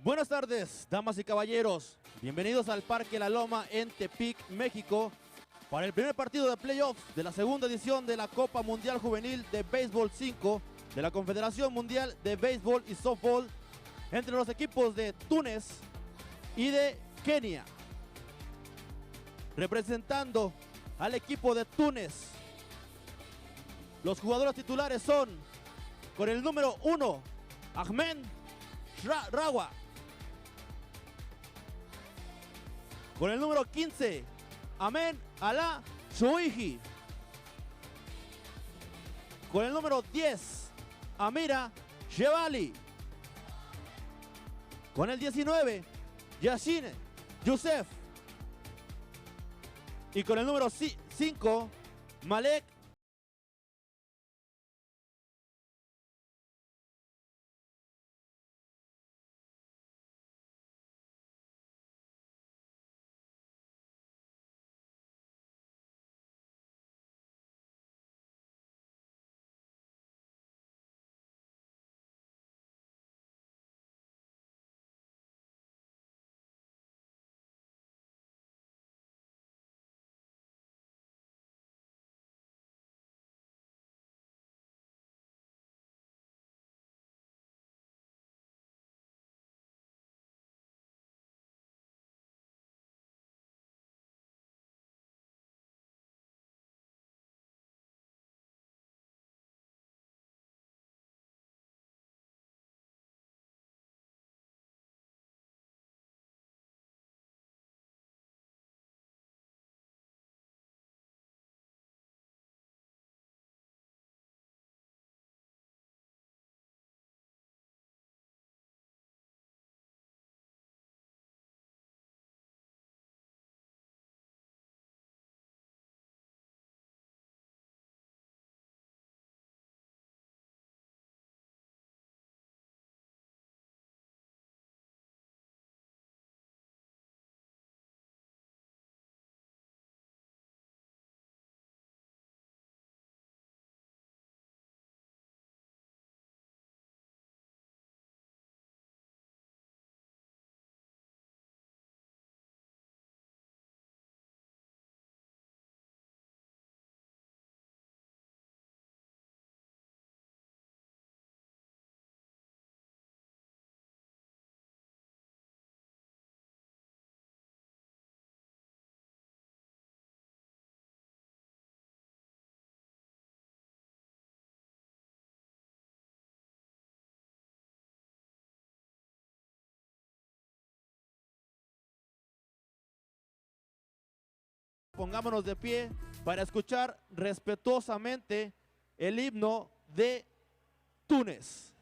Buenas tardes, damas y caballeros. Bienvenidos al Parque La Loma en Tepic, México, para el primer partido de playoffs de la segunda edición de la Copa Mundial Juvenil de Béisbol 5 de la Confederación Mundial de Béisbol y Softball entre los equipos de Túnez y de Kenia. Representando al equipo de Túnez, los jugadores titulares son, con el número 1, Ahmed Rawa. Con el número 15, Amen Ala Shuiji. Con el número 10, Amira Shevali. Con el 19, Yashine Youssef. Y con el número 5, Malek. Pongámonos de pie para escuchar respetuosamente el himno de Túnez.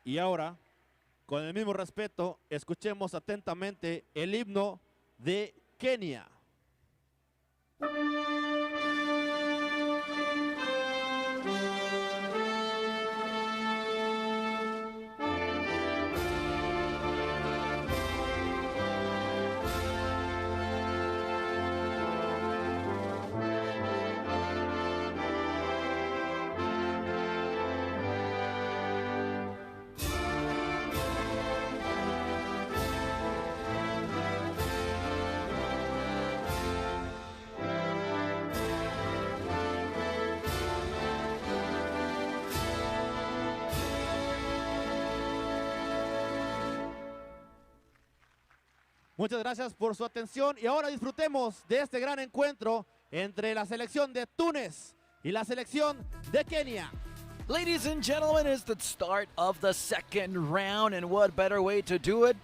Y ahora, con el mismo respeto, escuchemos atentamente el himno de Kenia. Muchas gracias por su atención y ahora disfrutemos de este gran encuentro entre la selección de Túnez y la selección de Kenia. Ladies and gentlemen, it's the start of the second round, and what better way to do it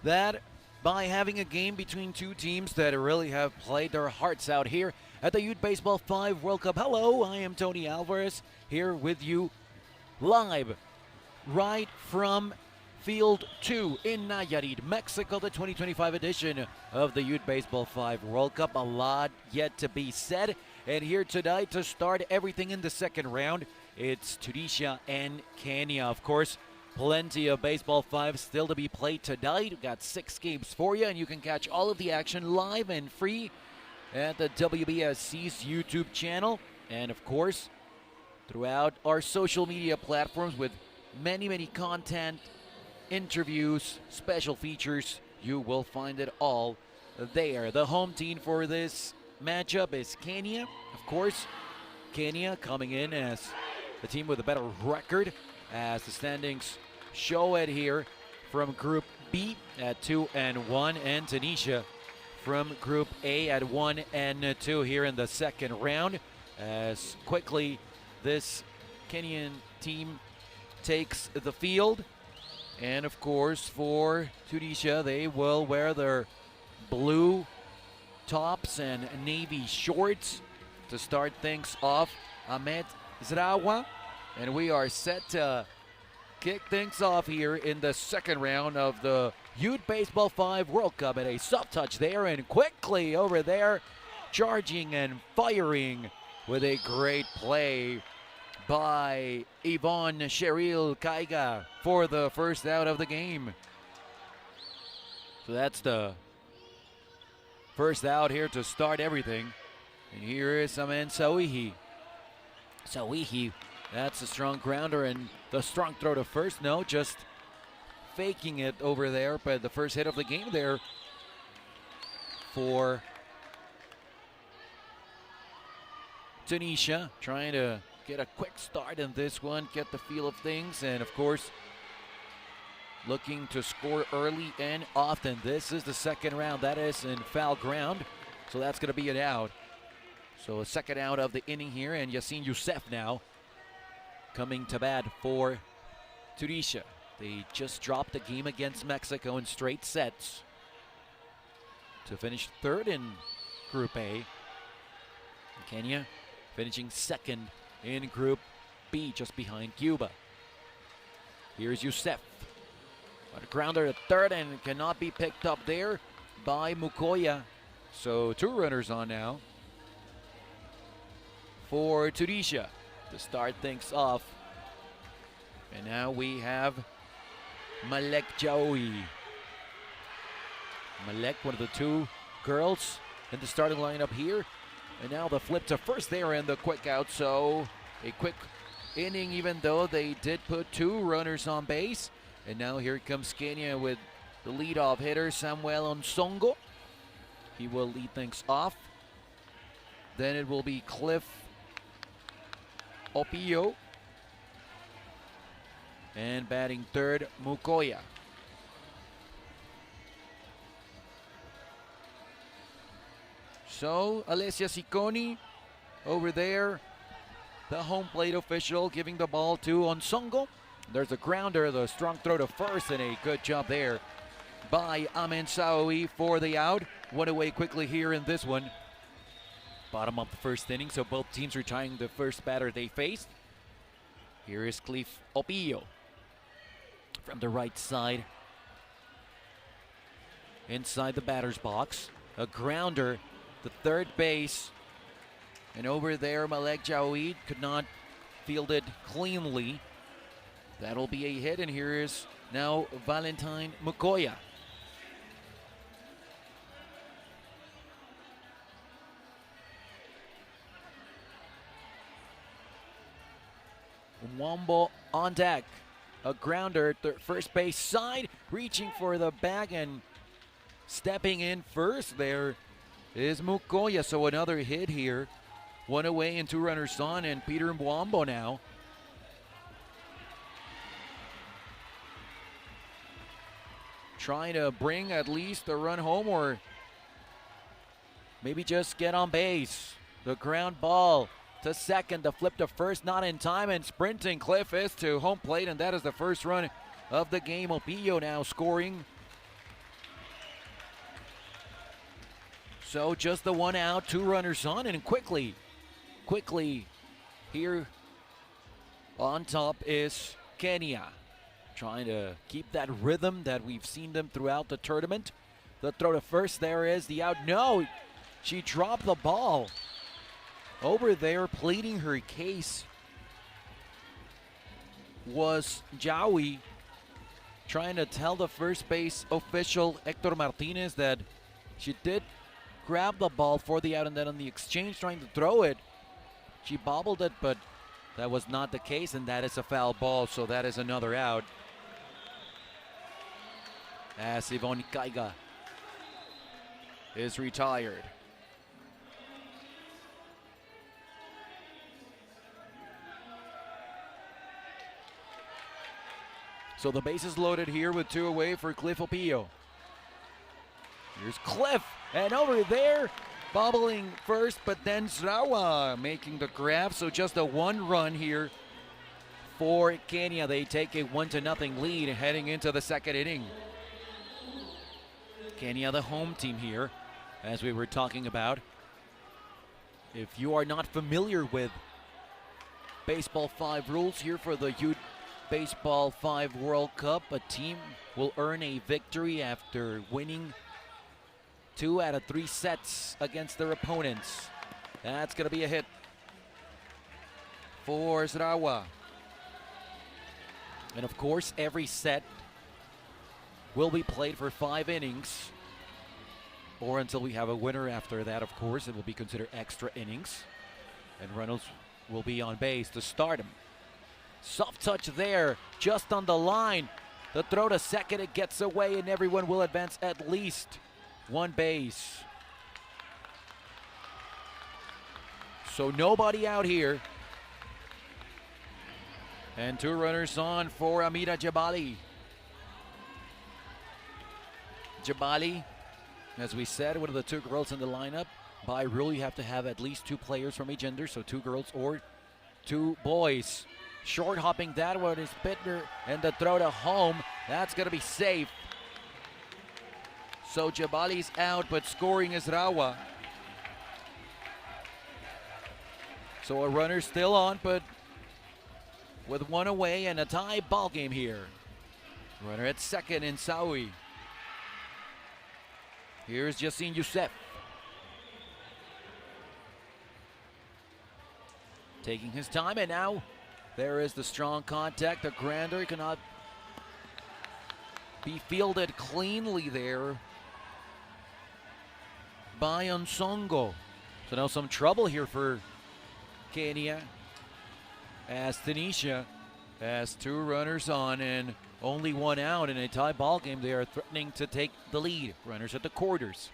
than by having a game between two teams that really have played their hearts out here at the Youth Baseball 5 World Cup. Hello, I am Tony Alvarez here with you live right from Field 2 in Nayarit, Mexico, the 2025 edition of the Youth Baseball 5 World Cup. A lot yet to be said, and here tonight to start everything in the second round, it's Tunisia and Kenya. Of course, plenty of Baseball 5 still to be played tonight. We've got 6 games for you, and you can catch all of the action live and free at the WBSC's YouTube channel, and of course, throughout our social media platforms with many content, interviews, special features. You will find it all there. The home team for this matchup is Kenya. Of course, Kenya coming in as the team with a better record, as the standings show it here, from Group B at 2-1, and Tunisia from Group A at 1-2 here in the second round, as quickly this Kenyan team takes the field. And of course, for Tunisia, they will wear their blue tops and navy shorts to start things off. Ahmed Zrawa, and we are set to kick things off here in the second round of the Youth Baseball 5 World Cup. And a soft touch there, and quickly over there, charging and firing with a great play by Yvonne Cheryl Kaiga for the first out of the game. So that's the first out here to start everything. And here is Amen Sawihi. Sawihi, that's a strong grounder, and the strong throw to first. No, just faking it over there, but the first hit of the game there for Tunisia, trying to get a quick start in this one, get the feel of things, and of course, looking to score early and often. This is the second round. That is in foul ground, so that's going to be an out. So a second out of the inning here, and Yassine Youssef now coming to bat for Tunisia. They just dropped the game against Mexico in straight sets to finish third in Group A. Kenya finishing second in Group B, just behind Cuba. Here's Youssef. But a grounder at third, and cannot be picked up there by Mukoya. So 2 runners on now for Tunisia to start things off. And now we have Malek Jaoui. Malek, one of the 2 girls in the starting lineup here. And now the flip to first there and the quick out. So a quick inning, even though they did put 2 runners on base. And now here comes Kenya with the leadoff hitter, Samuel Onsongo. He will lead things off. Then it will be Cliff Opio. And batting third, Mukoya. So Alessia Siconi over there, the home plate official, giving the ball to Onsongo. There's a grounder, the strong throw to first, and a good job there by Amen Saoui for the out. One away quickly here in this one. Bottom of the first inning, so both teams retiring the first batter they faced. Here is Cliff Opio from the right side. Inside the batter's box, a grounder, the third base. And over there, Malek Jaoui could not field it cleanly. That'll be a hit, and here is now Valentine Mukoya. Wombo on deck. A grounder, first base side, reaching for the bag and stepping in first there is Mukoya. So another hit here. 1 away and 2 runners on, and Peter Mwambo now. trying to bring at least a run home or maybe just get on base. The ground ball to second, the flip to first, not in time, and sprinting Cliff is to home plate, and that is the first run of the game. Opillo now scoring. So just the one out, 2 runners on, and quickly here on top is Kenya. Trying to keep that rhythm that we've seen them throughout the tournament. The throw to first, there is the out. No, she dropped the ball. Over there pleading her case was Jawi, trying to tell the first base official Hector Martinez that she did grab the ball for the out, and then on the exchange trying to throw it, she bobbled it, but that was not the case, and that is a foul ball, so that is another out. As Yvonne Kaiga is retired. So the base is loaded here with 2 away for Cliff Opillo. Here's Cliff, and over there, bobbling first, but then Zrawa making the grab. So just a 1 run here for Kenya. They take a 1-0 lead heading into the second inning. Kenya, the home team here, as we were talking about. If you are not familiar with Baseball 5 rules here for the Youth Baseball 5 World Cup, a team will earn a victory after winning 2 out of 3 sets against their opponents. That's going to be a hit for Zrawa. And of course, every set will be played for 5 innings, or until we have a winner. After that, of course, it will be considered extra innings, and Reynolds will be on base to start him. Soft touch there, just on the line. The throw to second, it gets away, and everyone will advance at least 1 base. So nobody out here. And 2 runners on for Amira Jabali. Jabali, as we said, one of the 2 girls in the lineup. By rule, you have to have at least 2 players from each gender, so 2 girls or 2 boys. Short hopping that one is Bittner, and the throw to home, that's going to be safe. So Jabali's out, but scoring is Rawa. So a runner still on, but with 1 away and a tie ball game here. Runner at second in Sawi. Here's Yassine Youssef. Taking his time, and now there is the strong contact. The grander cannot be fielded cleanly there by Onsongo. So now some trouble here for Kenya, as Tunisia has 2 runners on and only 1 out in a tie ball game. They are threatening to take the lead. Runners at the quarters.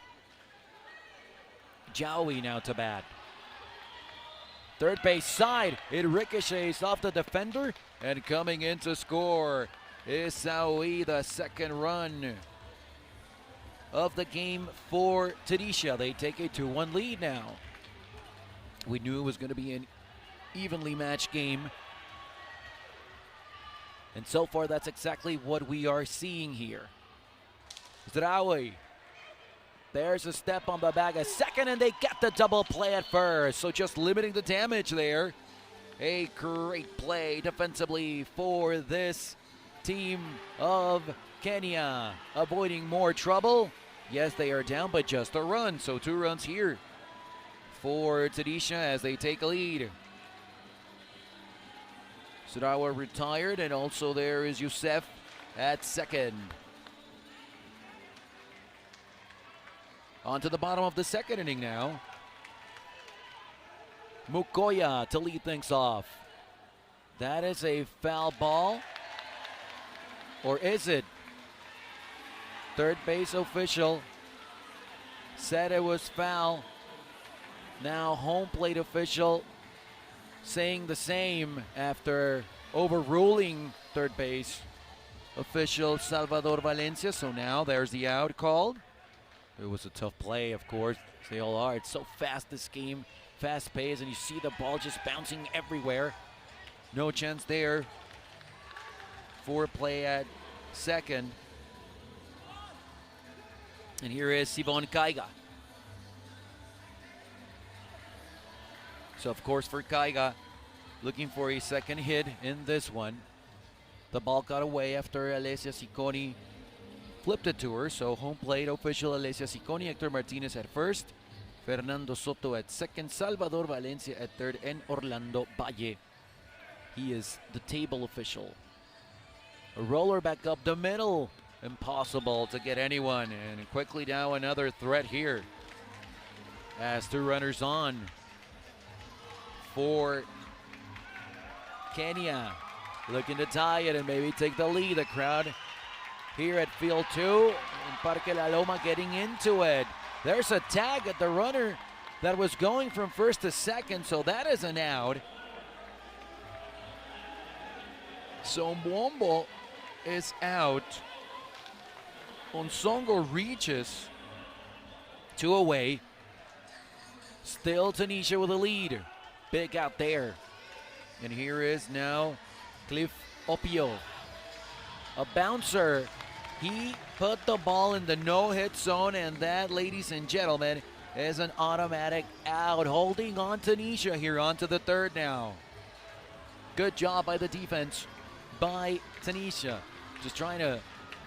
Jawi now to bat. Third base side, it ricochets off the defender, and coming in to score is Sawi, the 2nd run of the game for Tunisia. They take a 2-1 lead now. We knew it was going to be an evenly matched game, and so far that's exactly what we are seeing here. Zraoui. There's a step on the bag, a second, and they get the double play at first. So just limiting the damage there. A great play defensively for this team of Kenya. Avoiding more trouble. Yes, they are down, but just a run. So 2 runs here for Tunisia as they take a lead. Surawa retired, and also there is Youssef at second. On to the bottom of the second inning now. Mukoya to lead things off. That is a foul ball. Or is it? Third base official said it was foul. Now home plate official saying the same after overruling third base official Salvador Valencia. So now there's the out called. It was a tough play, of course. They all are. It's so fast, this game. Fast pace, and you see the ball just bouncing everywhere. No chance there for play at second. And here is Sibon Caiga. So, of course, for Caiga, looking for a second hit in this one. The ball got away after Alessia Cicconi flipped it to her. So, home plate official Alessia Cicconi, Hector Martinez at first, Fernando Soto at second, Salvador Valencia at third, and Orlando Valle. He is the table official. A roller back up the middle. Impossible to get anyone. And quickly now another threat here. As two runners on for Kenya. Looking to tie it and maybe take the lead. The crowd here at field 2 in Parque La Loma getting into it. There's a tag at the runner that was going from first to second, so that is an out. So Mwombo is out. Onsongo reaches 2 away. Still Tunisia with a lead. Big out there. And here is now Cliff Opio. A bouncer. He put the ball in the no-hit zone, and that, ladies and gentlemen, is an automatic out. Holding on Tunisia here onto the third now. Good job by the defense by Tunisia. Just trying to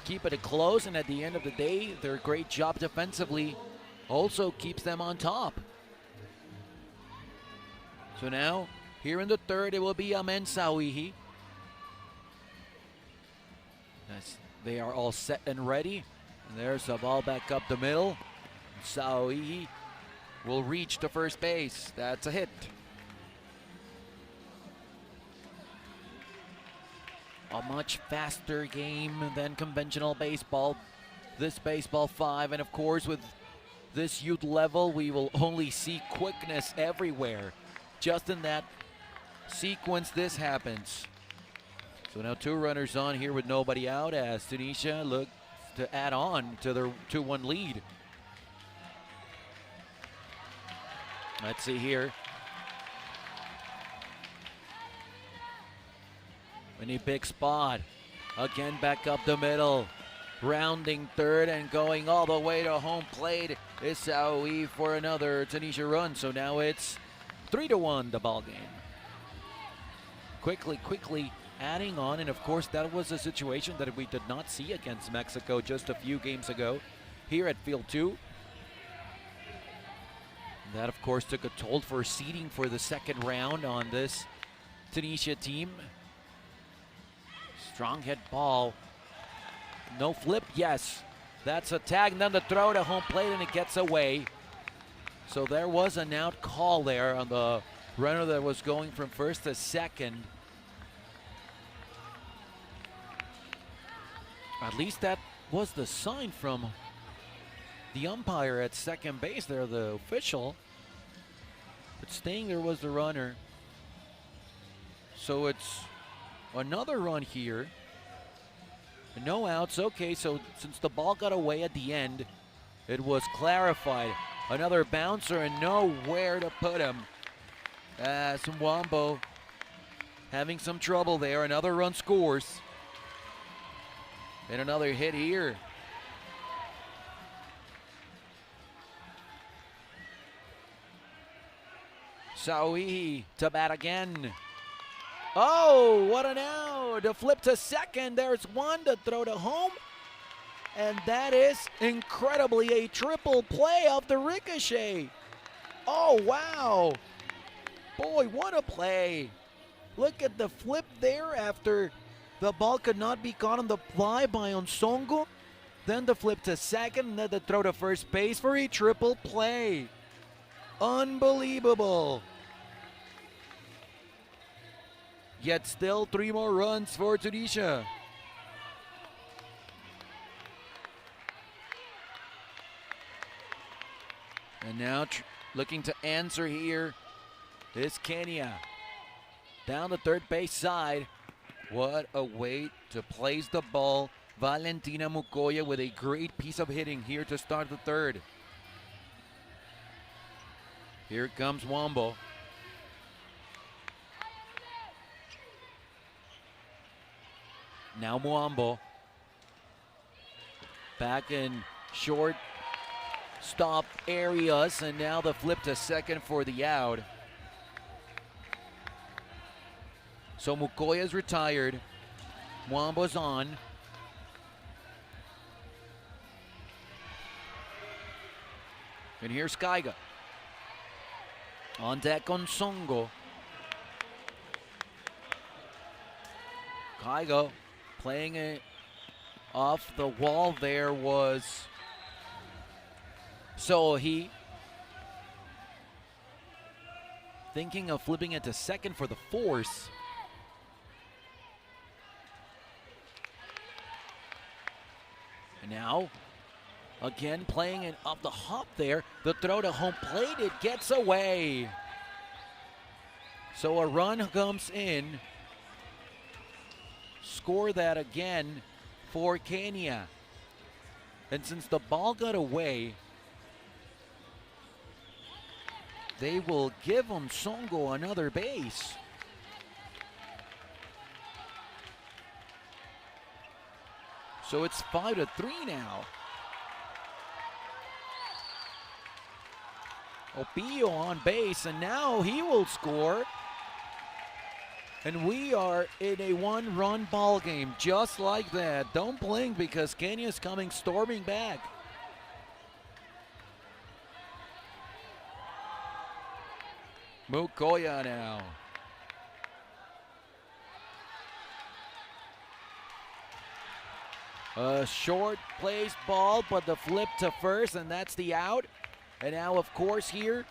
keep it close, and at the end of the day, their great job defensively also keeps them on top. So now, here in the third, it will be Amen Sawihi. They are all set and ready. And there's a ball back up the middle. Sawihi will reach to first base. That's a hit. A much faster game than conventional baseball. This Baseball 5, and of course with this youth level, we will only see quickness everywhere. Just in that sequence, this happens. So now 2 runners on here with nobody out as Tunisia looks to add on to their 2-1 lead. Let's see here. And a big spot. Again back up the middle. Rounding third and going all the way to home plate is Sawi for another Tunisia run. So now it's 3-1 the ball game. Quickly adding on, and of course that was a situation that we did not see against Mexico just a few games ago here at field 2. That of course took a toll for seeding for the second round on this Tunisia team. Strong hit ball. No flip, yes. That's a tag, and then the throw to home plate, and it gets away. So there was an out call there on the runner that was going from first to second. At least that was the sign from the umpire at second base there, the official. But staying there was the runner. So it's another run here. No outs. Okay, so since the ball got away at the end, it was clarified. Another bouncer and nowhere to put him. Mwombo having some trouble there. Another run scores. And another hit here. Sawi to bat again. Oh, what an out. To flip to second. There's one to throw to home. And that is incredibly a triple play of the ricochet. Oh, wow. Boy, what a play. Look at the flip there after the ball could not be caught on the fly by Onsongo. Then the flip to second, and then the throw to first base for a triple play. Unbelievable. Yet still 3 more runs for Tunisia. And now looking to answer here is Kenya. Down the third base side. What a way to place the ball. Valentina Mucoya with a great piece of hitting here to start the third. Here comes Wombo. Now Wombo. Back in short stop areas, and now the flip to second for the out. So Mucoya's retired. Wombo's on. And here's Kaiga. On deck on Songo. Kaiga playing it off the wall there was Sohi. Thinking of flipping it to second for the force. And now, again playing it up the hop there. The throw to home plate, it gets away. So a run comes in. Score that again for Kenya. And since the ball got away, they will give him Songo another base. So it's 5-3 now. Opio on base, and now he will score. And we are in a one-run ball game, just like that. Don't blink because Kenya's coming storming back. Mucoya now. A short placed ball, but the flip to first, and that's the out. And now, of course, here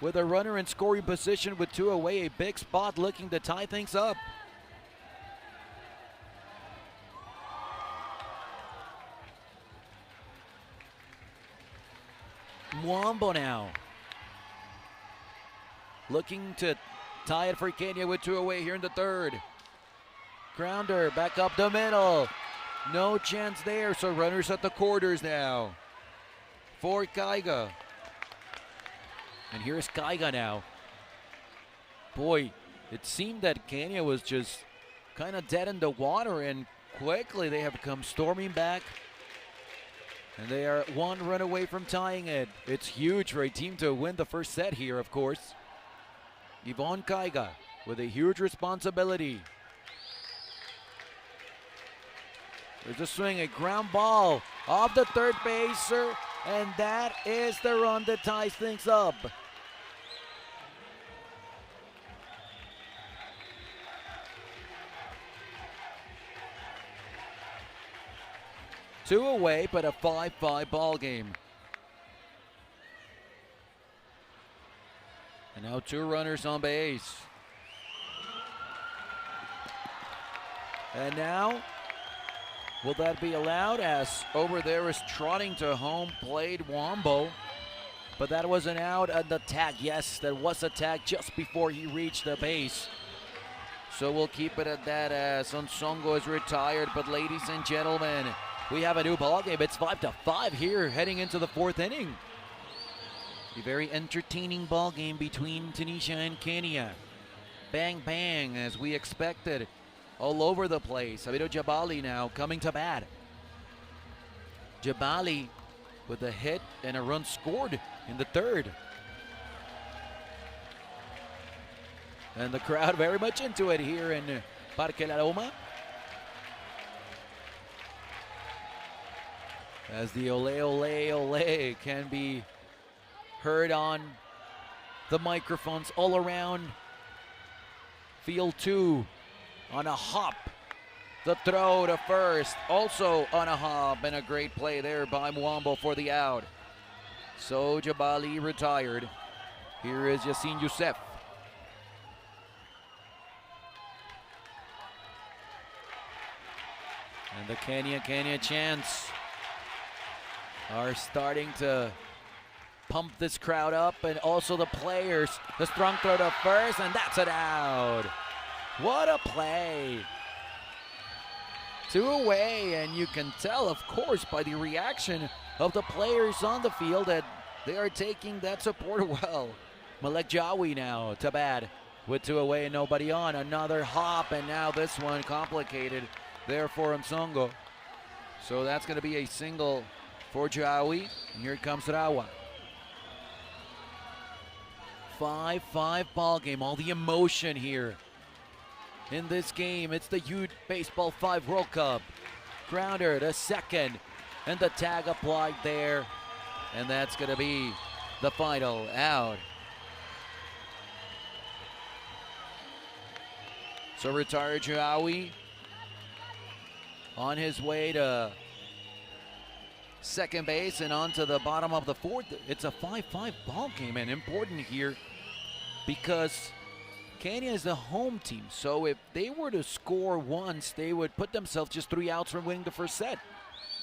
with a runner in scoring position with two away, a big spot looking to tie things up. Mwambo now. Looking to tie it for Kenya with two away here in the third. Grounder back up the middle. No chance there, so runners at the quarters now for Kaiga. And here's Kaiga now. Boy, it seemed that Kenya was just kind of dead in the water, and quickly they have come storming back. And they are one run away from tying it. It's huge for a team to win the first set here, of course. Yvonne Kaiga with a huge responsibility. There's a swing, a ground ball off the third baser, and that is the run that ties things up. Two away, but a 5-5 ball game. And now two runners on base. And now, will that be allowed, as over there is trotting to home plate Wombo. But that was an out at the tag. Yes, that was a tag just before he reached the base. So we'll keep it at that as Onsongo is retired. But ladies and gentlemen, we have a new ball game. It's 5-5 here heading into the fourth inning. A very entertaining ball game between Tunisia and Kenya. Bang, bang, as we expected. All over the place. Abido Jabali now coming to bat. Jabali with a hit and a run scored in the third. And the crowd very much into it here in Parque La Loma. As the ole, ole, ole can be heard on the microphones all around field two. On a hop, the throw to first, also on a hop, and a great play there by Mwambo for the out. So Jabali retired. Here is Yassine Youssef. And the Kenya chants are starting to pump this crowd up, and also the players. The strong throw to first, and that's it out. What a play. 2 away, and you can tell, of course, by the reaction of the players on the field that they are taking that support well. Malek Jawi now to bat with 2 away and nobody on. Another hop, and now this one complicated there for Nsongo. So that's going to be a single for Jawi. And here comes Rawa. 5-5 ball game. All the emotion here in this game. It's the Youth Baseball 5 World Cup. Grounder to second, and the tag applied there. And that's going to be the final out. So retired Jawi on his way to second base and on to the bottom of the 4th. It's a 5-5 ball game, and important here because Kenya is the home team. So if they were to score once, they would put themselves just 3 outs from winning the first set.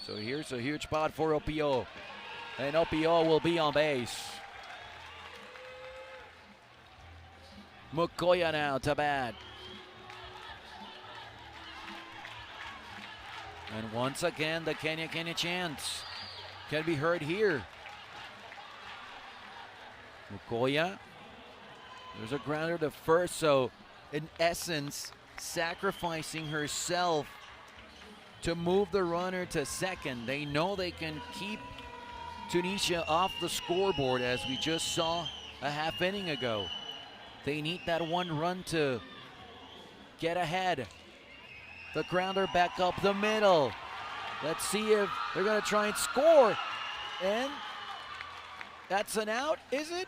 So here's a huge spot for Opio. And Opio will be on base. Mukoya now to bat. And once again, the Kenya chants can be heard here. Mukoya. There's a grounder to first, so in essence, sacrificing herself to move the runner to second. They know they can keep Tunisia off the scoreboard, as we just saw a half inning ago. They need that 1 run to get ahead. The grounder back up the middle. Let's see if they're going to try and score. And that's an out, is it?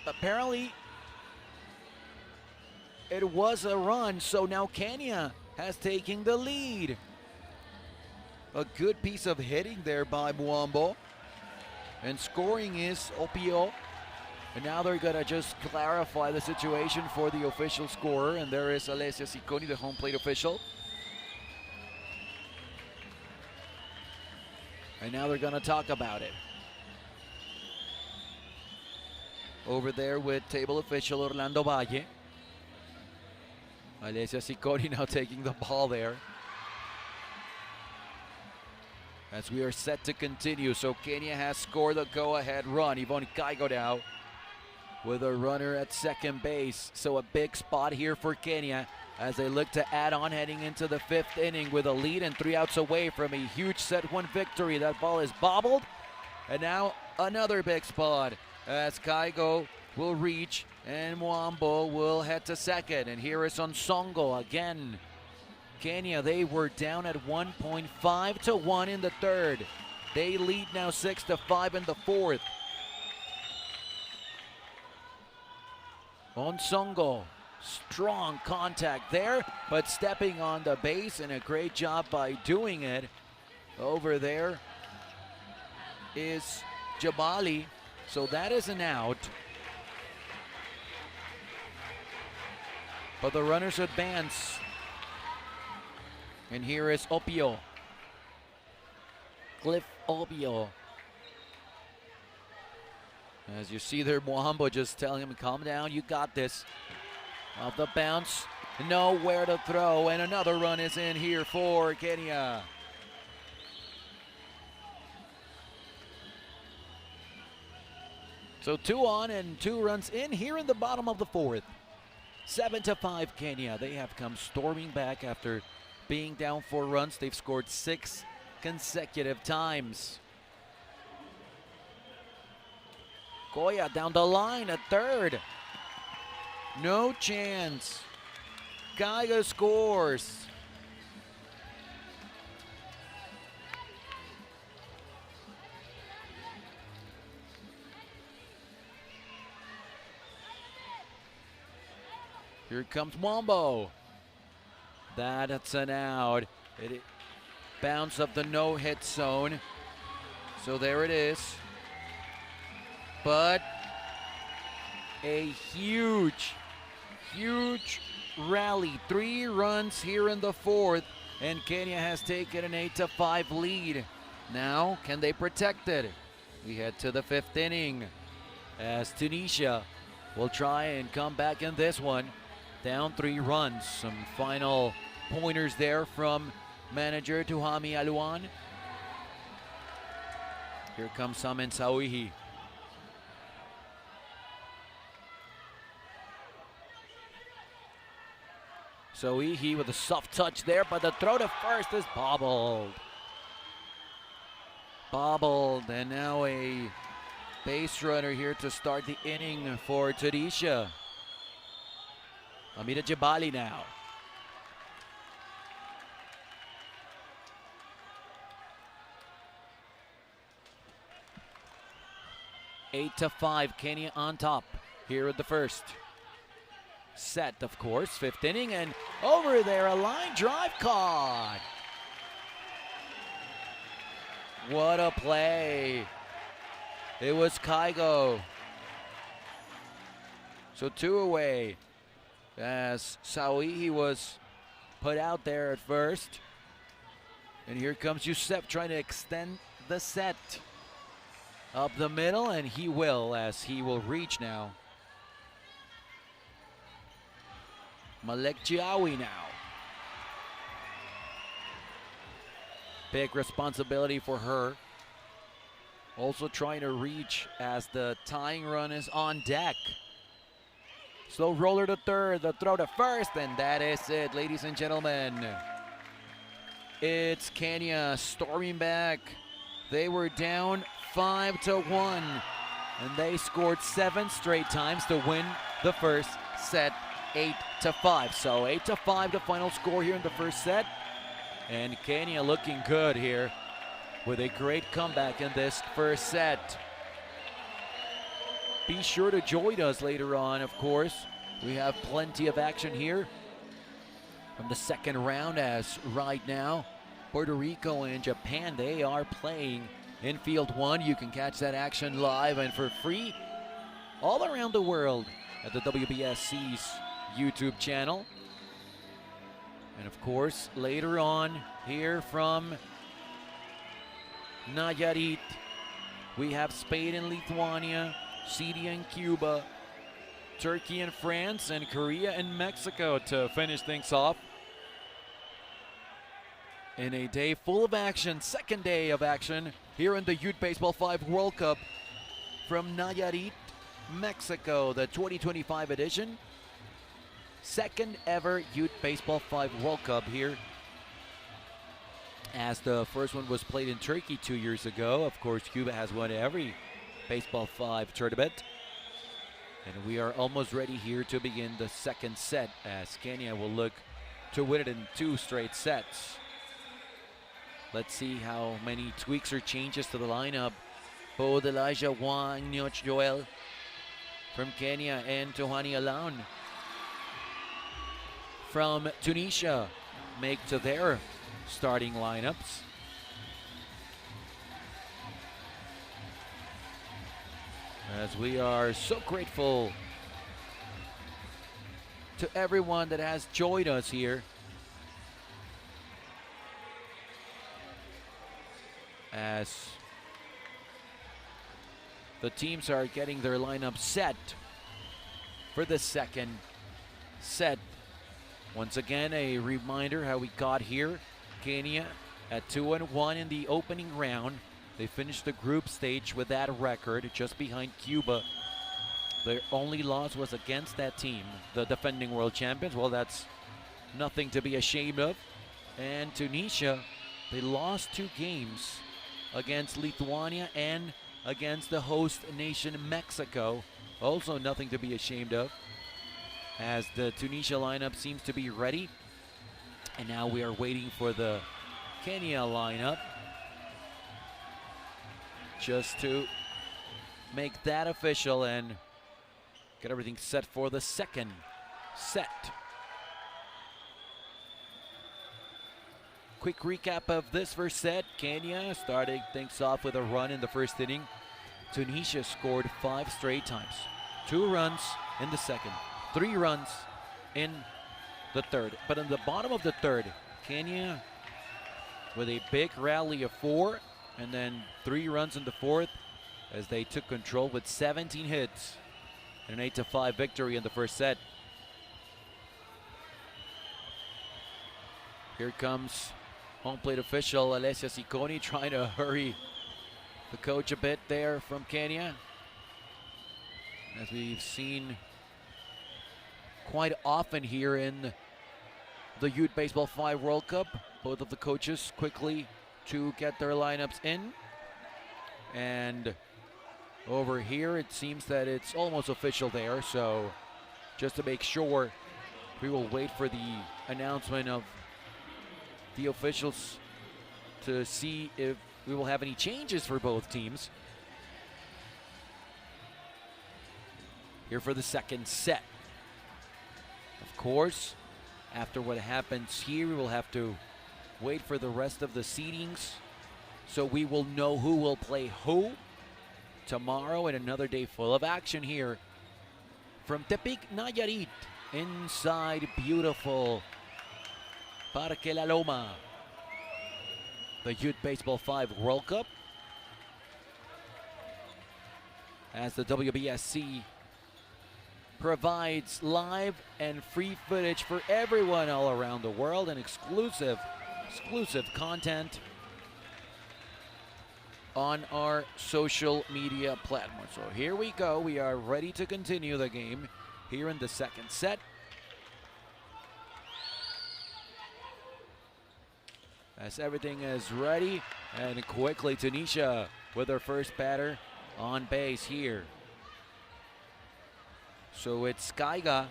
Apparently, it was a run, so now Kenya has taken the lead. A good piece of hitting there by Muambo. And scoring is Opio. And now they're going to just clarify the situation for the official scorer. And there is Alessia Cicconi, the home plate official. And now they're going to talk about it. Over there with table official Orlando Valle. Alessia Cicconi now taking the ball there. As we are set to continue. So Kenya has scored the go-ahead run. Yvonne Kaigo now with a runner at second base. So a big spot here for Kenya as they look to add on heading into the 5th inning with a lead and 3 outs away from a huge set 1 victory. That ball is bobbled. And now another big spot as Kaigo will reach and Muambo will head to second. And here is Nsongo again. Kenya, they were down at 1.5-1 in the 3rd. They lead now 6-5 in the 4th. Nsongo, strong contact there, but stepping on the base, and a great job by doing it. Over there is Jabali, so that is an out. But the runners advance. And here is Opio. Cliff Opio. As you see there, Muambo just telling him, calm down, you got this. Off the bounce, nowhere to throw, and another run is in here for Kenya. So 2 on and 2 runs in here in the bottom of the 4th. 7-5 Kenya. They have come storming back after being down 4 runs. They've scored 6 consecutive times. Koya down the line at third. No chance. Kaiga scores. Here comes Muambo. That's an out. It bounce up the no-hit zone. So there it is. But a huge rally. 3 runs here in the 4th, and Kenya has taken an 8-5 lead. Now, can they protect it? We head to the 5th inning as Tunisia will try and come back in this one. Down 3 runs. Some final pointers there from manager Tuhami Aluan. Here comes Samen Sawihi. Sawihi with a soft touch there, but the throw to first is bobbled. Bobbled, and now a base runner here to start the inning for Tunisia. Amida Jabali now. Eight to 5, Kenya on top here at the first. Set, of course, fifth inning, and over there, a line drive caught. What a play. It was Kaigo. So 2 away as Sawihi was put out there at first. And here comes Youssef trying to extend the set. Up the middle, and he will, as he will reach now. Malek Jiawi now. Big responsibility for her. Also trying to reach as the tying run is on deck. Slow roller to third, the throw to first, and that is it, ladies and gentlemen. It's Kenya storming back. They were down 5-1, and they scored 7 straight times to win the first set 8-5. So 8-5 the final score here in the first set. And Kenya looking good here with a great comeback in this first set. Be sure to join us later on, of course. We have plenty of action here from the second round, as right now Puerto Rico and Japan, they are playing in Field 1. You can catch that action live and for free all around the world at the WBSC's YouTube channel. And of course, later on here from Nayarit, we have Spain and Lithuania, Syria and Cuba, Turkey and France, and Korea and Mexico to finish things off. In a day full of action, second day of action here in the Youth Baseball 5 World Cup from Nayarit, Mexico, the 2025 edition. Second ever Youth Baseball 5 World Cup here, as the first one was played in Turkey 2 years ago. Of course, Cuba has won every Baseball 5 tournament. And we are almost ready here to begin the second set, as Kenya will look to win it in 2 straight sets. Let's see how many tweaks or changes to the lineup. Both Elijah Wang, Nyoch Joel from Kenya, and Tohani Alaun from Tunisia make to their starting lineups. As we are so grateful to everyone that has joined us here, as the teams are getting their lineup set for the second set. Once again, a reminder how we got here. Kenya at 2-1 in the opening round. They finished the group stage with that record, just behind Cuba. Their only loss was against that team, the defending world champions. Well, that's nothing to be ashamed of. And Tunisia, they lost 2 games against Lithuania and against the host nation Mexico. Also nothing to be ashamed of, as the Tunisia lineup seems to be ready. And now we are waiting for the Kenya lineup, just to make that official and get everything set for the second set. Quick recap of this first set. Kenya starting things off with a run in the first inning. Tunisia scored 5 straight times. 2 runs in the second, 3 runs in the third. But in the bottom of the third, Kenya with a big rally of 4, and then 3 runs in the fourth as they took control with 17 hits and an 8-5 victory in the first set. Here comes home plate official Alessia Ciccone trying to hurry the coach a bit there from Kenya. As we've seen quite often here in the Youth Baseball 5 World Cup, both of the coaches quickly to get their lineups in. And over here, it seems that it's almost official there. So just to make sure, we will wait for the announcement of the officials to see if we will have any changes for both teams. Here for the second set. Of course, after what happens here, we will have to wait for the rest of the seedings, so we will know who will play who tomorrow, and another day full of action here from Tepic, Nayarit, inside beautiful Parque La Loma, the Youth Baseball 5 World Cup, as the WBSC provides live and free footage for everyone all around the world, and exclusive content on our social media platform. So here we go. We are ready to continue the game here in the second set. As everything is ready, and quickly Tunisia with their first batter on base here. So it's Kaiga.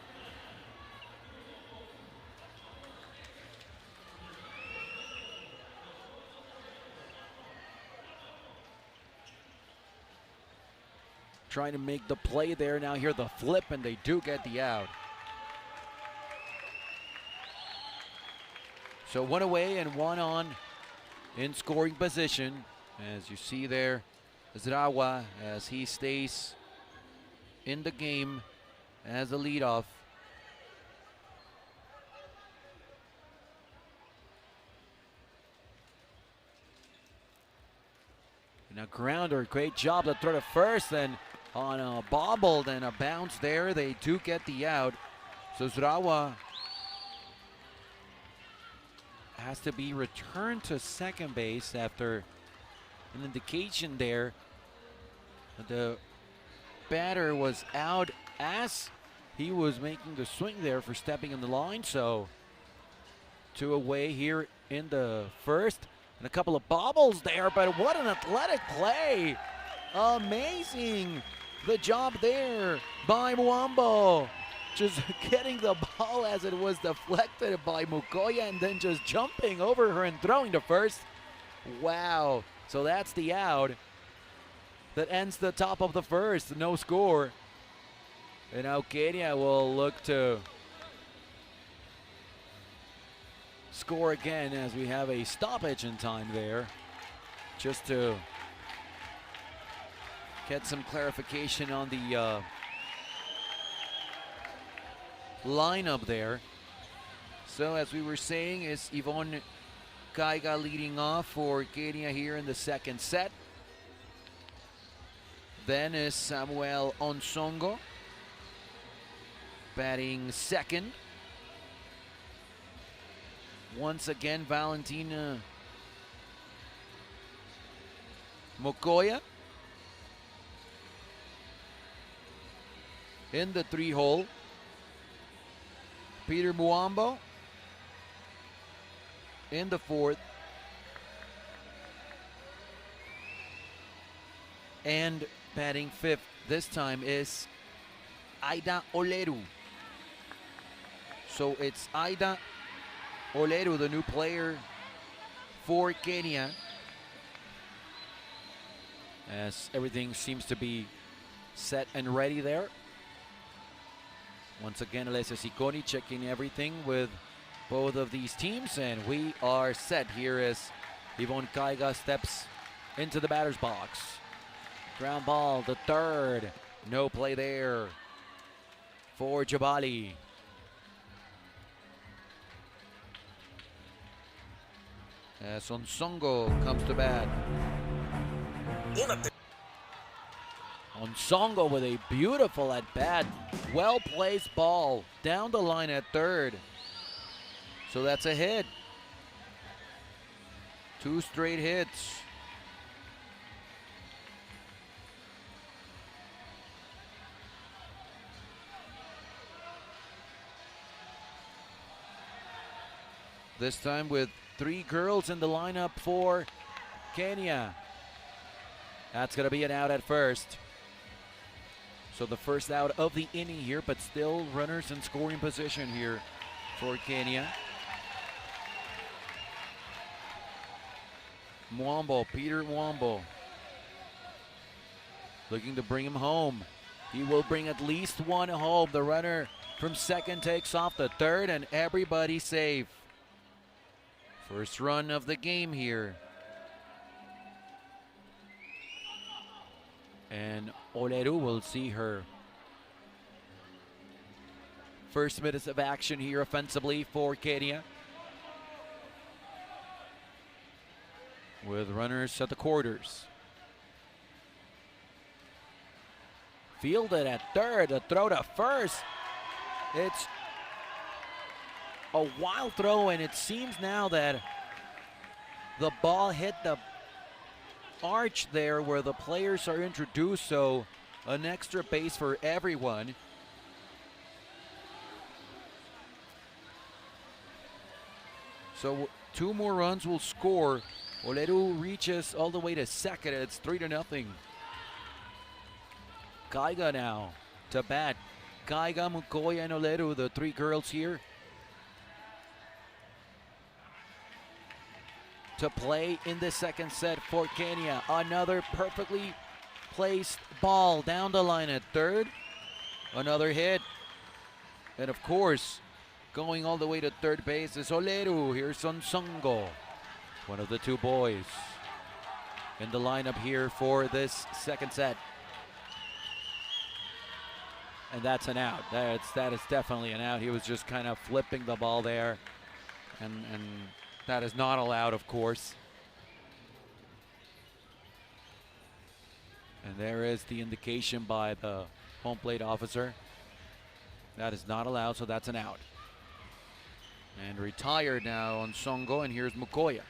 Trying to make the play there. Now here the flip, and they do get the out. So one away and one on in scoring position. As you see there, Zrawa, as he stays in the game as a leadoff. And a grounder, great job to throw to first, and on a bobble and a bounce there, they do get the out. So Zrawa has to be returned to second base after an indication there that the batter was out as he was making the swing there for stepping in the line. So 2 away here in the first, and a couple of bobbles there, but what an athletic play. Amazing the job there by Muambo, just getting the ball as it was deflected by Mukoya, and then just jumping over her and throwing to first. Wow. So that's the out that ends the top of the first. No score. And now Kenya will look to score again, as we have a stoppage in time there, just to get some clarification on the lineup there. So as we were saying, is Yvonne Kaiga leading off for Kenya here in the second set. Then is Samuel Onsongo batting second. Once again, Valentina Mukoya in the 3-hole. Peter Muambo in the 4th. And batting 5th this time is Aida Oleru. So it's Aida Oleru, the new player for Kenya, as everything seems to be set and ready there. Once again, Alessia Ciccone checking everything with both of these teams, and we are set here as Yvonne Kaiga steps into the batter's box. Ground ball, the third. No play there for Jabali. As Onsongo comes to bat. Onsongo with a beautiful at-bat. Well-placed ball down the line at third. So that's a hit. 2 straight hits. This time with 3 girls in the lineup for Kenya. That's going to be an out at first. So the first out of the inning here, but still runners in scoring position here for Kenya. Peter Mwambo, looking to bring him home. He will bring at least 1 home. The runner from second takes off the third, and everybody safe. First run of the game here. And Oleru will see her first minutes of action here offensively for Kenya. With runners at the quarters. Fielded at third, a throw to first. It's a wild throw, and it seems now that the ball hit the arch there where the players are introduced, so an extra base for everyone. So 2 more runs will score. Oleru reaches all the way to second. It's 3-0. Kaiga now to bat. Kaiga, Mukoya, and Oleru, the 3 girls here to play in the second set for Kenya. Another perfectly placed ball down the line at third. Another hit. And of course, going all the way to third base is Oleru. Here's Onsongo, one of the 2 boys in the lineup here for this second set. And that's an out. That is definitely an out. He was just kind of flipping the ball there. And that is not allowed, of course. And there is the indication by the home plate officer. That is not allowed, so that's an out. And retired now on Songo, and here's Mukoya.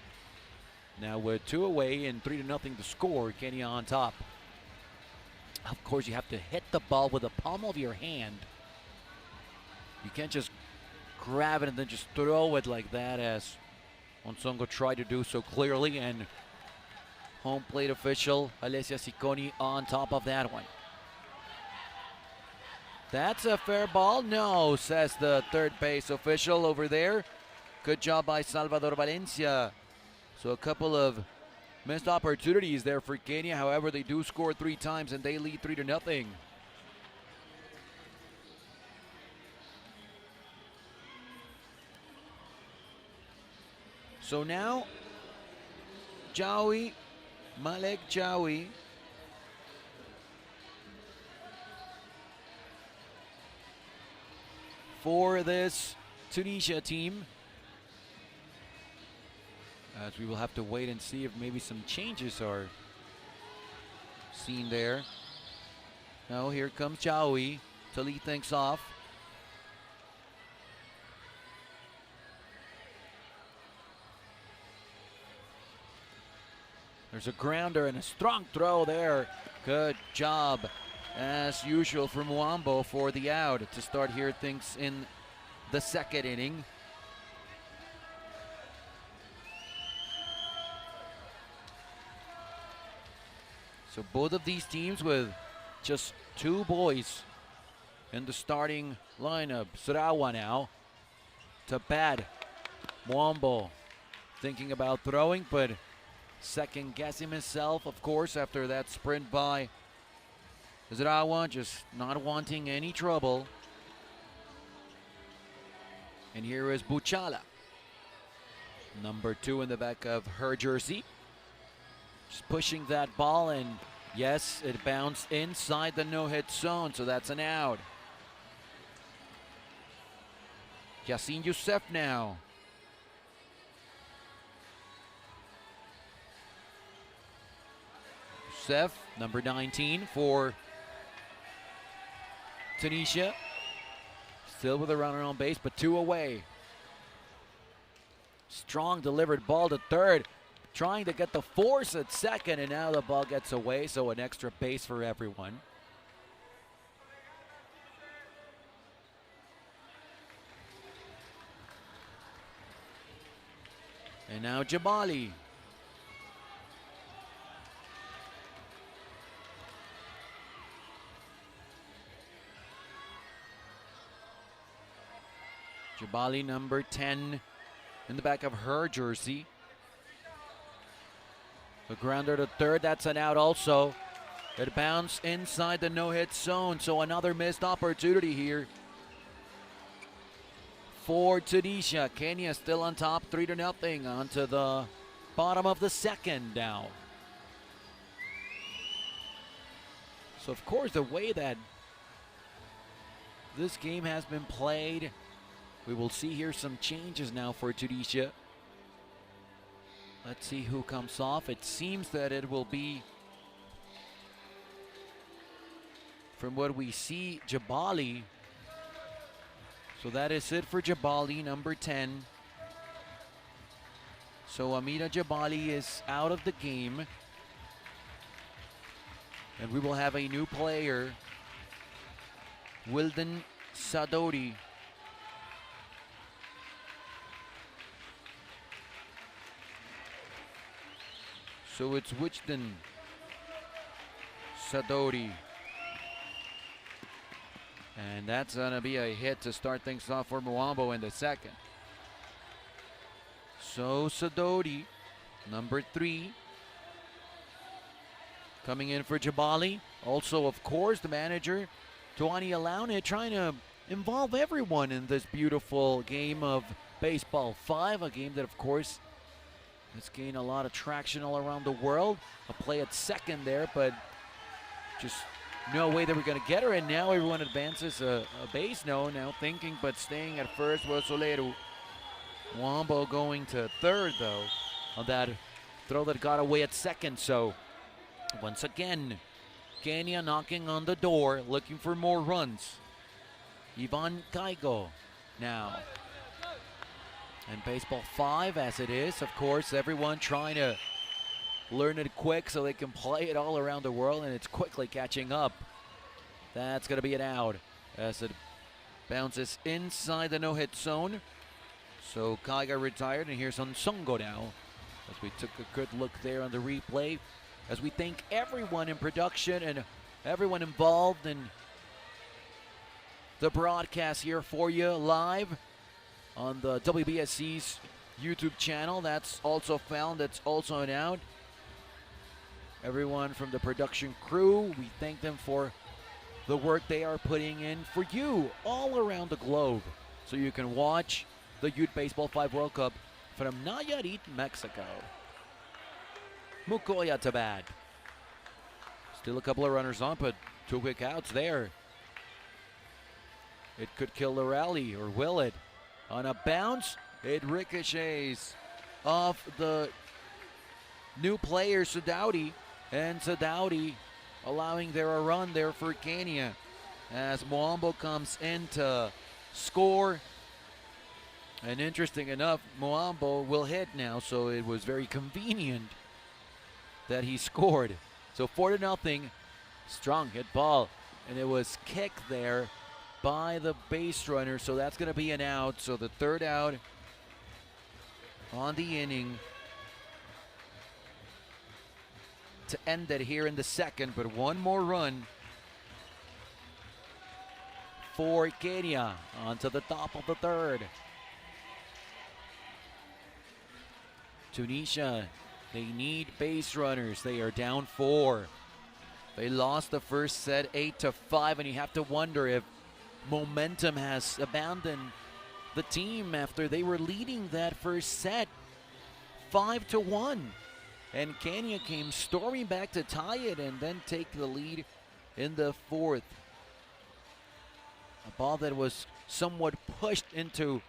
Now with 2 away and 3-0 to score, Kenya on top. Of course, you have to hit the ball with the palm of your hand. You can't just grab it and then just throw it like that, as Onsongo tried to do so clearly, and home plate official Alessia Cicconi on top of that one. That's a fair ball? No, says the third base official over there. Good job by Salvador Valencia. So a couple of missed opportunities there for Kenya. However, they do score 3 times and they lead 3-0. So now, Malek Jawi for this Tunisia team. As we will have to wait and see if maybe some changes are seen there. Now here comes Jawi to lead things off. There's a grounder and a strong throw there. Good job, as usual, from Mwambo for the out to start here things in the second inning. So both of these teams with just 2 boys in the starting lineup. Sarawa now to bat. Mwambo thinking about throwing, but second guessing himself, of course, after that sprint by Sarawa, just not wanting any trouble. And here is Buchala, number 2 in the back of her jersey. Just pushing that ball, and yes, it bounced inside the no-hit zone, so that's an out. Yassine Youssef now. Youssef, number 19 for Tunisia. Still with a runner on base, but 2 away. Strong delivered ball to third. trying to get the force at second, and now the ball gets away, so an extra base for everyone. And now Jabali. Jabali, number 10, in the back of her jersey. The grounder to third, that's an out also. It bounced inside the no-hit zone, so another missed opportunity here for Tunisia. Kenya still on top, 3-0, onto the bottom of the second now. So of course, the way that this game has been played, we will see here some changes now for Tunisia. Let's see who comes off. It seems that it will be, from what we see, Jabali. So that is it for Jabali, number 10. So Amina Jabali is out of the game. And we will have a new player, Wilden Sadodi. So it's Wichden Sadodi. And that's going to be a hit to start things off for Muambo in the second. So Sadodi, number 3, coming in for Jabali. Also, of course, the manager, Tuani Alaune, trying to involve everyone in this beautiful game of Baseball 5, a game that, of course, has gained a lot of traction all around the world. A play at second there, but just no way that we're going to get her. And now everyone advances a base. No, now thinking, but staying at first was Soleru. Wambo going to third, though, on that throw that got away at second. So once again, Kenya knocking on the door, looking for more runs. Ivan Kaigo now. And Baseball 5 as it is, of course, everyone trying to learn it quick so they can play it all around the world, and it's quickly catching up. That's going to be an out as it bounces inside the no-hit zone. So Kaiga retired, and here's Onsongo now as we took a good look there on the replay. As we thank everyone in production and everyone involved in the broadcast here for you live on the WBSC's YouTube channel. That's also found, that's also an out. Everyone from the production crew, we thank them for the work they are putting in for you all around the globe, so you can watch the Youth Baseball 5 World Cup from Nayarit, Mexico. Mukoya to bat. Still a couple of runners on, but 2 quick outs there. It could kill the rally, or will it? On a bounce, it ricochets off the new player, Sadowdi. And Sadowdi allowing there a run there for Kenya as Muambo comes in to score. And interesting enough, Muambo will hit now, so it was very convenient that he scored. So 4-0, strong hit ball, and it was kicked there by the base runner, so that's going to be an out. So the third out on the inning to end it here in the second, but one more run for Kenya onto the top of the third. Tunisia, they need base runners. They are down 4. They lost the first set 8-5, and you have to wonder if momentum has abandoned the team after they were leading that first set 5-1. And Kenya came storming back to tie it and then take the lead in the fourth. A ball that was somewhat pushed into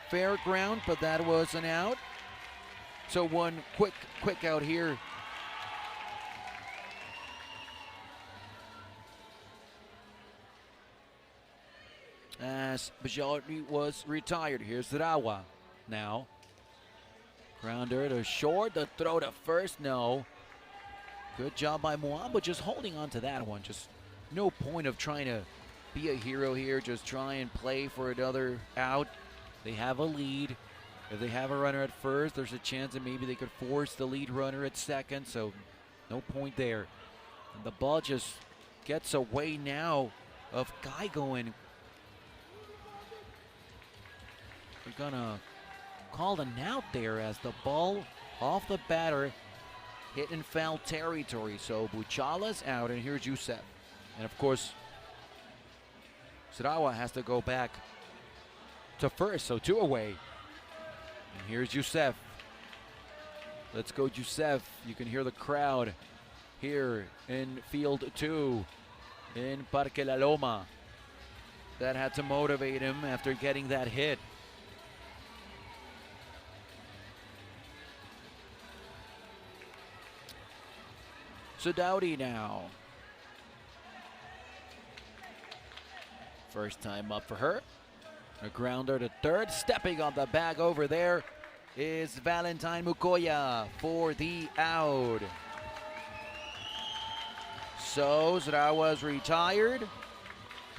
fair ground, but that was an out. So one quick out here. As Bajali was retired. Here's Rawa now. Grounder to short, the throw to first, no. Good job by Mwamba, just holding on to that one. Just no point of trying to be a hero here. Just try and play for another out. They have a lead. If they have a runner at first, there's a chance that maybe they could force the lead runner at second, so no point there. And the ball just gets away now of Gaigo, and we're gonna call an out there as the ball off the batter hit in foul territory. So Buchala's out, and here's Youssef. And of course, Sarawa has to go back to first, so 2 away. And here's Youssef. Let's go, Youssef. You can hear the crowd here in field 2 in Parque La Loma. That had to motivate him after getting that hit. So Dowdy now. First time up for her. A grounder to third. Stepping on the bag over there is Valentine Mukoya for the out. So Zarawa's retired.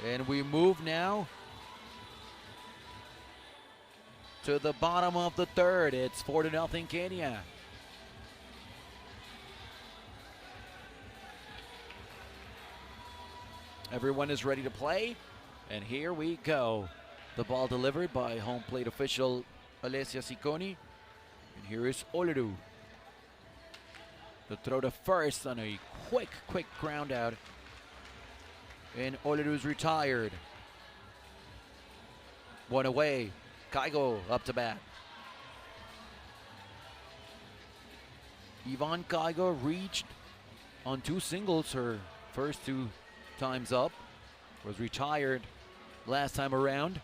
And we move now to the bottom of the third. It's 4-0 Kenya. Everyone is ready to play, and here we go. The ball delivered by home plate official Alessia Cicconi, and here is Oleru. The throw to first on a quick ground out, and Oleru's retired. 1 away, Gaigo up to bat. Yvonne Gaigo reached on 2 singles her first 2 times up, was retired last time around.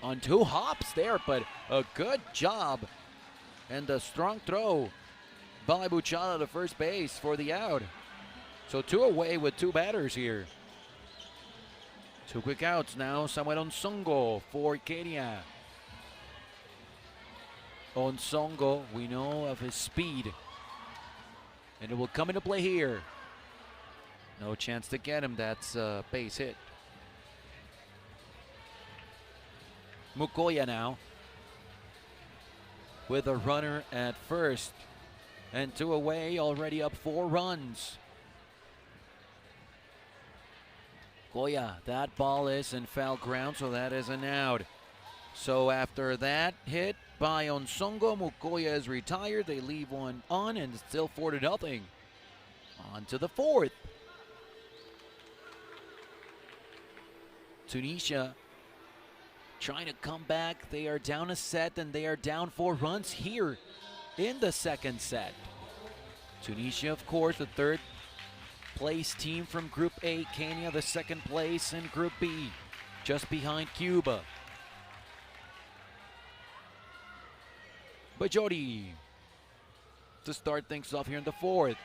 On 2 hops there, but a good job. And a strong throw by Buchala to first base for the out. So 2 away with 2 batters here. 2 quick outs now. Samuel Onsongo for Kenya. Onsongo, we know of his speed, and it will come into play here. No chance to get him. That's a base hit. Mukoya now with a runner at first. And 2 away, already up 4 runs. Goya, that ball is in foul ground, so that is an out. So after that hit by Onsongo, Mukoya is retired. They leave 1 on, and it's still 4-0. On to the 4th. Tunisia trying to come back. They are down a set, and they are down 4 runs here in the 2nd set. Tunisia, of course, the 3rd place team from Group A. Kenya, the 2nd place in Group B, just behind Cuba. Bajodi to start things off here in the 4th.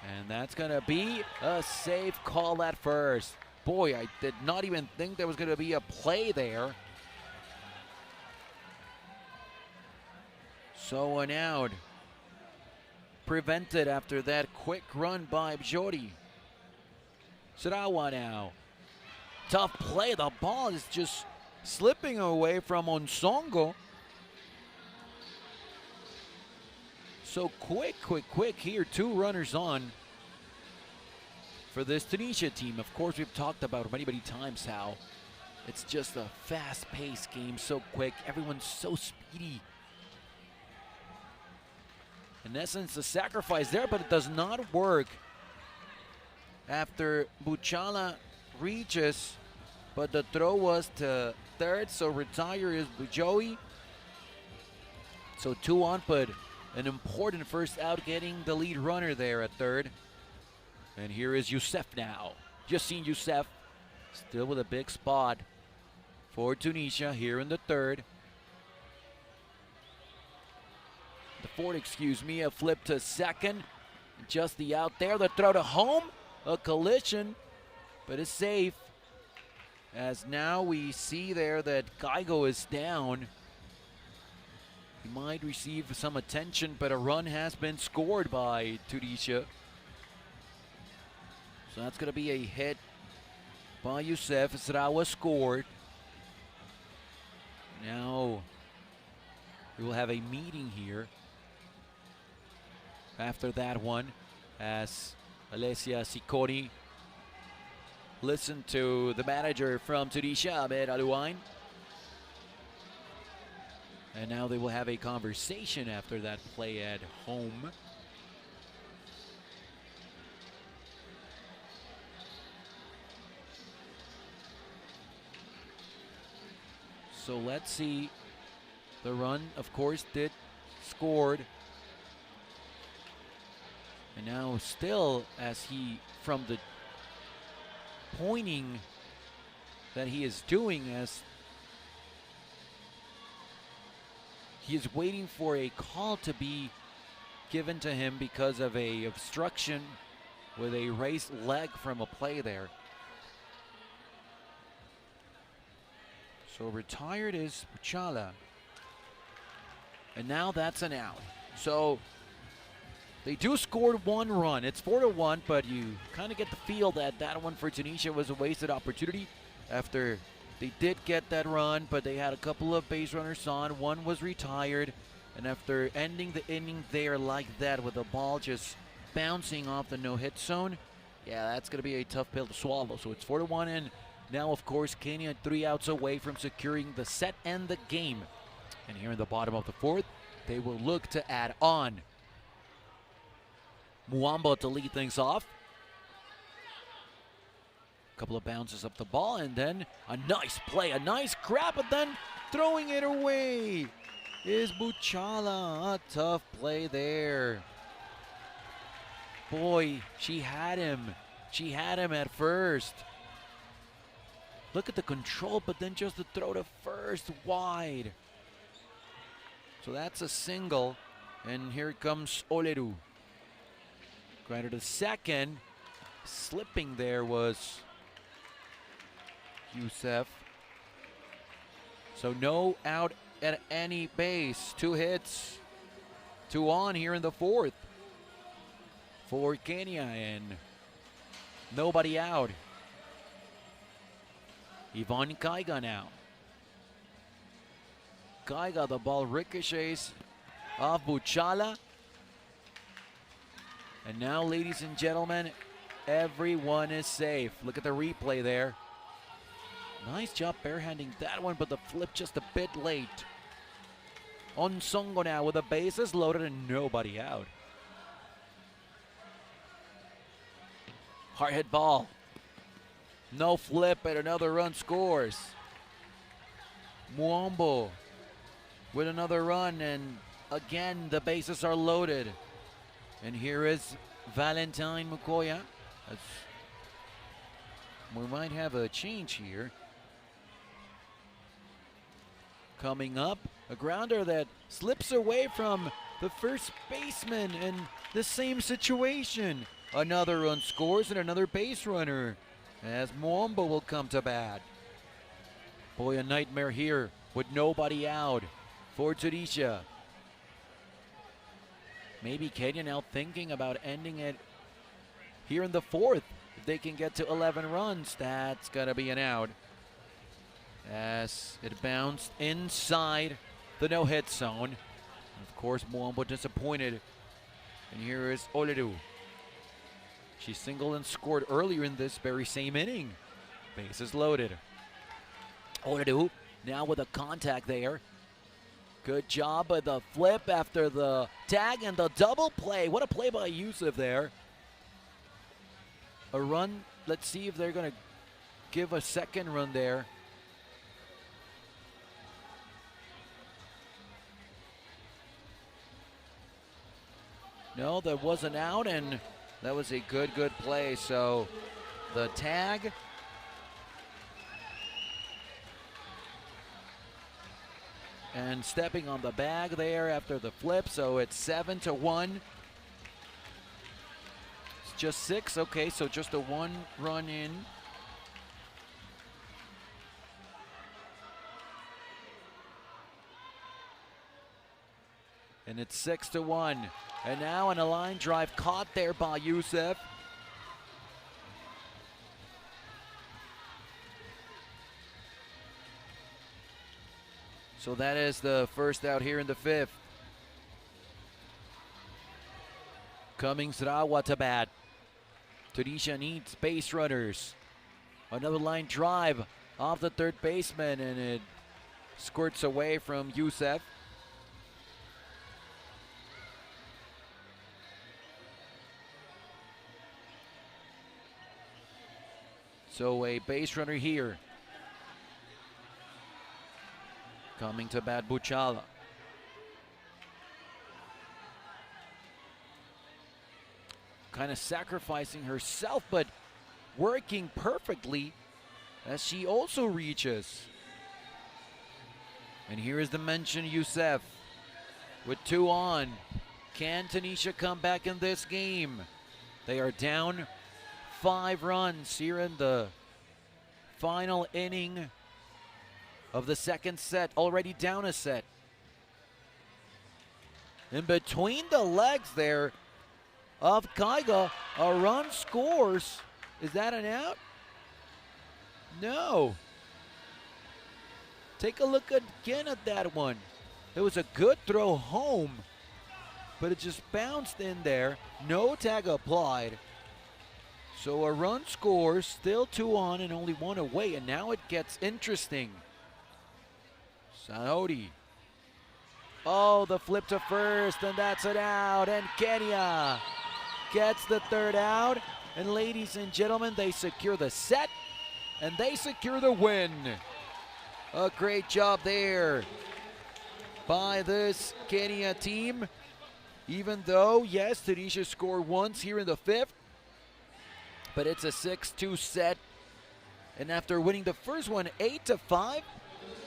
And that's going to be a safe call at first. Boy, I did not even think there was going to be a play there. So an out. Prevented after that quick run by Bjodi. Sarawa now. Tough play. The ball is just slipping away from Onsongo. So quick here. 2 runners on for this Tunisia team. Of course, we've talked about many times how it's just a fast-paced game, so quick. Everyone's so speedy. In essence, the sacrifice there, but it does not work. After Buchala reaches, but the throw was to third, so retire is Bujoy. So 2 on, but an important first out, getting the lead runner there at third. And here is Youssef now. Just seen Youssef, still with a big spot for Tunisia here in the 3rd. The 4th, excuse me, a flip to 2nd. Just the out there, the throw to home. A collision, but it's safe. As now we see there that Gaigo is down. might receive some attention, but a run has been scored by Tunisia. So that's going to be a hit by Youssef. Srawa scored. Now we will have a meeting here after that one, as Alessia Siconi listened to the manager from Tunisia, Ahmed Alouain. And now they will have a conversation after that play at home. So let's see. The run, of course, did scored. And now still, as he, from the pointing that he is doing, as he is waiting for a call to be given to him because of a obstruction with a raised leg from a play there. So retired is Puchala. And now that's an out. So they do score one run. It's 4-1, but you kind of get the feel that that one for Tunisia was a wasted opportunity after they did get that run, but they had a couple of base runners on. One was retired, and after ending the inning there like that with the ball just bouncing off the no-hit zone, yeah, that's going to be a tough pill to swallow. So it's 4-1, and now, of course, Kenya 3 outs away from securing the set and the game. And here in the bottom of the fourth, they will look to add on. Muamba to lead things off. Couple of bounces up the ball, and then a nice play, a nice grab, but then throwing it away is Buchala. A tough play there. Boy, she had him. She had him at first. Look at the control, but then just the throw to first wide. So that's a single, and here comes Oleru. Granted, a second. Slipping there was Youssef. So no out at any base. 2 hits, 2 on here in the fourth for Kenya, and nobody out. Yvonne Kaiga now. Kaiga, the ball ricochets off Buchala. And now, ladies and gentlemen, everyone is safe. Look at the replay there. Nice job barehanding that one, but the flip just a bit late. Onsongo now with the bases loaded and nobody out. Hard hit ball. No flip, and another run scores. Muombo with another run, and again the bases are loaded. And here is Valentine Mukoya. We might have a change here. Coming up, a grounder that slips away from the first baseman in the same situation. Another run scores and another base runner as Muombo will come to bat. Boy, a nightmare here with nobody out for Tunisia. Maybe Kenya now thinking about ending it here in the fourth. If they can get to 11 runs, that's going to be an out. As it bounced inside the no-hit zone. Of course, Muombo disappointed. And here is Oleru. She singled and scored earlier in this very same inning. Bases loaded. Oleru now with a contact there. Good job with the flip after the tag and the double play. What a play by Youssef there. A run. Let's see if they're going to give a second run there. No, that wasn't out, and that was a good play. So the tag. And stepping on the bag there after the flip, so it's 7-1. It's just 6, okay, so just a 1 run in. and it's 6-1. And now on a line drive caught there by Youssef. So that is the first out here in the 5th. Coming Srawa to bat. Tunisia needs base runners. Another line drive off the third baseman, and it squirts away from Youssef. So a base runner here. Coming to bat Buchala. Kind of sacrificing herself, but working perfectly as she also reaches. And here is the mentioned Youssef with 2 on. Can Tunisia come back in this game? They are down 5 runs here in the final inning of the second set, already down a set. In between the legs there of Kaiga, a run scores. Is that an out? No. Take a look again at that one. It was a good throw home, but it just bounced in there. No tag applied. So a run scores, still 2 on and only 1 away, and now it gets interesting. Saudi. Oh, the flip to first, and that's it out. And Kenya gets the 3rd out. And ladies and gentlemen, they secure the set, and they secure the win. A great job there by this Kenya team. Even though, yes, Tunisia scored once here in the 5th, but it's a 6-2 set. And after winning the first one 8-5,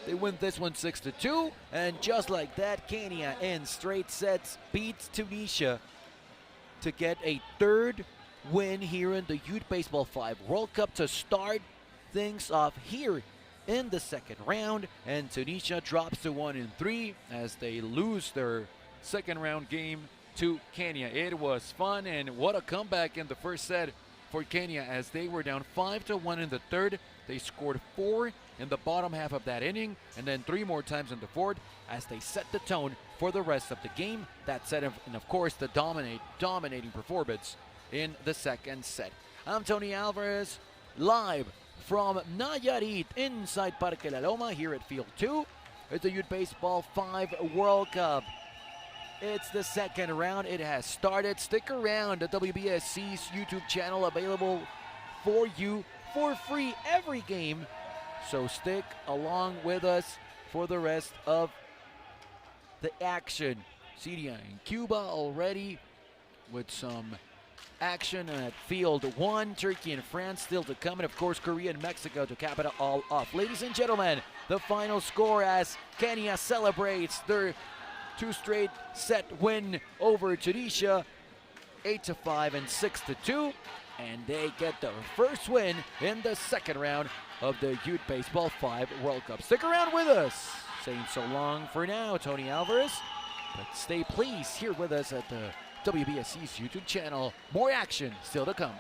they win this one 6-2, and just like that, Kenya in straight sets beats Tunisia to get a 3rd win here in the Youth Baseball 5 World Cup to start things off here in the second round. And Tunisia drops to 1-3 as they lose their second round game to Kenya. It was fun, and what a comeback in the first set for Kenya as they were down 5-1 in the 3rd. They scored 4 in the bottom half of that inning, and then 3 more times in the 4th as they set the tone for the rest of the game. That set, and of course, the dominating performance in the second set. I'm Tony Alvarez, live from Nayarit inside Parque La Loma here at Field 2. It's the Youth Baseball 5 World Cup. It's the second round. It has started. Stick around. The WBSC's YouTube channel available for you for free every game. So stick along with us for the rest of the action. Syria and Cuba already with some action at Field 1. Turkey and France still to come. And of course, Korea and Mexico to cap it all off. Ladies and gentlemen, the final score as Kenya celebrates their 2 straight set win over Tunisia, 8-5 and 6-2. And they get their first win in the second round of the Youth Baseball 5 World Cup. Stick around with us. Saying so long for now, Tony Alvarez. But stay please here with us at the WBSC's YouTube channel. More action still to come.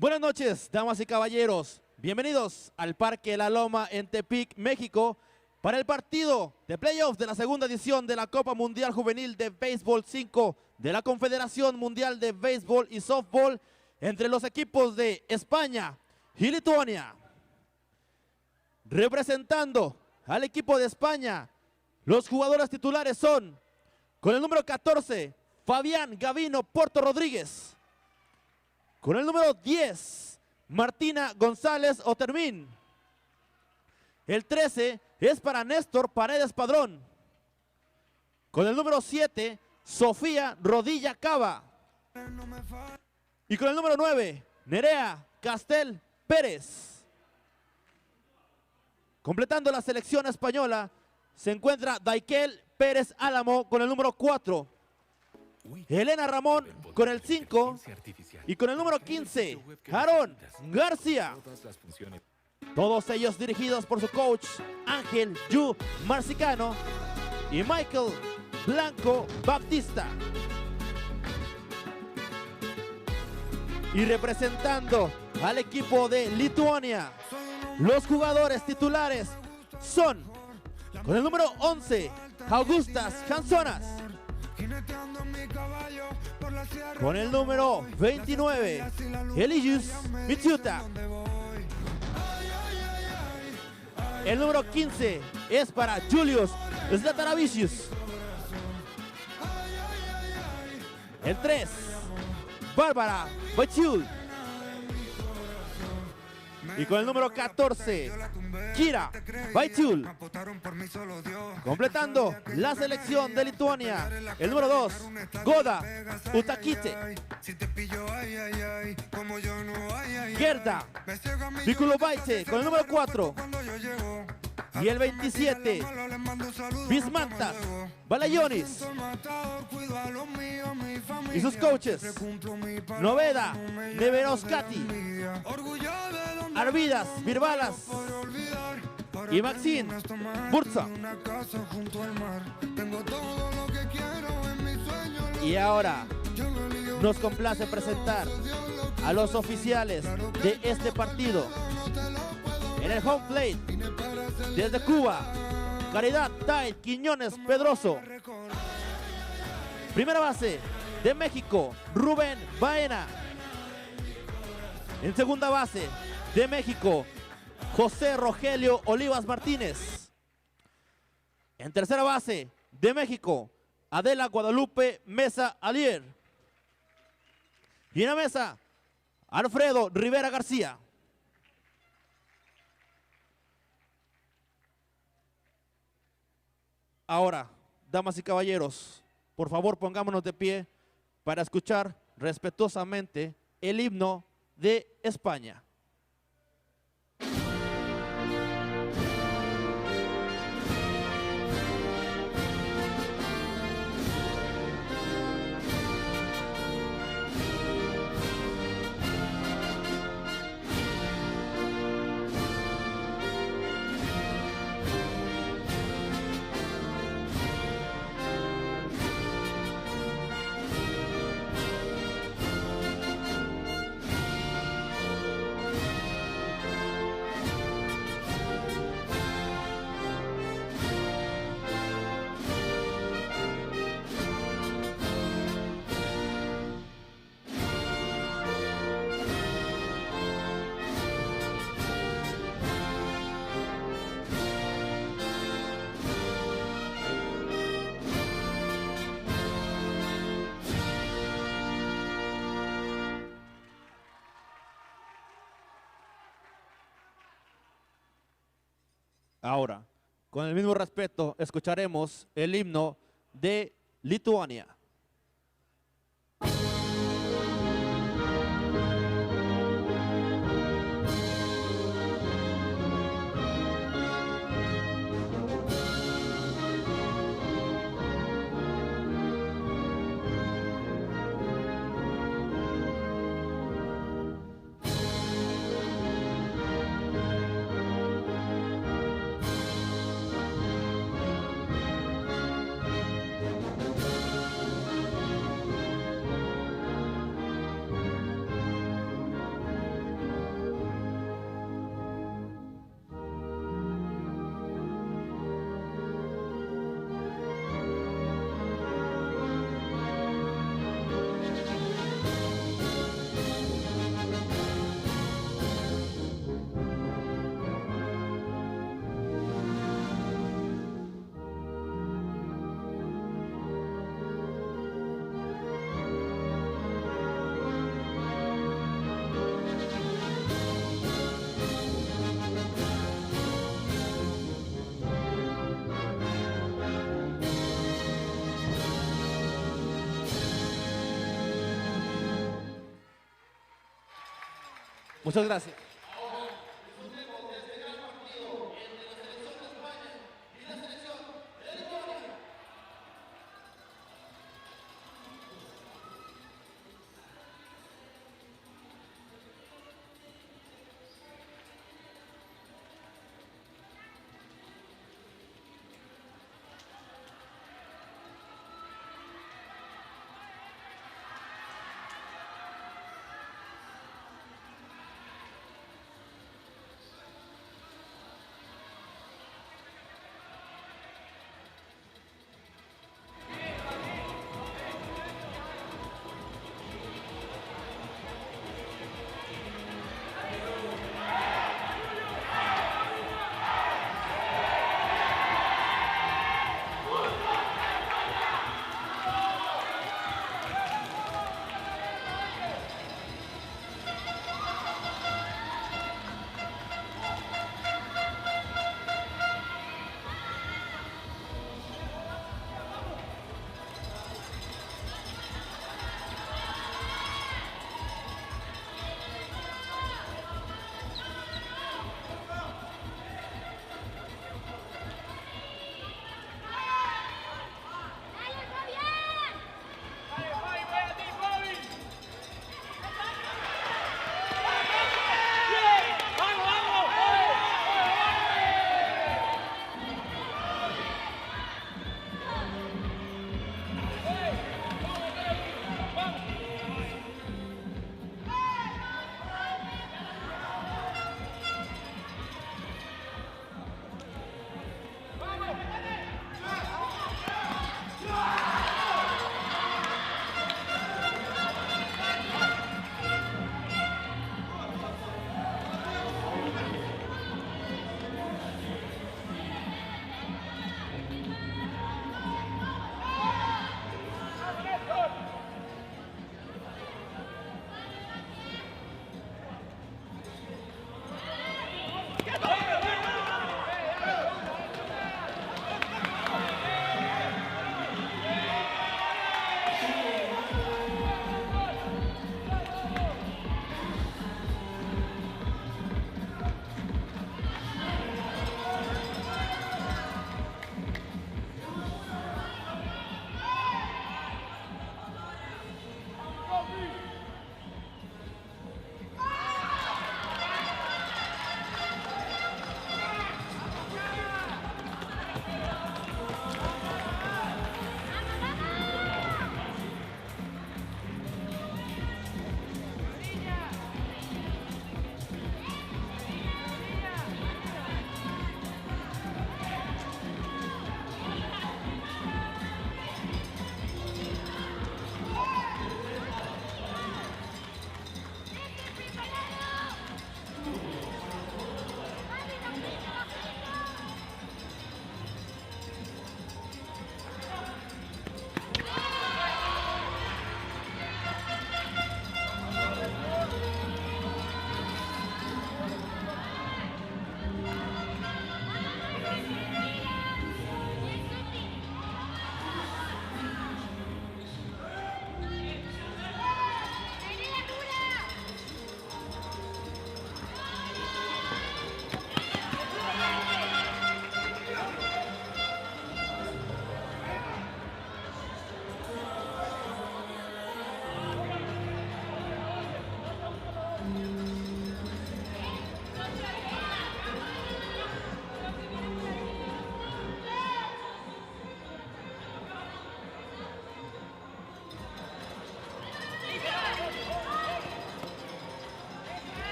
Buenas noches, damas y caballeros. Bienvenidos al Parque La Loma en Tepic, México, para el partido de playoff de la segunda edición de la Copa Mundial Juvenil de Béisbol 5 de la Confederación Mundial de Béisbol y Softball entre los equipos de España y Lituania. Representando al equipo de España, los jugadores titulares son, con el número 14, Fabián Gavino Porto Rodríguez. Con el número 10, Martina González Otermín. El 13 es para Néstor Paredes Padrón. Con el número 7, Sofía Rodilla Cava. Y con el número 9, Nerea Castel Pérez. Completando la selección española se encuentra Daikel Pérez Álamo con el número 4. Elena Ramón con el 5 y con el número 15, Aarón García. Todos ellos dirigidos por su coach Ángel Yu Marcicano y Michael Blanco Baptista. Y representando al equipo de Lituania, los jugadores titulares son, con el número 11, Augustas Hansonas. Con el número 29, Eligius Mitsuta. El número 15 es para Julius Zlataravicius. El 3, Bárbara Bachul. Y con el número 14, Kira Baitul. Completando la selección de Lituania, el número 2, Goda Utakite. Gerda Vikulovaite con el número 4. Y el 27, Bismantas Balayonis. Y sus coaches, Noveda Neveroskati, Arvidas Virbalas y Maxine Burza. Y ahora nos complace presentar a los oficiales de este partido. En el home plate, desde Cuba, Caridad Tai Quiñones Pedroso. Primera base, de México, Rubén Baena. En segunda base, de México, José Rogelio Olivas Martínez. En tercera base, de México, Adela Guadalupe Mesa Alier. Y en la mesa, Alfredo Rivera García. Ahora, damas y caballeros, por favor pongámonos de pie para escuchar respetuosamente el himno de España. Ahora, con el mismo respeto, escucharemos el himno de Lituania. Muchas gracias.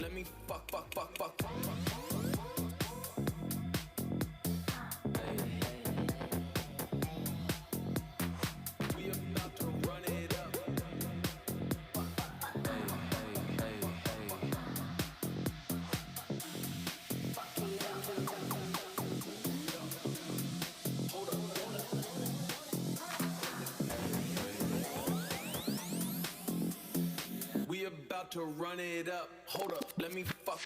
Let me fuck. We about to run it up. Hold up. We about to run it up. Hold up. Let me fuck.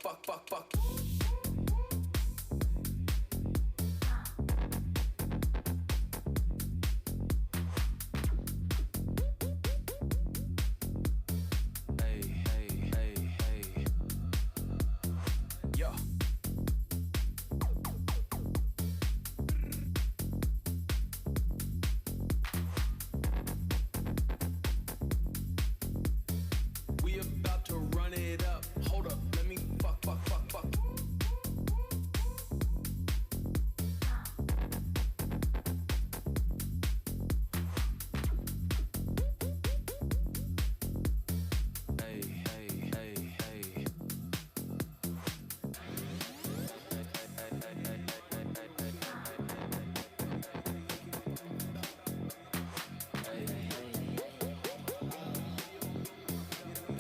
We about to run it up. Hold up, let me fuck.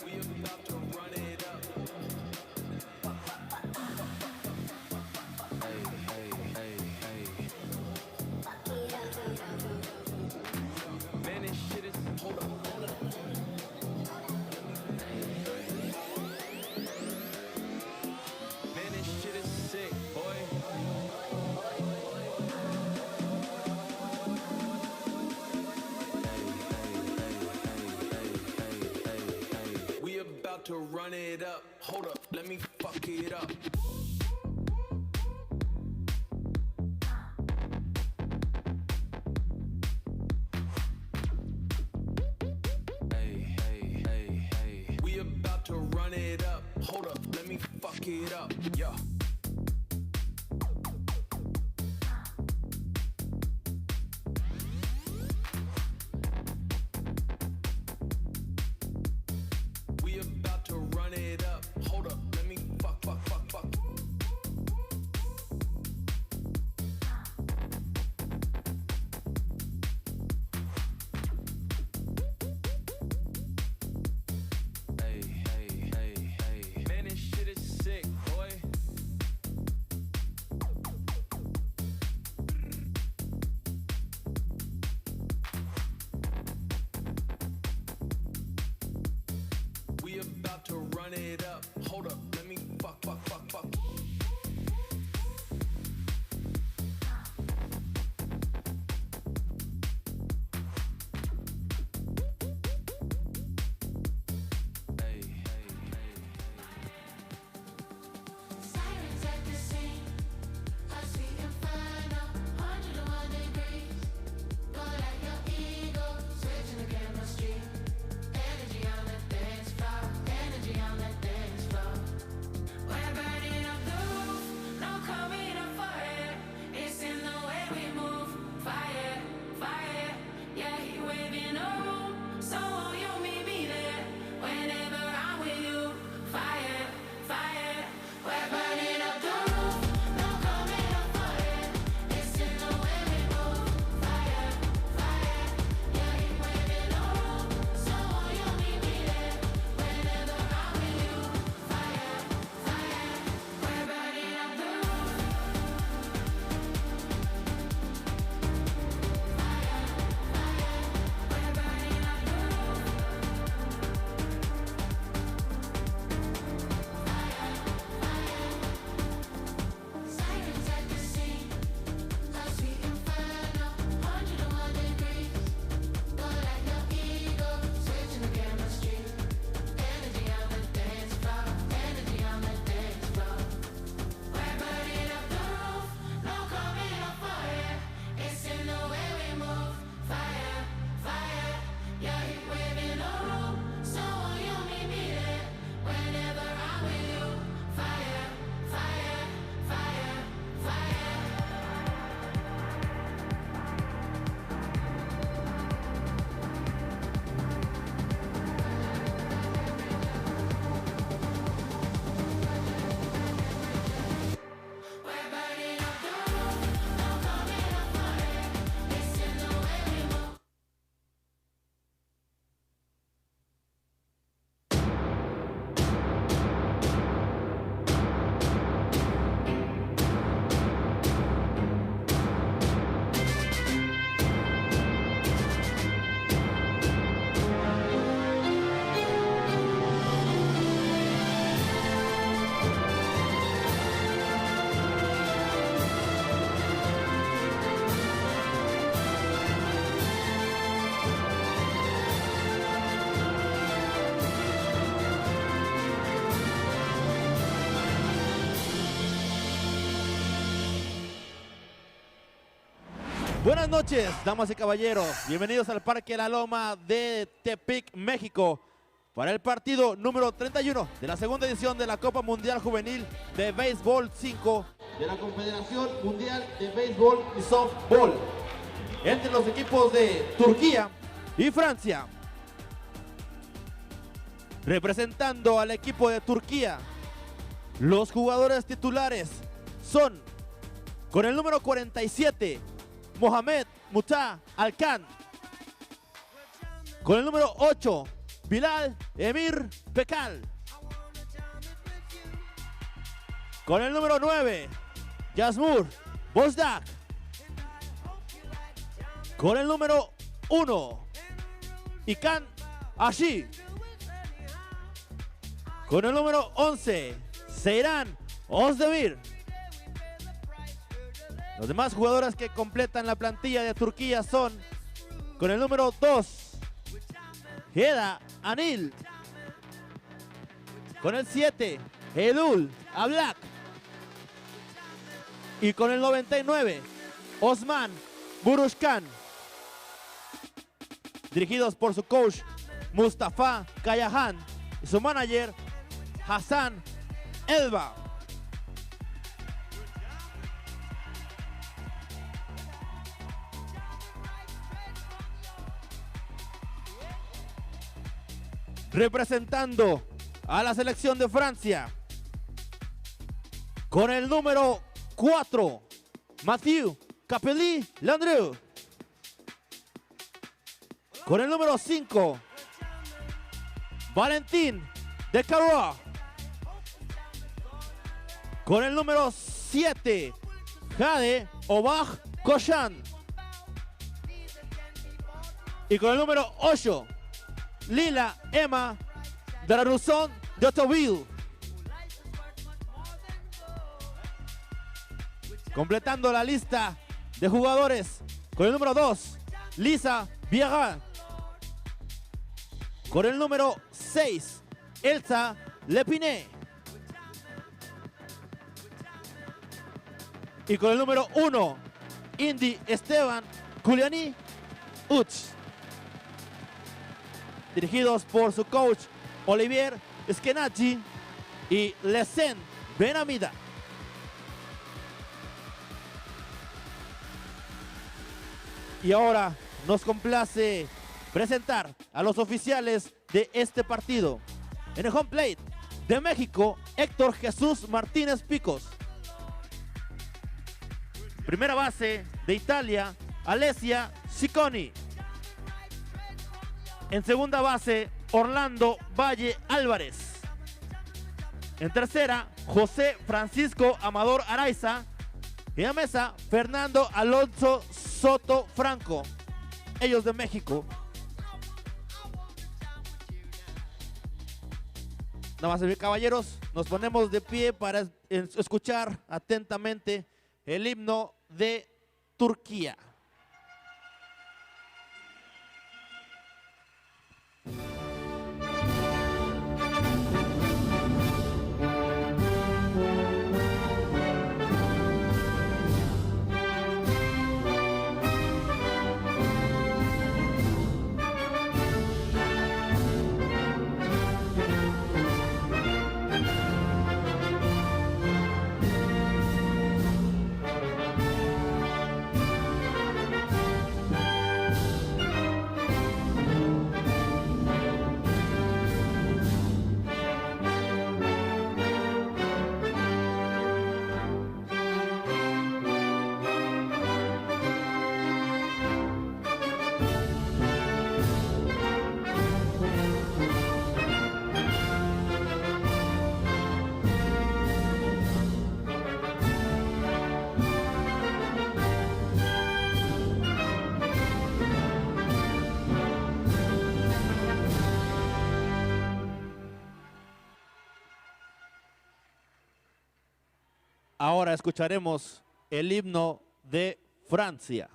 We about to run it up. Man, this shit is. Hold up. Man, this shit is sick, boy. We about to run it up. Hold up, let me fuck it up. We about to run it up. Hold up, let me fuck it up. Yeah. We about to run it up. Hold up, let me fuck. Man, this shit is sick, boy. Buenas noches, damas y caballeros. Bienvenidos al Parque La Loma de Tepic, México, para el partido número 31 de la segunda edición de la Copa Mundial Juvenil de Béisbol 5 de la Confederación Mundial de Béisbol y Softball, entre los equipos de Turquía y Francia. Representando al equipo de Turquía, los jugadores titulares son, con el número 47, Mohamed Muta Alkan. Con el número 8, Bilal Emir Pekal. Con el número 9, Yasmur Bozdak. Con el número 1, Ikan Ashi. Con el número 11, Seyran Ozdemir. Los demás jugadores que completan la plantilla de Turquía son, con el número 2, Heda Anil. Con el 7, Edul Ablak. Y con el 99, Osman Burushkan. Dirigidos por su coach Mustafa Kayahan y su manager Hassan Elba. Representando a la selección de Francia, con el número 4, Mathieu Capelli Landreau. Con el número 5, Valentin Descarrois. Con el número 7, Jade Obaj Koshan. Y con el número 8, Lila Emma Dararuzón de Otoville. Completando la lista de jugadores, con el número 2, Lisa Vieira. Con el número 6, Elsa Lepiné. Y con el número 1, Indy Esteban Kuliani Uch. Dirigidos por su coach Olivier Skenachi y Lesen Benamida. Y ahora nos complace presentar a los oficiales de este partido. En el home plate de México, Héctor Jesús Martínez Picos. Primera base de Italia, Alessia Cicconi. En segunda base, Orlando Valle Álvarez. En tercera, José Francisco Amador Araiza. Y en la mesa, Fernando Alonso Soto Franco. Ellos de México. Nada más, caballeros, nos ponemos de pie para escuchar atentamente el himno de Turquía. Ahora escucharemos el himno de Francia.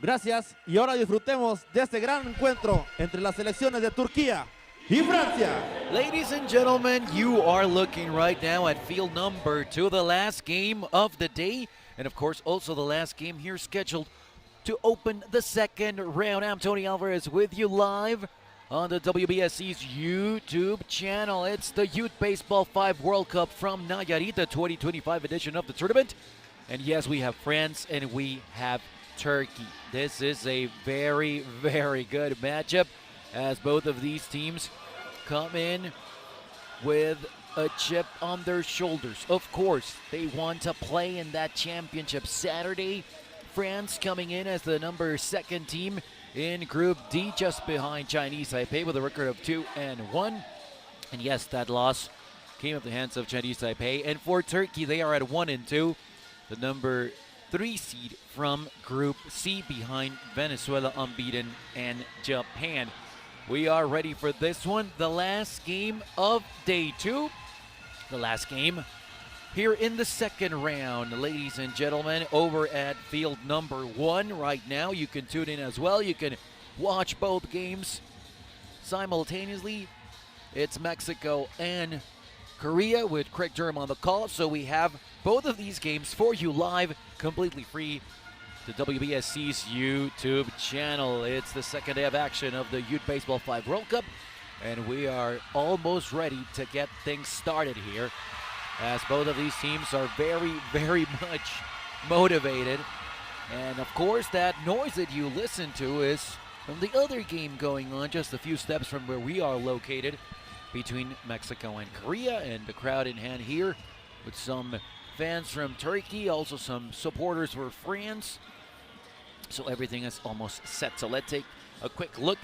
Gracias, y ahora disfrutemos de este gran encuentro entre las selecciones de Turquía y Francia. Ladies and gentlemen, you are looking right now at field number 2, the last game of the day, and of course also the last game here scheduled to open the second round. I'm Tony Alvarez with you live on the WBSC's YouTube channel. It's the Youth Baseball 5 World Cup from Nayarit, the 2025 edition of the tournament. And yes, we have France and we have Turkey. This is a very, very good matchup as both of these teams come in with a chip on their shoulders. Of course, they want to play in that championship Saturday. France coming in as the number 2 team in Group D, just behind Chinese Taipei with a record of 2-1. And yes, that loss came at the hands of Chinese Taipei. And for Turkey, they are at 1-2, the number 3 seed from Group C, behind Venezuela, unbeaten, and Japan. We are ready for this one, the last game of day 2, the last game here in the second round, ladies and gentlemen, over at field number 1 right now. You can tune in as well. You can watch both games simultaneously. It's Mexico and Korea with Craig Durham on the call. So we have both of these games for you live, completely free, to WBSC's YouTube channel. It's the second day of action of the Youth Baseball 5 World Cup, and we are almost ready to get things started here, as both of these teams are very, very much motivated. And of course, that noise that you listen to is from the other game going on just a few steps from where we are located, between Mexico and Korea, and the crowd in hand here with some fans from Turkey, also some supporters for France. So everything is almost set. So let's take a quick look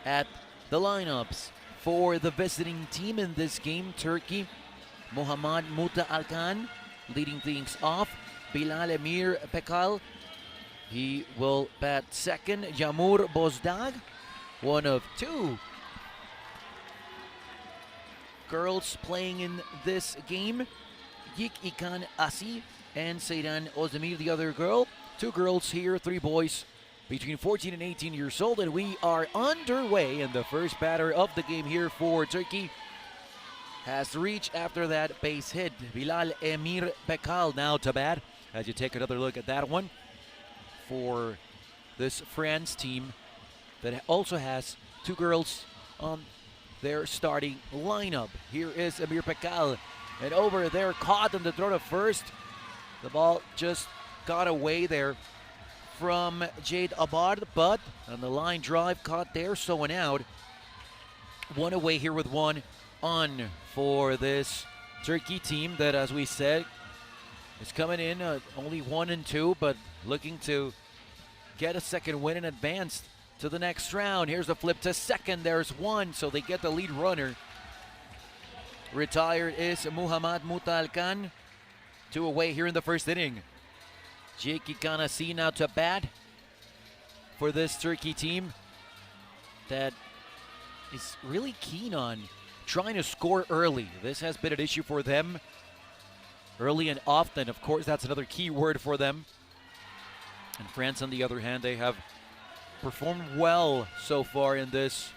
at the lineups for the visiting team in this game. Turkey, Muhammad Muta Alkan leading things off. Bilal Emir Pekal, he will bat second. Yamur Bozdag, one of 2 girls playing in this game. Yik Ikan Asi and Seydan Ozdemir, the other girl. 2 girls here, 3 boys between 14 and 18 years old. And we are underway, and the first batter of the game here for Turkey has reached after that base hit. Bilal Emir Pekal now to bat, as you take another look at that one for this France team that also has 2 girls on their starting lineup. Here is Emir Pekal, and over there, caught in the throw to first. The ball just got away there from Jade Abad, but on the line drive, caught there, so an out. 1 away here with 1 on for this Turkey team that, as we said, is coming in only 1-2, but looking to get a second win and advance to the next round. Here's the flip to second. There's 1, so they get the lead runner. Retired is Muhammad Muta Alkan. 2 away here in the first inning. Jiki Kanasi now to bat for this Turkey team that is really keen on trying to score early. This has been an issue for them early and often. Of course, that's another key word for them. And France, on the other hand, they have performed well so far in this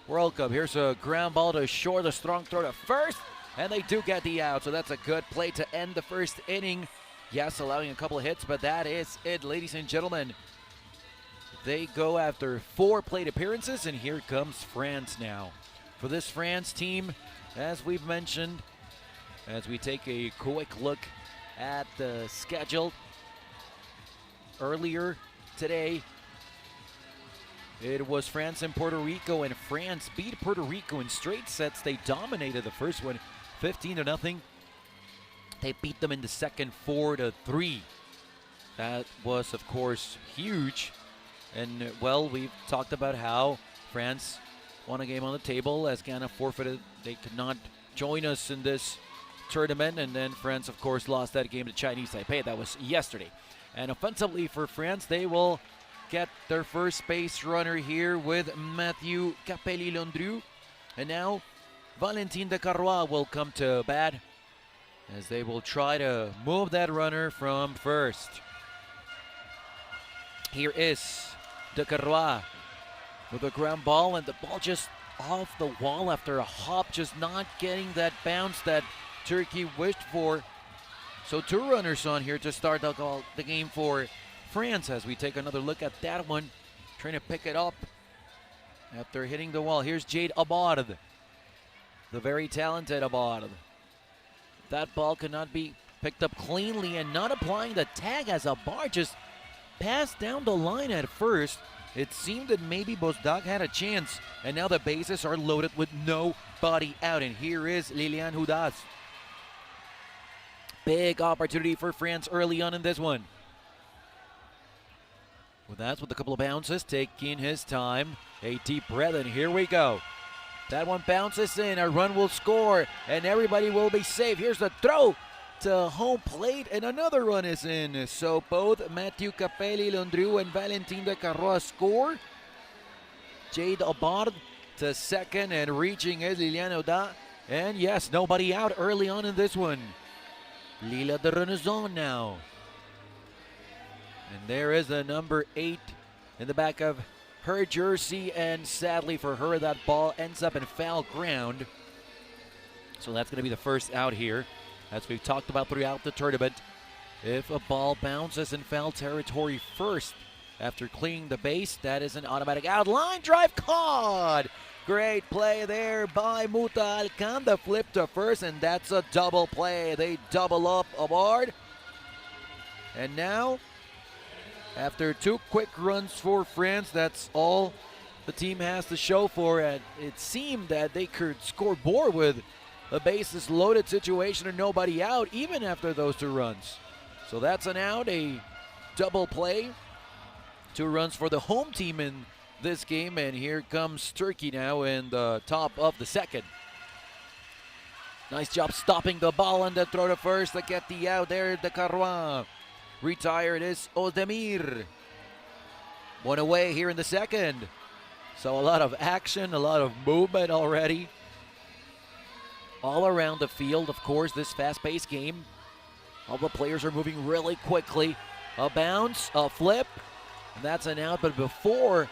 World Cup. Here's a ground ball to short, a strong throw to first, and they do get the out. So that's a good play to end the first inning. Yes, allowing a couple of hits, but that is it, ladies and gentlemen. They go after 4 plate appearances, and here comes France now. For this France team, as we've mentioned, as we take a quick look at the schedule earlier today, it was France and Puerto Rico, and France beat Puerto Rico in straight sets. They dominated the first one 15-0. They beat them in the second 4-3. That was, of course, huge. And, well, we've talked about how France won a game on the table as Ghana forfeited. They could not join us in this tournament. And then France, of course, lost that game to Chinese Taipei. That was yesterday. And offensively for France, they will get their first base runner here with Mathieu Capelli-Londru. And now Valentin de Carrois will come to bat as they will try to move that runner from first. Here is De Carrois with a ground ball, and the ball just off the wall after a hop, just not getting that bounce that Turkey wished for. So 2 runners on here to start the game for France as we take another look at that one. Trying to pick it up after hitting the wall. Here's Jade Abad, the very talented Abad. That ball could not be picked up cleanly, and not applying the tag as Abad just passed down the line at first. It seemed that maybe Bozdag had a chance, and now the bases are loaded with nobody out. And here is Lilian Hudas. Big opportunity for France early on in this one. Well, that's with a couple of bounces, taking his time. A deep breath, and here we go. That one bounces in, a run will score, and everybody will be safe. Here's the throw to home plate, and another run is in. So both Matthew Capelli, Londrieu, and Valentin De Carrois score. Jade Abad to second, and reaching is Lilian Hudas. And yes, nobody out early on in this one. Lila de Renazon now. And there is the number 8 in the back of her jersey, and sadly for her, that ball ends up in foul ground. So that's going to be the first out here, as we've talked about throughout the tournament. If a ball bounces in foul territory first after clearing the base, that is an automatic out. Line drive caught! Great play there by Muta Alcan. The flip to first, and that's a double play. They double up Abad. And now, after 2 quick runs for France, that's all the team has to show for it. It seemed that they could score more with a bases loaded situation and nobody out, even after those 2 runs. So that's an out, a double play. 2 runs for the home team in this game, and here comes Turkey now in the top of the second. Nice job stopping the ball and the throw to first to get the out there. De Carrois. Retired is Ozdemir. 1 away here in the second. So a lot of action, a lot of movement already. All around the field, of course, this fast-paced game. All the players are moving really quickly. A bounce, a flip, and that's an out. But before,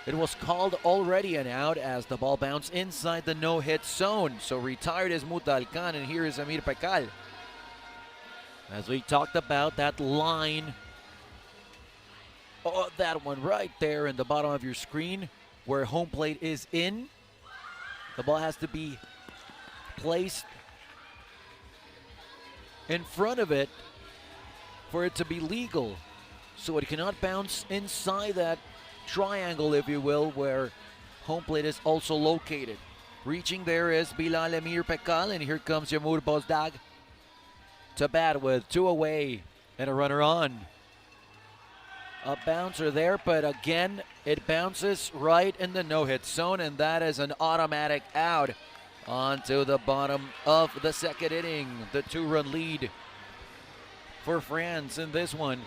it was called already an out as the ball bounced inside the no-hit zone. So retired is Muta Alcan, and here is Amir Pekal. As we talked about, that line, oh, that one right there in the bottom of your screen where home plate is in. The ball has to be placed in front of it for it to be legal. So it cannot bounce inside that triangle, if you will, where home plate is also located. Reaching there is Bilal Emir Pekal, and here comes Yamur Bozdag to bat with 2 away and a runner on. A bouncer there, but again, it bounces right in the no-hit zone, and that is an automatic out onto the bottom of the second inning. The 2-run lead for France in this one.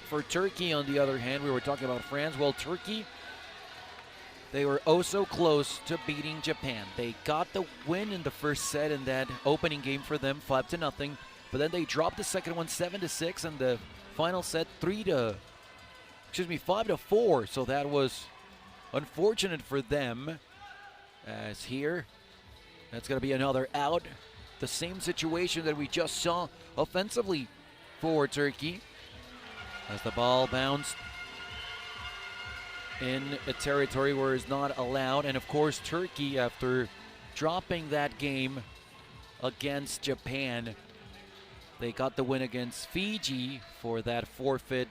For Turkey, on the other hand, we were talking about France. Well, Turkey, they were oh so close to beating Japan. They got the win in the first set in that opening game for them, 5-0. But then they dropped the second one 7-6, and the final set 5-4. So that was unfortunate for them. As here, that's going to be another out. The same situation that we just saw offensively for Turkey, as the ball bounced in a territory where it's not allowed. And of course, Turkey, after dropping that game against Japan, they got the win against Fiji for that forfeit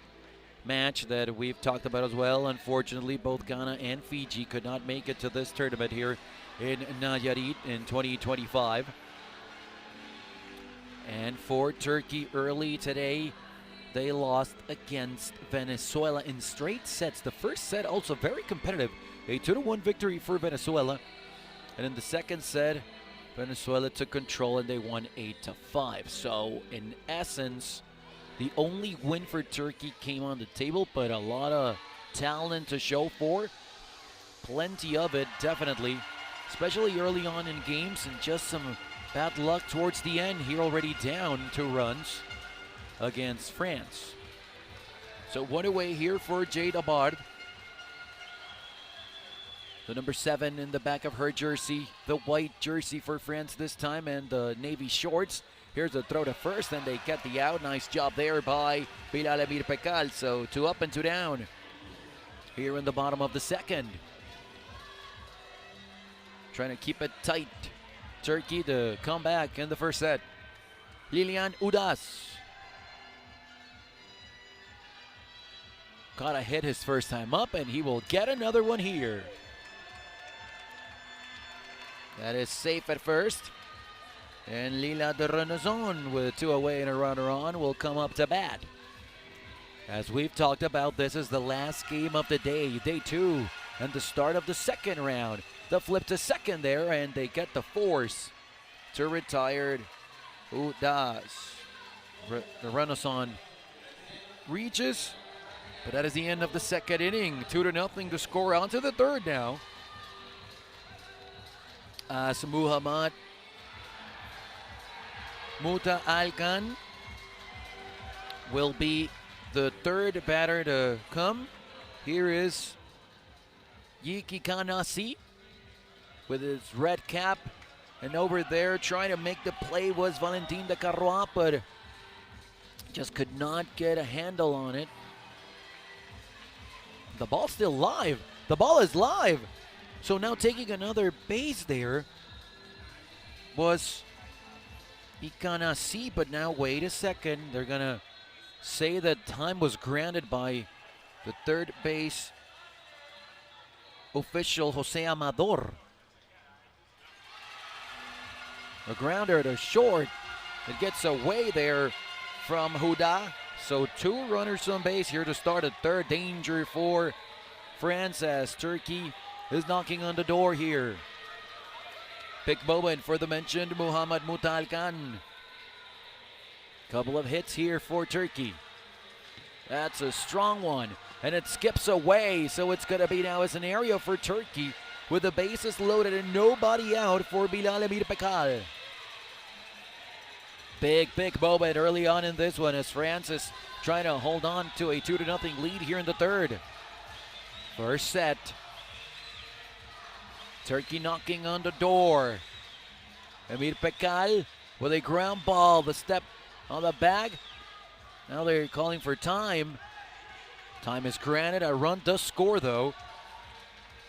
match that we've talked about as well. Unfortunately, both Ghana and Fiji could not make it to this tournament here in Nayarit in 2025. And for Turkey early today, they lost against Venezuela in straight sets. The first set also very competitive, a 2-1 victory for Venezuela. And in the second set, Venezuela took control and they won 8-5. So in essence, the only win for Turkey came on the table, but a lot of talent to show for. Plenty of it, definitely, especially early on in games, and just some bad luck towards the end. Here already down 2 runs against France. So one away here for Jade Abad. The number 7 in the back of her jersey. The white jersey for France this time and the navy shorts. Here's a throw to first and they get the out. Nice job there by Bilal Emir Pekal. So 2 up and 2 down here in the bottom of the second. Trying to keep it tight. Turkey to come back in the first set. Lilian Udas. Got a hit his first time up, and he will get another one here. That is safe at first. And Lila de Renazon with 2 away and a runner on will come up to bat. As we've talked about, this is the last game of the day, day 2, and the start of the second round. The flip to second there, and they get the force to retired Udas. The Renaissance reaches, but that is the end of the second inning. 2-0 to score on to the third now. As Muhammad Muta Alkan will be the third batter to come. Here is Yiki Kanasi with his red cap, and over there trying to make the play was Valentin de Carroa, but just could not get a handle on it. The ball's still live. The ball is live. So now taking another base there was Ikanasi, but now wait a second. They're gonna say that time was granted by the third base official Jose Amador. A grounder to short. It gets away there from Huda. So 2 runners on base here to start a third. Danger for France as Turkey is knocking on the door here. Pick moment for the mentioned Muhammad Mutalkan. Couple of hits here for Turkey. That's a strong one, and it skips away, so it's going to be now a scenario for Turkey with the bases loaded and nobody out for Bilal Emir Pekal. Big moment early on in this one as France is trying to hold on to a 2-0 lead here in the third. First set. Turkey knocking on the door. Emir Pekal with a ground ball. The step on the bag. Now they're calling for time. Time is granted. A run does score though,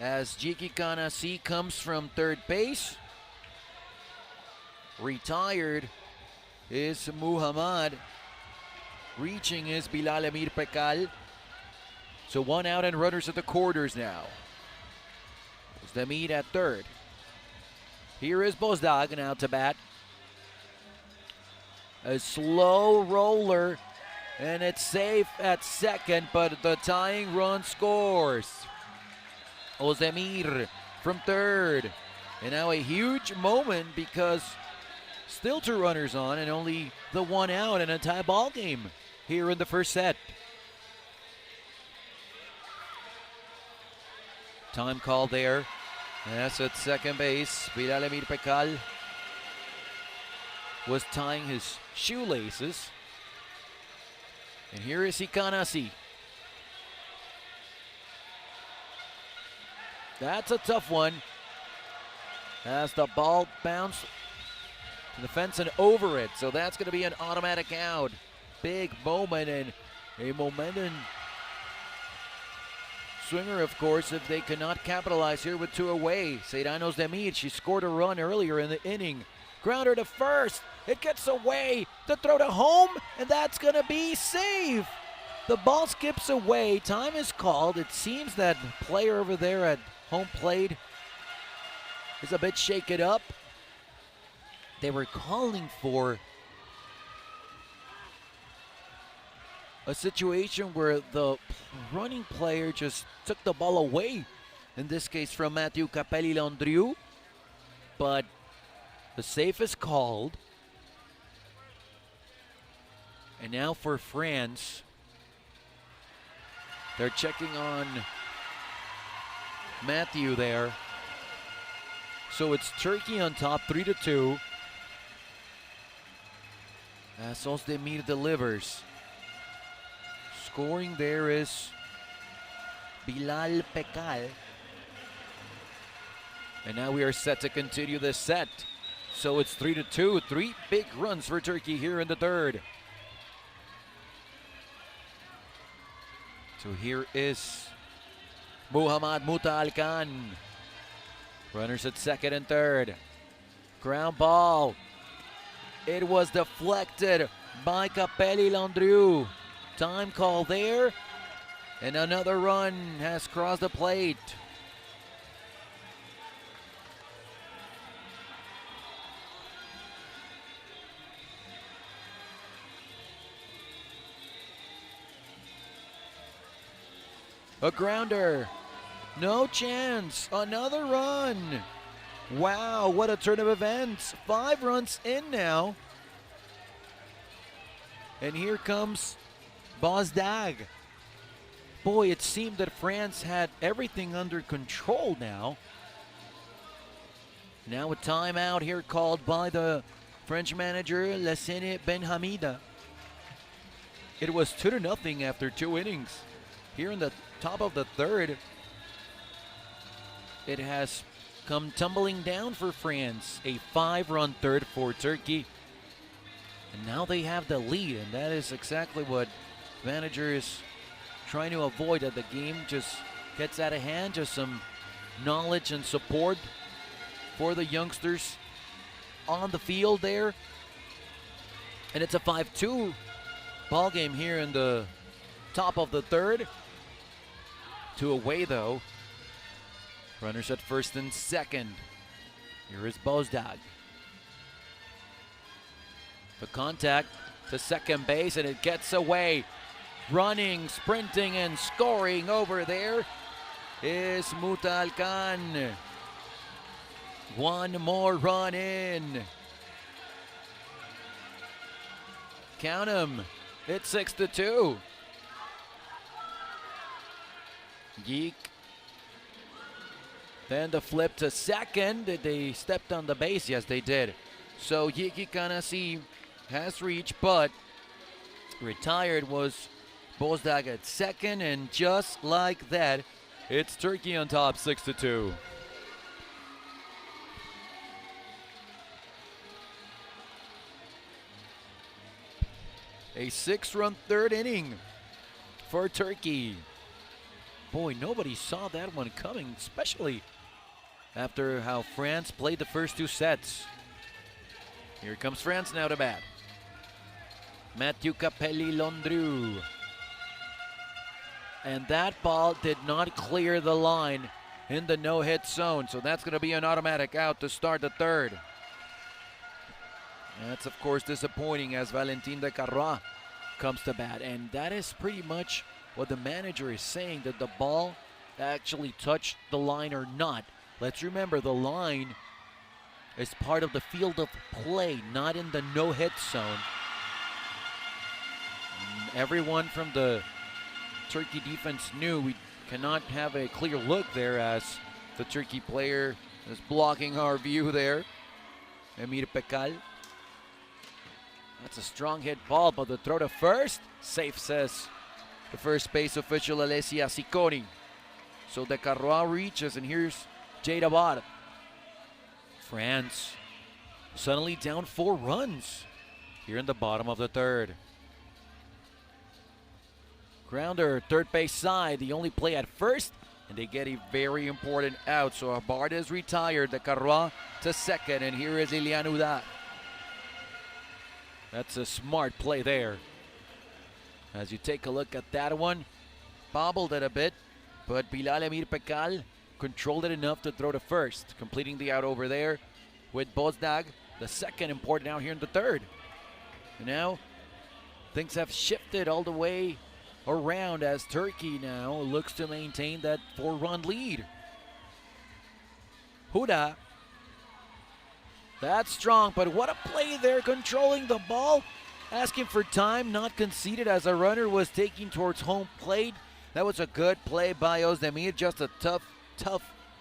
as Jiki Kanasi comes from third base. Retired is Muhammad. Reaching is Bilal Emir Pekal. So 1 out and runners at the quarters now. It's the meet at third. Here is Bozdag now to bat. A slow roller, and it's safe at second, but the tying run scores. Ozdemir from third. And now a huge moment because still 2 runners on and only the 1 out in a tie ball game here in the first set. Time call there. That's at second base. Bilal Emir Pekal was tying his shoelaces. And here is Ikanasi. That's a tough one. As the ball bounced to the fence and over it. So that's going to be an automatic out. Big moment and a momentum swinger, of course, if they cannot capitalize here with 2 away. Seyran Ozdemir, she scored a run earlier in the inning. Grounder to first. It gets away. The throw to home, and that's going to be safe. The ball skips away. Time is called. It seems that player over there at home plate is a bit shaken up. They were calling for a situation where the running player just took the ball away, in this case from Matthew Capelli-Landrieu, but the save is called. And now for France, they're checking on Matthew there. So it's Turkey on top, 3-2. As Ozdemir delivers. Scoring there is Bilal Pekal. And now we are set to continue this set. So it's 3-2. 3 big runs for Turkey here in the third. So here is Muhammad Muta Alkan. Runners at second and third. Ground ball. It was deflected by Capelli Landrieu. Time call there. And another run has crossed the plate. A grounder. No chance. Another run. Wow, what a turn of events. 5 runs in now. And here comes Bozdag. Boy, it seemed that France had everything under control now. Now a timeout here called by the French manager, Lassine Benhamida. It was 2-0 after 2 innings. Here in the top of the third, it has come tumbling down for France. A 5-run third for Turkey. And now they have the lead, and that is exactly what the manager is trying to avoid, that the game just gets out of hand. Just some knowledge and support for the youngsters on the field there. And it's a 5-2 ball game here in the top of the third. 2 away though. Runners at first and second. Here is Bozdag. The contact to second base, and it gets away. Running, sprinting, and scoring over there is Muta Alkan. 1 more run in. Count 'em. It's 6-2. Geek. Then the flip to second. Did they stepped on the base? Yes, they did. So Yiki Kanasi has reached, but retired was Bozdag at second, and just like that, it's Turkey on top, 6-2. A 6-run third inning for Turkey. Boy, nobody saw that one coming, especially after how France played the first 2 sets. Here comes France now to bat. Matthew Capelli Landrieu. And that ball did not clear the line in the no-hit zone, so that's going to be an automatic out to start the third. That's, of course, disappointing as Valentin de Carrois comes to bat. And that is pretty much what the manager is saying, that the ball actually touched the line or not. Let's remember, the line is part of the field of play, not in the no-hit zone. Everyone from the Turkey defense knew we cannot have a clear look there, as the Turkey player is blocking our view there. Emir Pekal. That's a strong hit ball, but the throw to first, safe, says the first base official, Alessia Cicconi. So De Carrois reaches, and here's Jada Bar. France suddenly down 4 runs here in the bottom of the third. Grounder, third base side, the only play at first, and they get a very important out. So Abard is retired, De Carrois to second, and here is Ilian Uda. That's a smart play there. As you take a look at that one, bobbled it a bit, but Bilal Emir Pekal controlled it enough to throw to first, completing the out over there with Bozdag, the second important out here in the third. And now things have shifted all the way around as Turkey now looks to maintain that 4-run lead. Huda. That's strong, but what a play there, controlling the ball, asking for time, not conceded as a runner was taking towards home plate. That was a good play by Özdemir, just a tough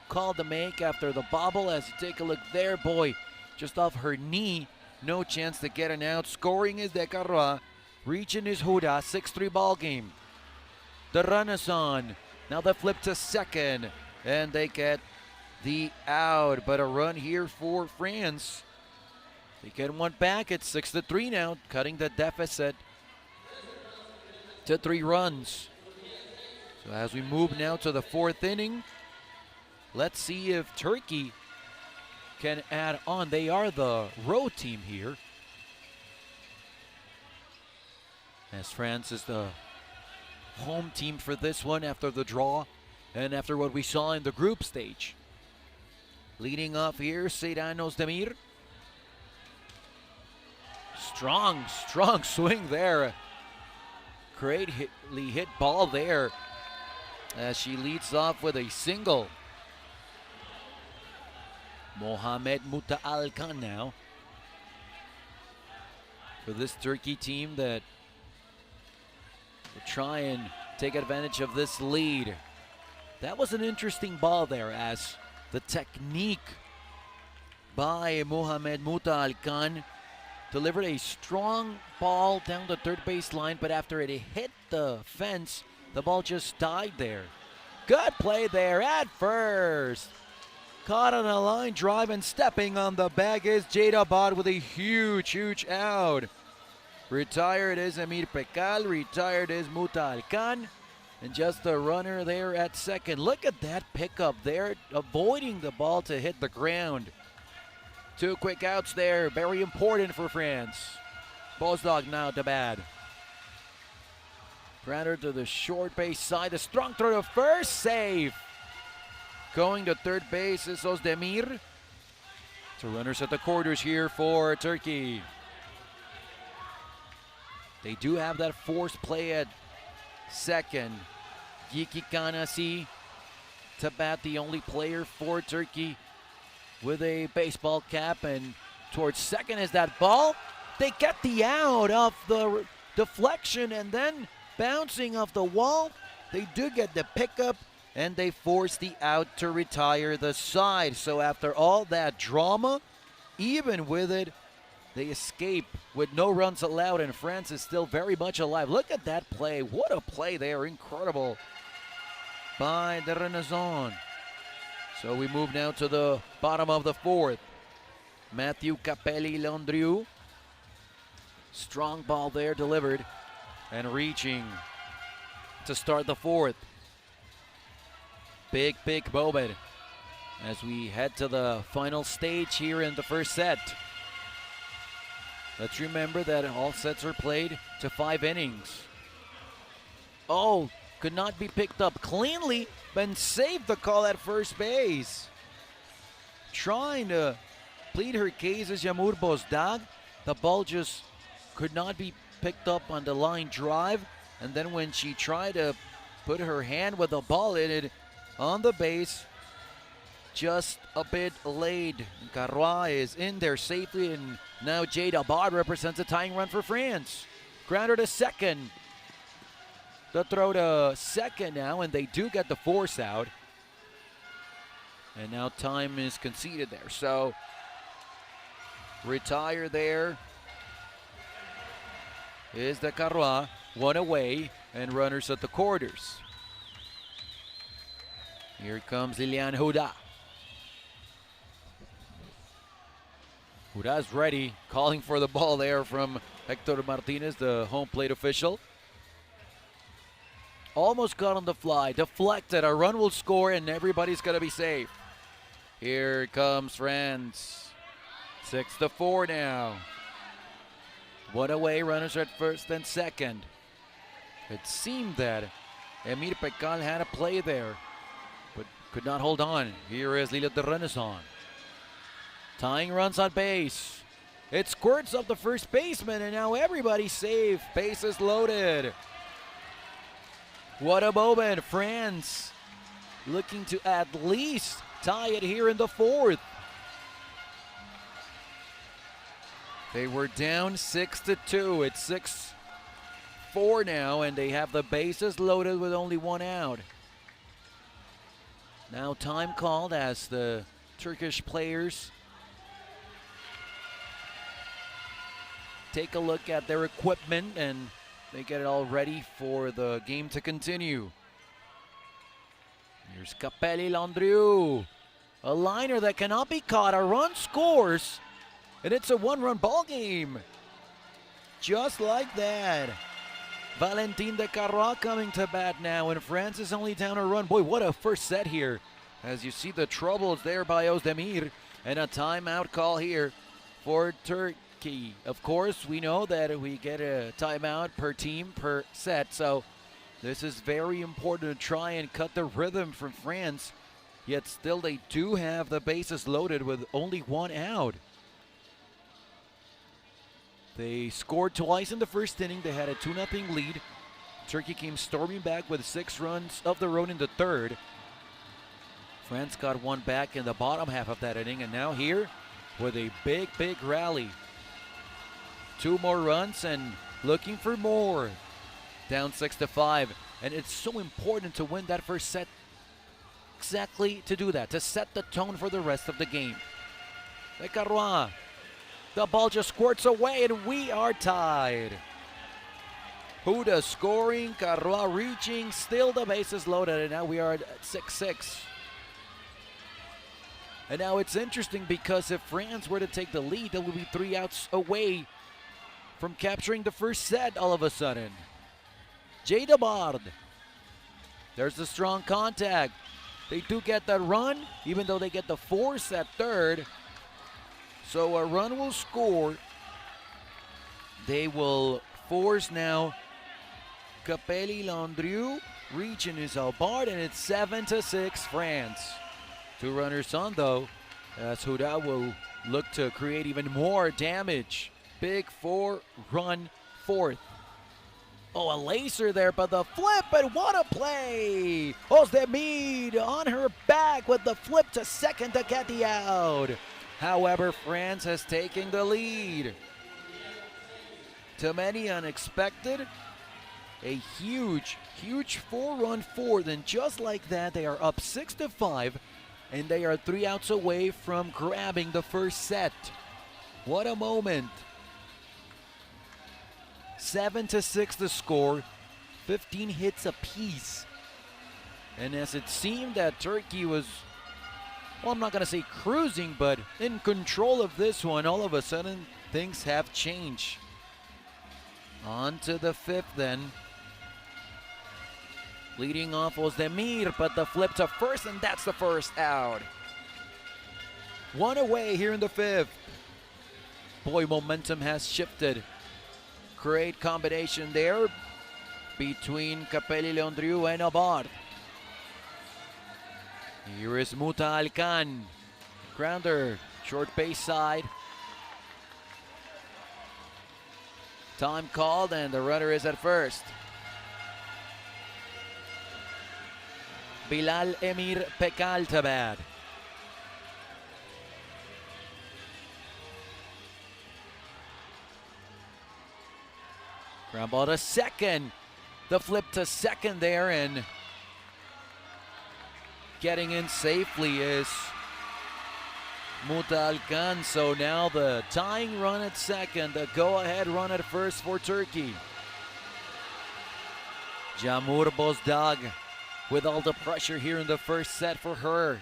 call to make after the bobble. As you take a look there, boy, just off her knee, no chance to get an out. Scoring is De Carrois, reaching is Huda, 6-3 ball game. The runners on. Now the flip to second. And they get the out. But a run here for France. They get one back. It's 6-3 now, cutting the deficit to 3 runs. So as we move now to the 4th inning, let's see if Turkey can add on. They are the road team here, as France is the home team for this one after the draw and after what we saw in the group stage. Leading off here, Seiranos Demir. Strong swing there. Greatly hit ball there as she leads off with a single. Mohamed Muta Alkan now for this Turkey team that will try and take advantage of this lead. That was an interesting ball there, as the technique by Mohamed Muta Alkan delivered a strong ball down the third base line, but after it hit the fence, the ball just died there. Good play there at first. Caught on a line drive, and stepping on the bag is Jade Abad with a huge out. Retired is Amir Pekal, retired is Muta Alkan, and just a runner there at second. Look at that pickup there, avoiding the ball to hit the ground. 2 quick outs there, very important for France. Bozdog now to bat. Grounder to the short base side, a strong throw to first, save. Going to third base is Ozdemir. So runners at the quarters here for Turkey. They do have that forced play at second. Yiki Kanasi to bat, the only player for Turkey with a baseball cap, and towards second is that ball. They get the out of the deflection, and then bouncing off the wall, they do get the pickup, and they force the out to retire the side. So after all that drama, even with it, they escape with no runs allowed, and France is still very much alive. Look at that play. What a play there. Incredible by the Renaissance. So we move now to the bottom of the 4th. Matthew Capelli Londrieu. Strong ball there delivered, and reaching to start the 4th. Big moment as we head to the final stage here in the first set. Let's remember that all sets are played to 5 innings. Oh, could not be picked up cleanly, but saved the call at first base. Trying to plead her case is Yamur Bozdag. The ball just could not be picked up on the line drive, and then when she tried to put her hand with the ball in it on the base, just a bit late. Carrois is in there safely, and now Jade Abad represents a tying run for France. Grounder to second. The throw to second now, and they do get the force out. And now time is conceded there. So retire there is the Carrois. One away, and runners at the quarters. Here comes Lilian Huda. Huda's ready, calling for the ball there from Hector Martinez, the home plate official. Almost got on the fly, deflected. A run will score, and everybody's going to be safe. Here comes France. 6-4 now. One away, runners at first and second. It seemed that Emir Pekal had a play there, but could not hold on. Here is Lila de Renaissance. Tying runs on base. It squirts up the first baseman, and now everybody's safe. Bases loaded. What a moment. France looking to at least tie it here in the 4th. They were down 6-2. It's 6-4 now, and they have the bases loaded with only one out. Now time called as the Turkish players take a look at their equipment and they get it all ready for the game to continue. Here's Capelli Landrieu. A liner that cannot be caught. A run scores, and it's a one-run ball game. Just like that. Valentin de Carrois coming to bat now, and France is only down a run. Boy, what a first set here. As you see the troubles there by Özdemir, and a timeout call here for Turkey. Of course, we know that we get a timeout per team per set, so this is very important to try and cut the rhythm from France. Yet still they do have the bases loaded with only one out. They scored twice in the first inning. They had a 2-0 lead. Turkey came storming back with 6 runs of their own in the third. France got one back in the bottom half of that inning, and now here with a big rally. 2 more runs and looking for more. Down 6-5, and it's so important to win that first set exactly to do that, to set the tone for the rest of the game. De Carrois. The ball just squirts away, and we are tied. Huda scoring, Carrois reaching, still the bases loaded, and now we are at 6-6. And now it's interesting because if France were to take the lead, they would be 3 outs away from capturing the first set all of a sudden. Jay Debard. There's the strong contact. They do get that run, even though they get the force at third. So a run will score. They will force now Capelli Landrieu, reaching his Albard, and it's 7-6 France. 2 runners on though, as Huda will look to create even more damage. Big 4-run fourth. Oh, a laser there, but the flip, and what a play! Özdemir on her back with the flip to second to get the out. However, France has taken the lead. To many unexpected, a huge 4-run fourth, and just like that, they are up 6-5, and they are 3 outs away from grabbing the first set. What a moment. 7-6 the score, 15 hits apiece. And as it seemed that Turkey was, well, I'm not going to say cruising, but in control of this one, all of a sudden things have changed. On to the 5th then. Leading off was Özdemir, but the flip to first, and that's the first out. 1 away here in the 5th. Boy, momentum has shifted. Great combination there between Capelli Landrieu and Abad. Here is Muta Alcan. Grounder, short base side. Time called, and the runner is at first. Bilal Emir Pekal to bat. Ground ball to second. The flip to second there, and getting in safely is Muta Alcan. So now the tying run at second, the go-ahead run at first for Turkey. Jamur Bozdag with all the pressure here in the first set for her.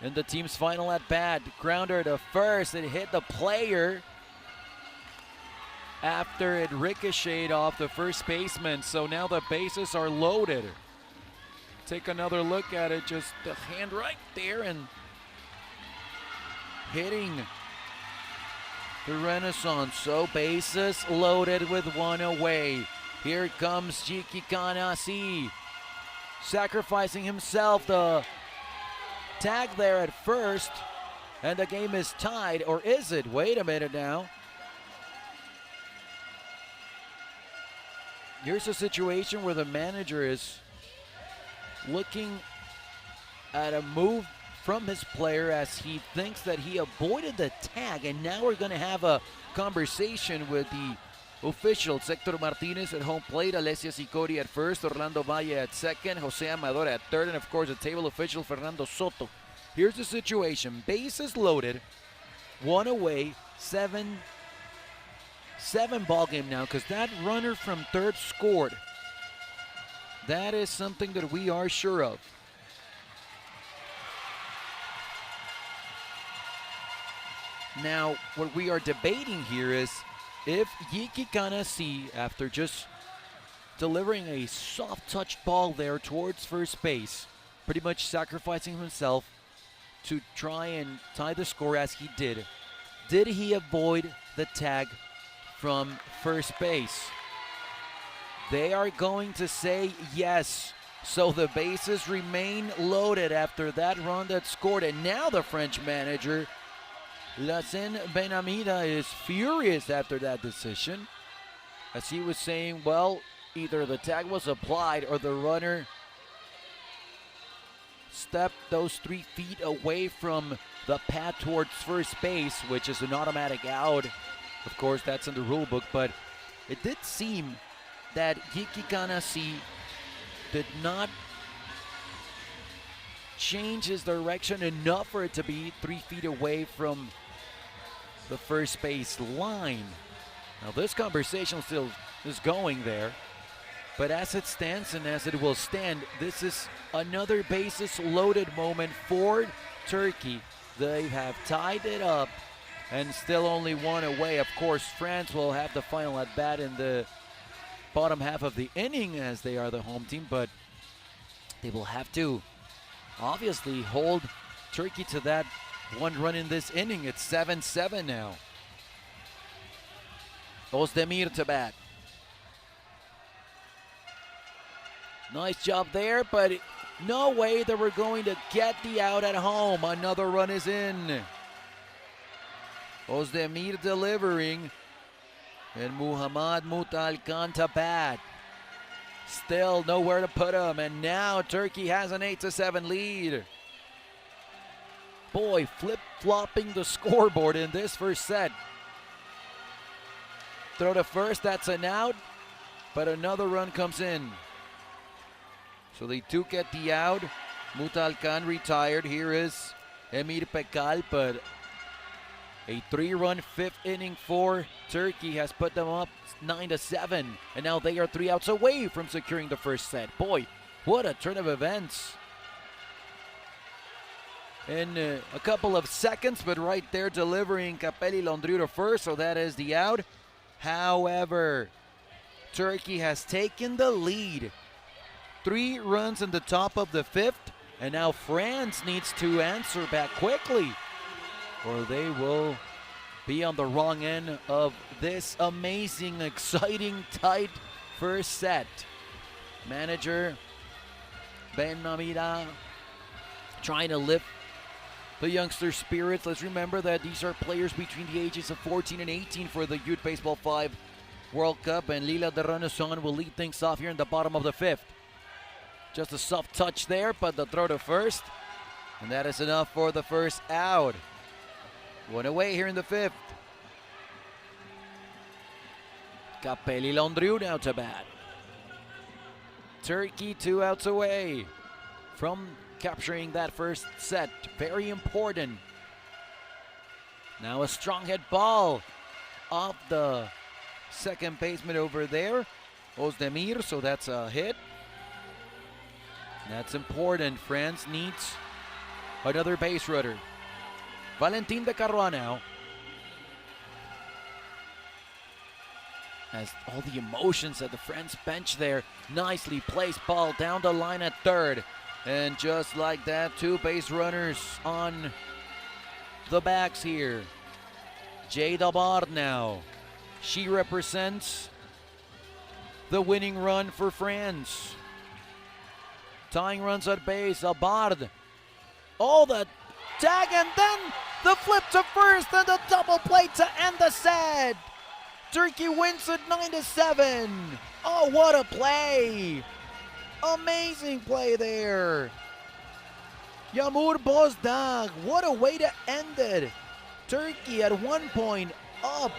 In the team's final at bat, grounder to first, it hit the player after it ricocheted off the first baseman. So now the bases are loaded. Take another look at it, just the hand right there and hitting the Renaissance. So bases loaded with 1 away. Here comes Jiki Kanasi, sacrificing himself. The tag there at first, and the game is tied, or is it? Wait a minute now. Here's a situation where the manager is looking at a move from his player as he thinks that he avoided the tag, and now we're going to have a conversation with the officials. Hector Martinez at home plate, Alessia Sicori at first, Orlando Valle at second, Jose Amador at third, and of course the table official Fernando Soto. Here's the situation. Bases loaded, 1 away, 7 7 ball game now because that runner from third scored. That is something that we are sure of. Now, what we are debating here is if Yiki Kanasi, after just delivering a soft-touched ball there towards first base, pretty much sacrificing himself to try and tie the score as he did he avoid the tag from first base? They are going to say yes. So the bases remain loaded after that run that scored. And now the French manager, Lassine Benamida, is furious after that decision, as he was saying, well, either the tag was applied or the runner stepped those 3 feet away from the path towards first base, which is an automatic out. Of course, that's in the rule book, but it did seem that Yiki Kanasi did not change his direction enough for it to be 3 feet away from the first base line. Now this conversation still is going there, but as it stands and as it will stand, this is another bases loaded moment for Turkey. They have tied it up and still only 1 away. Of course, France will have the final at bat in the bottom half of the inning as they are the home team, but they will have to obviously hold Turkey to that 1 run in this inning. It's 7-7 now. Ozdemir to bat. Nice job there, but no way that we're going to get the out at home. Another run is in. Ozdemir delivering. And Muhammad Mutalkan to bat. Still nowhere to put him. And now Turkey has an 8-7 lead. Boy, flip-flopping the scoreboard in this first set. Throw to first, that's an out. But another run comes in. So they do get the out. Mutalkan retired. Here is Emir Pekal, but a 3-run 5th inning for Turkey has put them up 9-7. And now they are 3 outs away from securing the first set. Boy, what a turn of events. In a couple of seconds, but right there delivering Capelli Londriu to first, so that is the out. However, Turkey has taken the lead. 3 runs in the top of the 5th, and now France needs to answer back quickly, or they will be on the wrong end of this amazing, exciting, tight first set. Manager Benamida trying to lift the youngster spirits. Let's remember that these are players between the ages of 14 and 18 for the Youth Baseball 5 World Cup, and Lila de Renaissance will lead things off here in the bottom of the 5th. Just a soft touch there, but the throw to first, and that is enough for the first out. 1 away here in the 5th. Capelli Londriu now to bat. Turkey 2 outs away from capturing that first set. Very important. Now a strong hit ball off the second baseman over there, Ozdemir, so that's a hit. That's important. France needs another base runner. Valentin de Carroa now. As all the emotions at the French bench there. Nicely placed ball down the line at third. And just like that, 2 base runners on the backs here. Jada Bard now. She represents the winning run for France. Tying runs at base, Abard. Oh, the tag, and then the flip to first and the double play to end the set. Turkey wins it 9-7. Oh, what a play. Amazing play there. Yamur Bozdag, what a way to end it. Turkey at one point up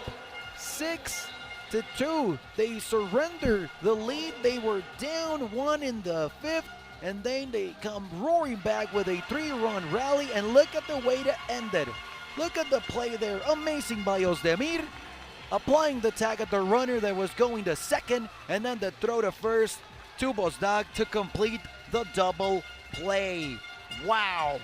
6-2. They surrender the lead. They were down 1 in the 5th. And then they come roaring back with a 3-run rally, and look at the way to end it. Look at the play there. Amazing by Ozdemir. applying the tag at the runner that was going to second, and then the throw to first to Bozdag to complete the double play. Wow.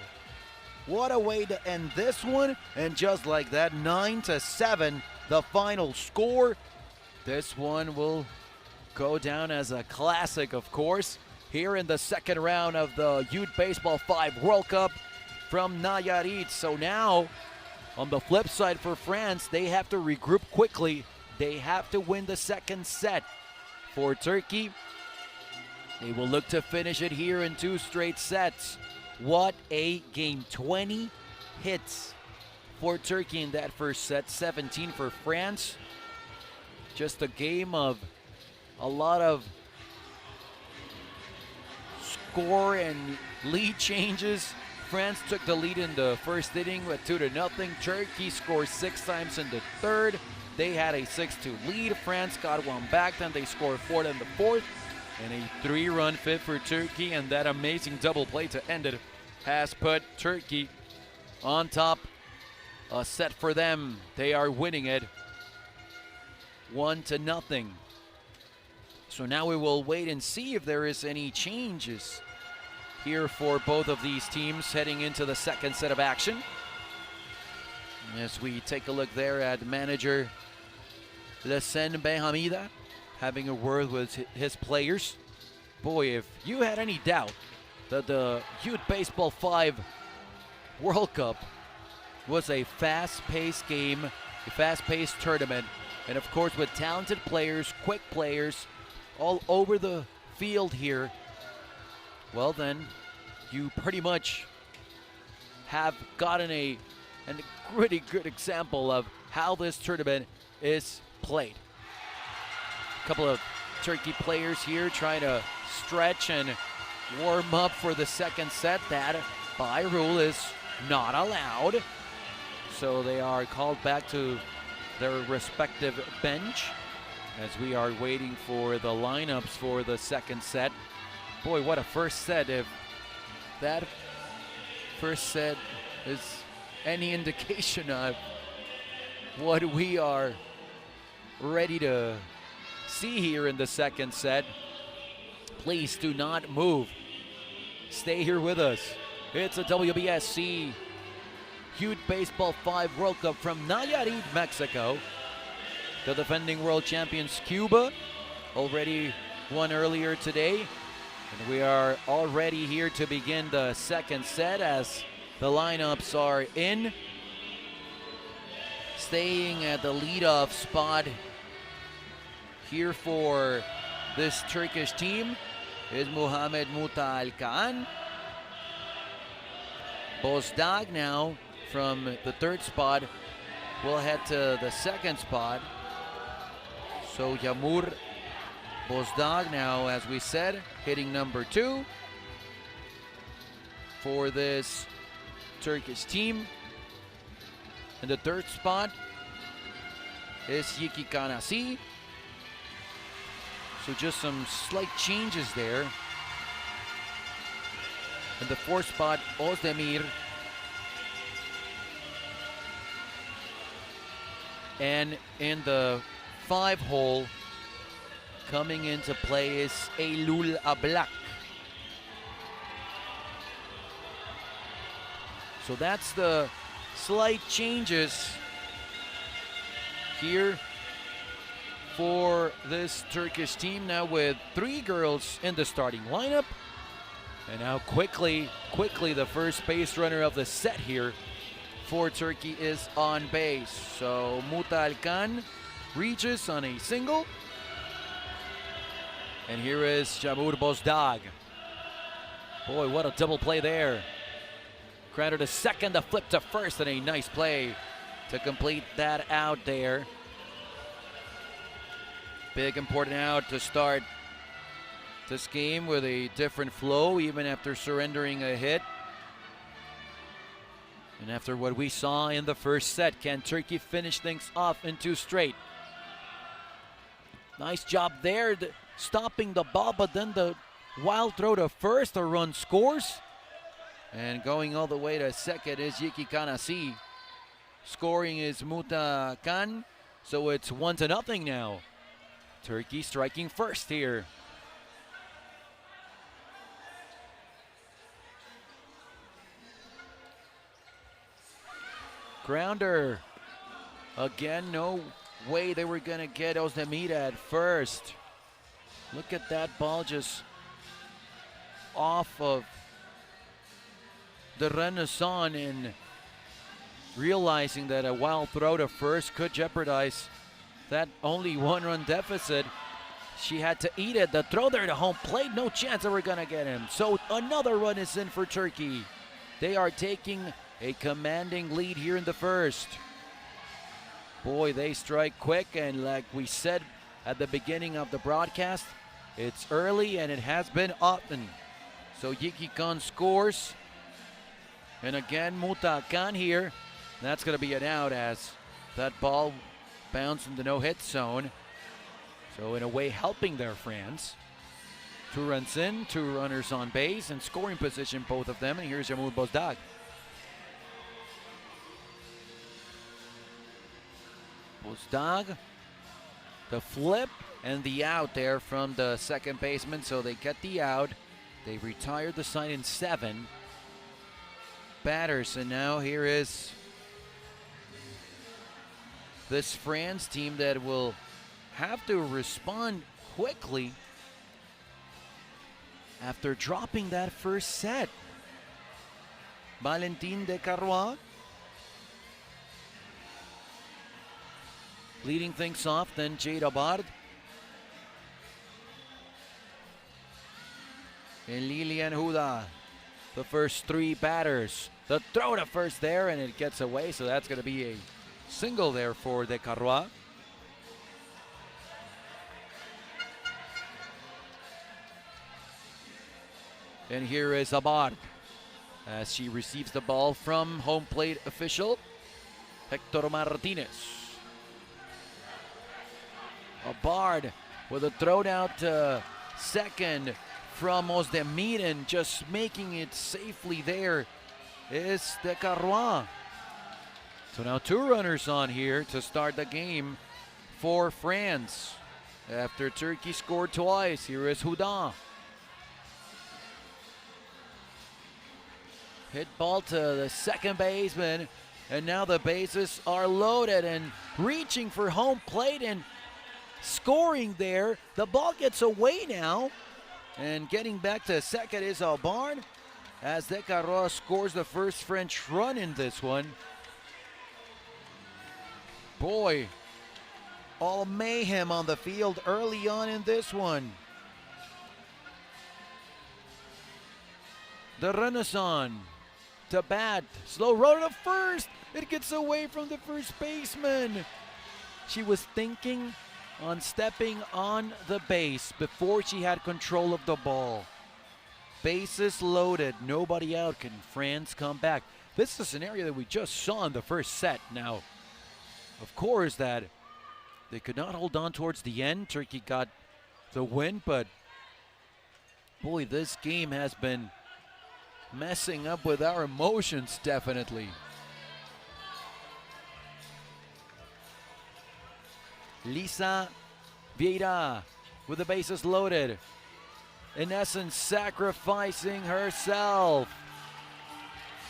What a way to end this one. And just like that, 9-7, the final score. This one will go down as a classic, of course, here in the second round of the Youth Baseball 5 World Cup from Nayarit. So now, on the flip side for France, they have to regroup quickly. They have to win the second set. For Turkey, they will look to finish it here in 2 straight sets. What a game. 20 hits for Turkey in that first set, 17 for France. Just a game of a lot of score and lead changes. France took the lead in the first inning with 2-0. Turkey scored 6 times in the third. They had a 6-2 lead. France got one back, then they scored 4 in the fourth. And a 3-run fifth for Turkey, and that amazing double play to end it has put Turkey on top. A set for them. They are winning it 1-0. So now we will wait and see if there is any changes here for both of these teams heading into the second set of action. As we take a look there at manager Lesen Benhamida having a word with his players. Boy, if you had any doubt that the Youth Baseball 5 World Cup was a fast-paced game, a fast-paced tournament, and of course with talented players, quick players all over the field here, well then, you pretty much have gotten a pretty good example of how this tournament is played. A couple of Turkey players here trying to stretch and warm up for the second set. That, by rule, is not allowed. So they are called back to their respective bench as we are waiting for the lineups for the second set. Boy, what a first set. If that first set is any indication of what we are ready to see here in the second set, please do not move. Stay here with us. It's a WBSC Youth Baseball 5 World Cup from Nayarit, Mexico. The defending world champions Cuba already won earlier today. And we are already here to begin the second set as the lineups are in. Staying at the leadoff spot here for this Turkish team is Muhammed Muta Al-Kaan. Bozdag now from the third spot will head to the second spot. So Yamur Bozdag now, as we said, hitting number 2 for this Turkish team. In the third spot is Yiki Kanasi. So just some slight changes there. In the fourth spot, Ozdemir. And in the 5 hole, coming into play is Eylul Ablak. So that's the slight changes here for this Turkish team, now with 3 girls in the starting lineup. And now quickly the first base runner of the set here for Turkey is on base. So Muta Al-Kaan reaches on a single. And here is Jamur Bozdag. Boy, what a double play there. Grounded to second, a flip to first, and a nice play to complete that out there. Big important out to start this game with a different flow, even after surrendering a hit. And after what we saw in the first set, can Turkey finish things off in 2 straight? Nice job there, stopping the ball, but then the wild throw to first, a run scores. And going all the way to second is Yiki Kanasi. Scoring is Muta Khan. So it's 1-0 now. Turkey striking first here. Grounder. Again, no way they were going to get Ozdemir at first. Look at that ball just off of the Renaissance, and realizing that a wild throw to first could jeopardize that only one-run deficit. She had to eat it. The throw there to home plate, no chance that we're going to get him. So another run is in for Turkey. They are taking a commanding lead here in the first. Boy, they strike quick, and like we said at the beginning of the broadcast, it's early and it has been often. So Yiki Khan scores. And again, Muta Khan here. That's going to be an out as that ball bounced in the no-hit zone. So in a way, helping their friends. 2 runs in, 2 runners on base, and scoring position, both of them. And here's Jamul Bozdag. Bozdag, the flip and the out there from the second baseman. So they get the out. They retired the side in 7 batters, and now here is this France team that will have to respond quickly after dropping that first set. Valentin Descarrois leading things off, then Jade Abard. And Lilian Huda, the first 3 batters. The throw to first there, and it gets away, so that's going to be a single there for Descarrois. And here is Abard as she receives the ball from home plate official Hector Martinez. Abard with a throw down to second from Ozdemir, and just making it safely there is Descarrois. So now 2 runners on here to start the game for France. After Turkey scored twice, here is Houda. Hit ball to the second baseman, and now the bases are loaded, and reaching for home plate and scoring there. The ball gets away now, and getting back to second is Abard as Descarrois scores the first French run in this one. Boy, all mayhem on the field early on in this one. The Renaissance to bat. Slow roll to first. It gets away from the first baseman. She was thinking on stepping on the base before she had control of the ball. Bases loaded, nobody out. Can France come back? This is a scenario that we just saw in the first set. Now, of course, that they could not hold on towards the end. Turkey got the win, but boy, this game has been messing up with our emotions, definitely. Lisa Vieira with the bases loaded. In essence, sacrificing herself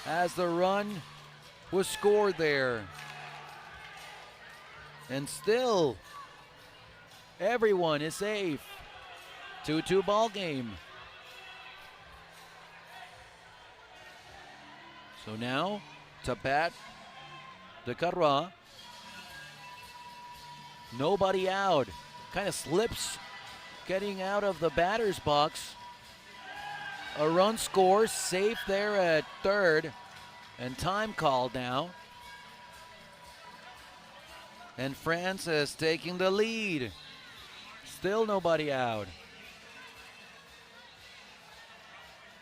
as the run was scored there. And still, everyone is safe. 2-2 ball game. So now, to bat, Descarrois. Nobody out. Kind of slips getting out of the batter's box. A run scores, safe there at third. And time called now. And France is taking the lead. Still nobody out.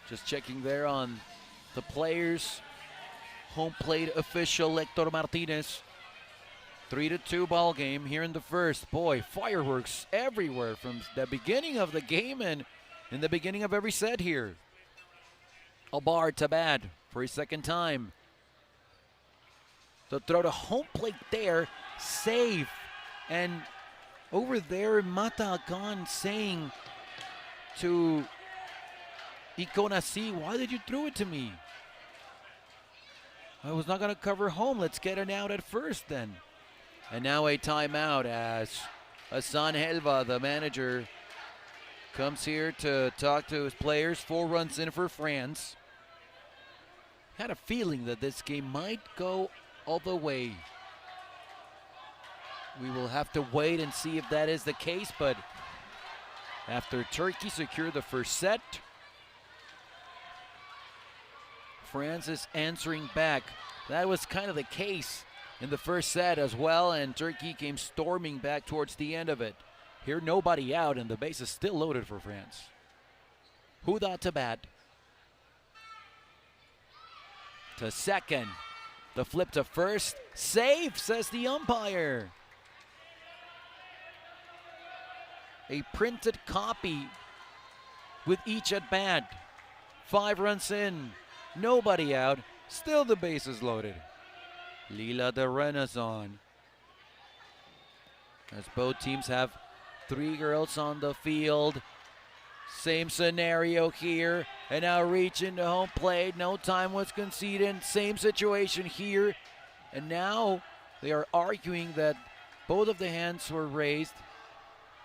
Just checking there on the players. Home plate official Hector Martinez. 3-2 ball game here in the first. Boy, fireworks everywhere from the beginning of the game and in the beginning of every set here. Abard to bat for his second time. The throw to home plate there. Safe. And over there, Mata Khan saying to Ikonasi, why did you throw it to me? I was not going to cover home. Let's get an out at first then. And now a timeout as Hassan Helva, the manager, comes here to talk to his players. 4 runs in for France. Had a feeling that this game might go all the way. We will have to wait and see if that is the case, but after Turkey secured the first set, France is answering back. That was kind of the case in the first set as well, and Turkey came storming back towards the end of it. Here, nobody out, and the base is still loaded for France. Huda to bat. To second. The flip to first. Safe, says the umpire. A printed copy with each at bat. 5 runs in. Nobody out. Still the base is loaded. Lila de Renaissance. As both teams have 3 girls on the field. Same scenario here. And now reach into home plate. No time was conceded. Same situation here. And now they are arguing that both of the hands were raised.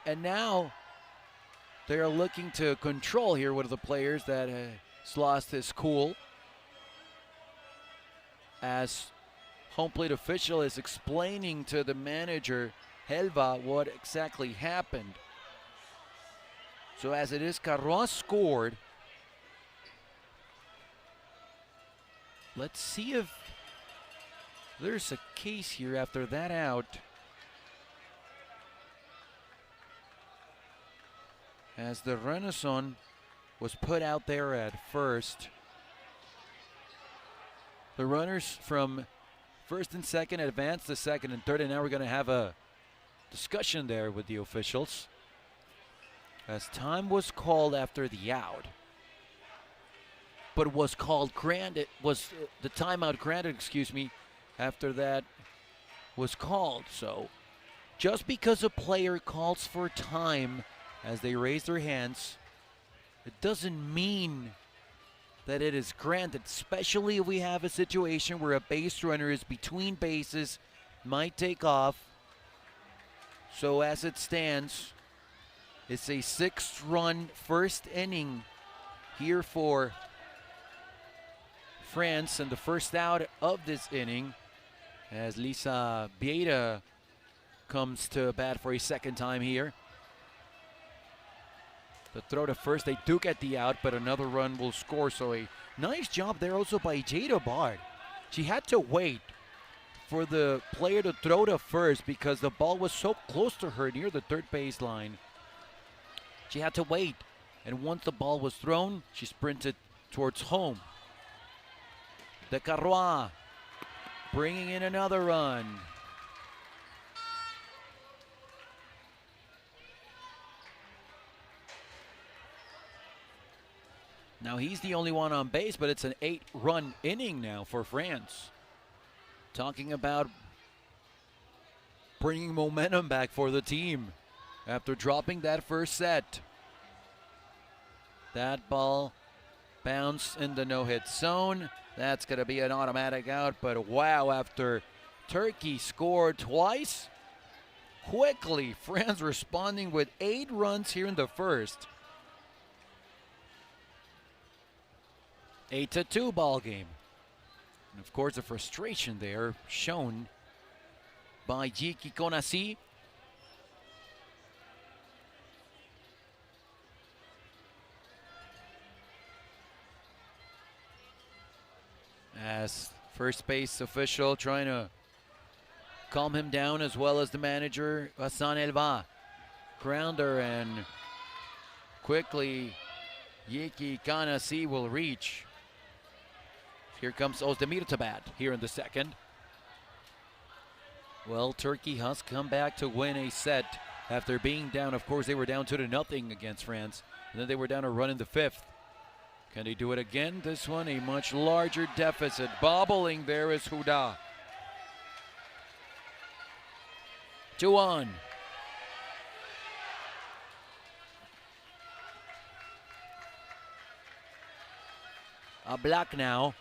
And now they are looking to control here one of the players that has lost his cool. As home plate official is explaining to the manager, Helva, what exactly happened. So as it is, Carrois scored. Let's see if there's a case here after that out. As the Renaissance was put out there at first. The runners from first and second advanced to second and third, and now we're going to have a discussion there with the officials. As time was called after the out, but was called granted, was the timeout granted, excuse me, after that was called. So just because a player calls for time as they raise their hands, it doesn't mean that it is granted, especially if we have a situation where a base runner is between bases, might take off. So as it stands, it's a 6-run first inning here for France, and the first out of this inning as Lisa Vieira comes to bat for a second time here. The throw to first, they do get the out, but another run will score. So a nice job there also by Jada Bard. She had to wait for the player to throw to first because the ball was so close to her near the third baseline. She had to wait, and once the ball was thrown, she sprinted towards home. De Carrois bringing in another run. Now he's the only one on base, but it's an 8-run inning now for France. Talking about bringing momentum back for the team after dropping that first set. That ball bounced in the no-hit zone. That's going to be an automatic out, but wow, after Turkey scored twice, quickly France responding with 8 runs here in the first. 8-2 ball game. And of course, the frustration there shown by Jiki Konasi. As first base official trying to calm him down, as well as the manager, Hassan Helva. Grounder, and quickly Jiki Konasi will reach. Here comes Ozdemir to bat here in the second. Well, Turkey has come back to win a set after being down. Of course, they were down 2-0 against France, and then they were down a run in the 5th. Can they do it again? This one, a much larger deficit. Bobbling there is Huda. 2-1. A Black now.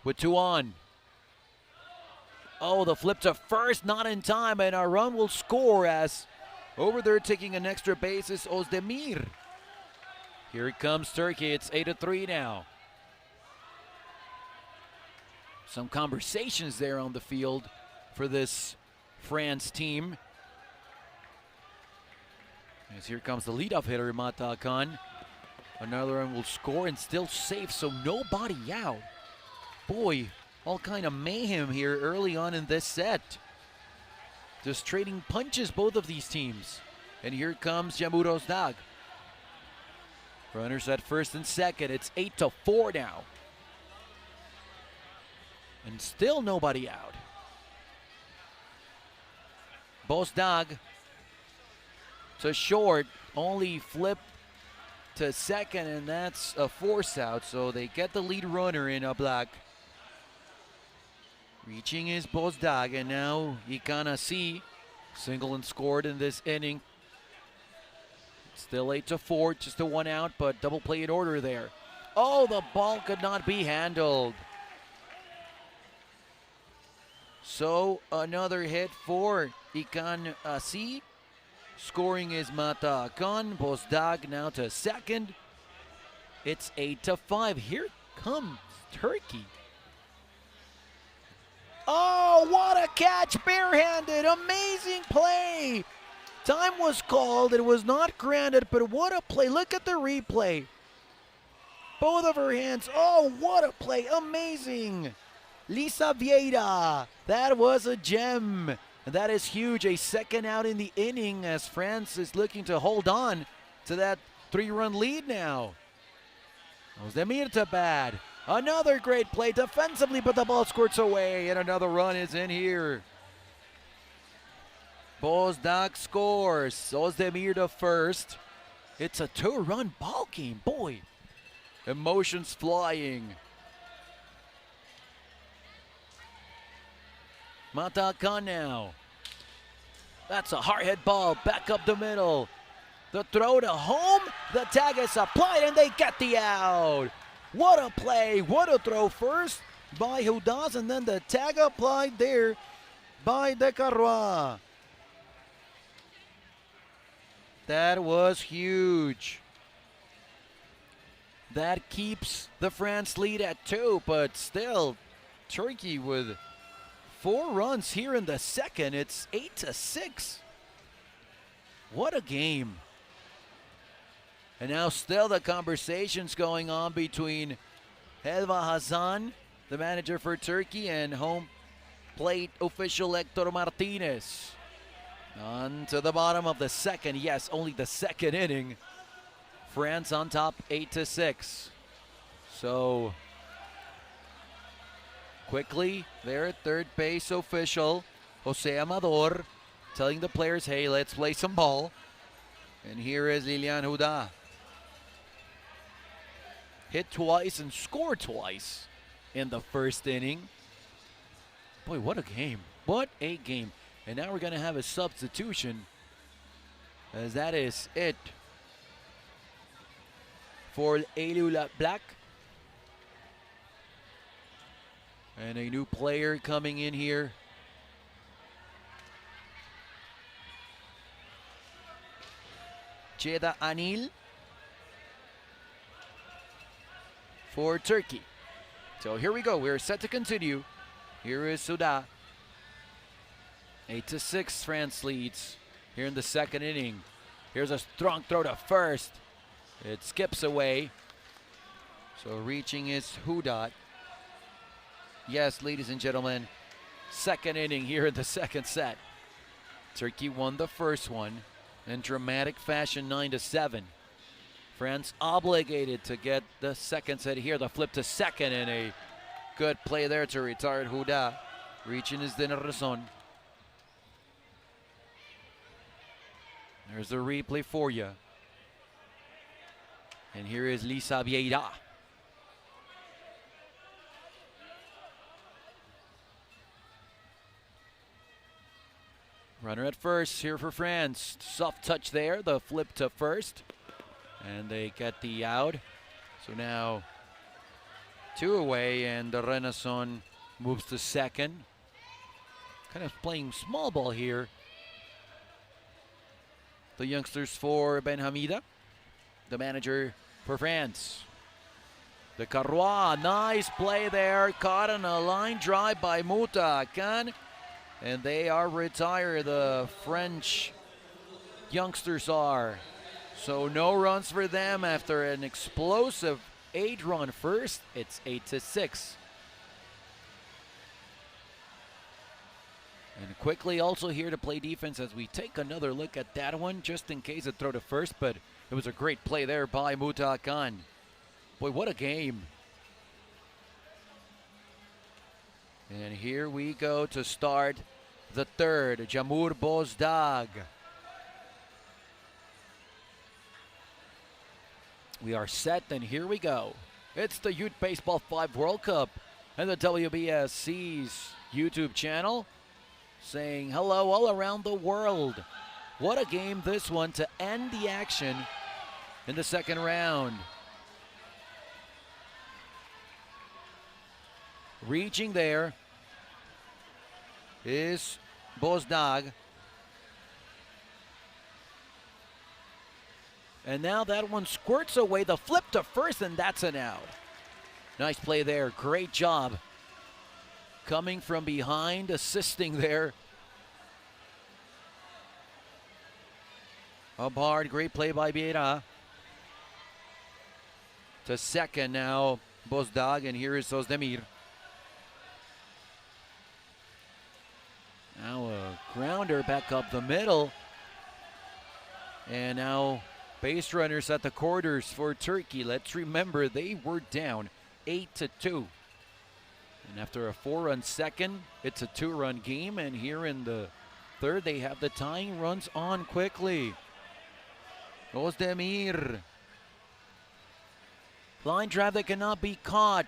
With 2 on. Oh, the flip to first, not in time, and our run will score as over there taking an extra base is Ozdemir. Here it comes Turkey. It's 8-3 now. Some conversations there on the field for this France team. As here comes the leadoff hitter, Mata Khan. Another one will score and still safe, so nobody out. Boy, all kind of mayhem here early on in this set. Just trading punches, both of these teams. And here comes Jamuros Dag. Runners at first and second. It's 8-4 now. And still nobody out. Bosdag to short, only flip to second, and that's a force out. So they get the lead runner in a Black. Reaching is Bosdag, and now Ikanasi single and scored in this inning. Still 8-4, just a 1 out, but double play in order there. Oh, the ball could not be handled. So another hit for Ikanasi. Scoring is Mata Khan. Bosdag now to second. It's 8-5. Here comes Turkey. Oh, what a catch, barehanded, amazing play. Time was called, it was not granted, but what a play. Look at the replay. Both of her hands, oh, what a play, amazing. Lisa Vieira, that was a gem. And that is huge, a second out in the inning as France is looking to hold on to that 3-run lead now. Ozdemir to bat. Another great play defensively, but the ball squirts away, and another run is in here. Bosdag scores. Ozdemir to first. It's a 2-run ball game. Boy, emotions flying. Mata Khan now. That's a hard hit ball back up the middle. The throw to home. The tag is applied, and they get the out. What a play, what a throw first by Hudas, and then the tag applied there by De Carrois. That was huge. That keeps the France lead at 2, but still, Turkey with 4 runs here in the second. It's 8-6. What a game. And now still the conversations going on between Helva Hazan, the manager for Turkey, and home plate official Hector Martinez. On to the bottom of the second. Yes, only the second inning. France on top 8-6. So quickly, their third base official, Jose Amador, telling the players, hey, let's play some ball. And here is Lilian Huda. Hit twice and scored twice in the first inning. Boy, what a game. What a game. And now we're going to have a substitution, as that is it for Elula Black. And a new player coming in here. Ceda Anil for Turkey. So here we go. We're set to continue. Here is Suda. 8-6, France leads here in the second inning. Here's a strong throw to first. It skips away. So reaching is Hudat. Yes, ladies and gentlemen, second inning here in the second set. Turkey won the first one in dramatic fashion, 9-7. France obligated to get the second set here. The flip to second, and a good play there to retire Huda. Reaching is Dinarrazon. There's the replay for you. And here is Lisa Vieira. Runner at first here for France. Soft touch there, the flip to first. And they get the out. So now 2 away, and the Renaissance moves to second. Kind of playing small ball here. The youngsters for Ben Hamida, the manager for France. The Carrois, nice play there. Caught on a line drive by Mouta Khan. And they are retired, the French youngsters are. So no runs for them after an explosive 8-run first. It's 8-6. And quickly also here to play defense as we take another look at that one, just in case it throw to first, but it was a great play there by Mouta Khan. Boy, what a game. And here we go to start the third, Jamur Bozdag. We are set, and here we go. It's the Youth Baseball 5 World Cup and the WBSC's YouTube channel saying hello all around the world. What a game this one to end the action in the second round. Reaching there is Bozdag. And now that one squirts away, the flip to first, and that's an out. Nice play there, great job. Coming from behind, assisting there. Up hard, great play by Vieira. To second now, Bozdag, and here is Ozdemir. Now a grounder back up the middle. And now base runners at the quarters for Turkey. Let's remember they were down 8-2. And after a 4-run second, it's a 2-run game. And here in the third, they have the tying runs on quickly. Ozdemir. Line drive that cannot be caught.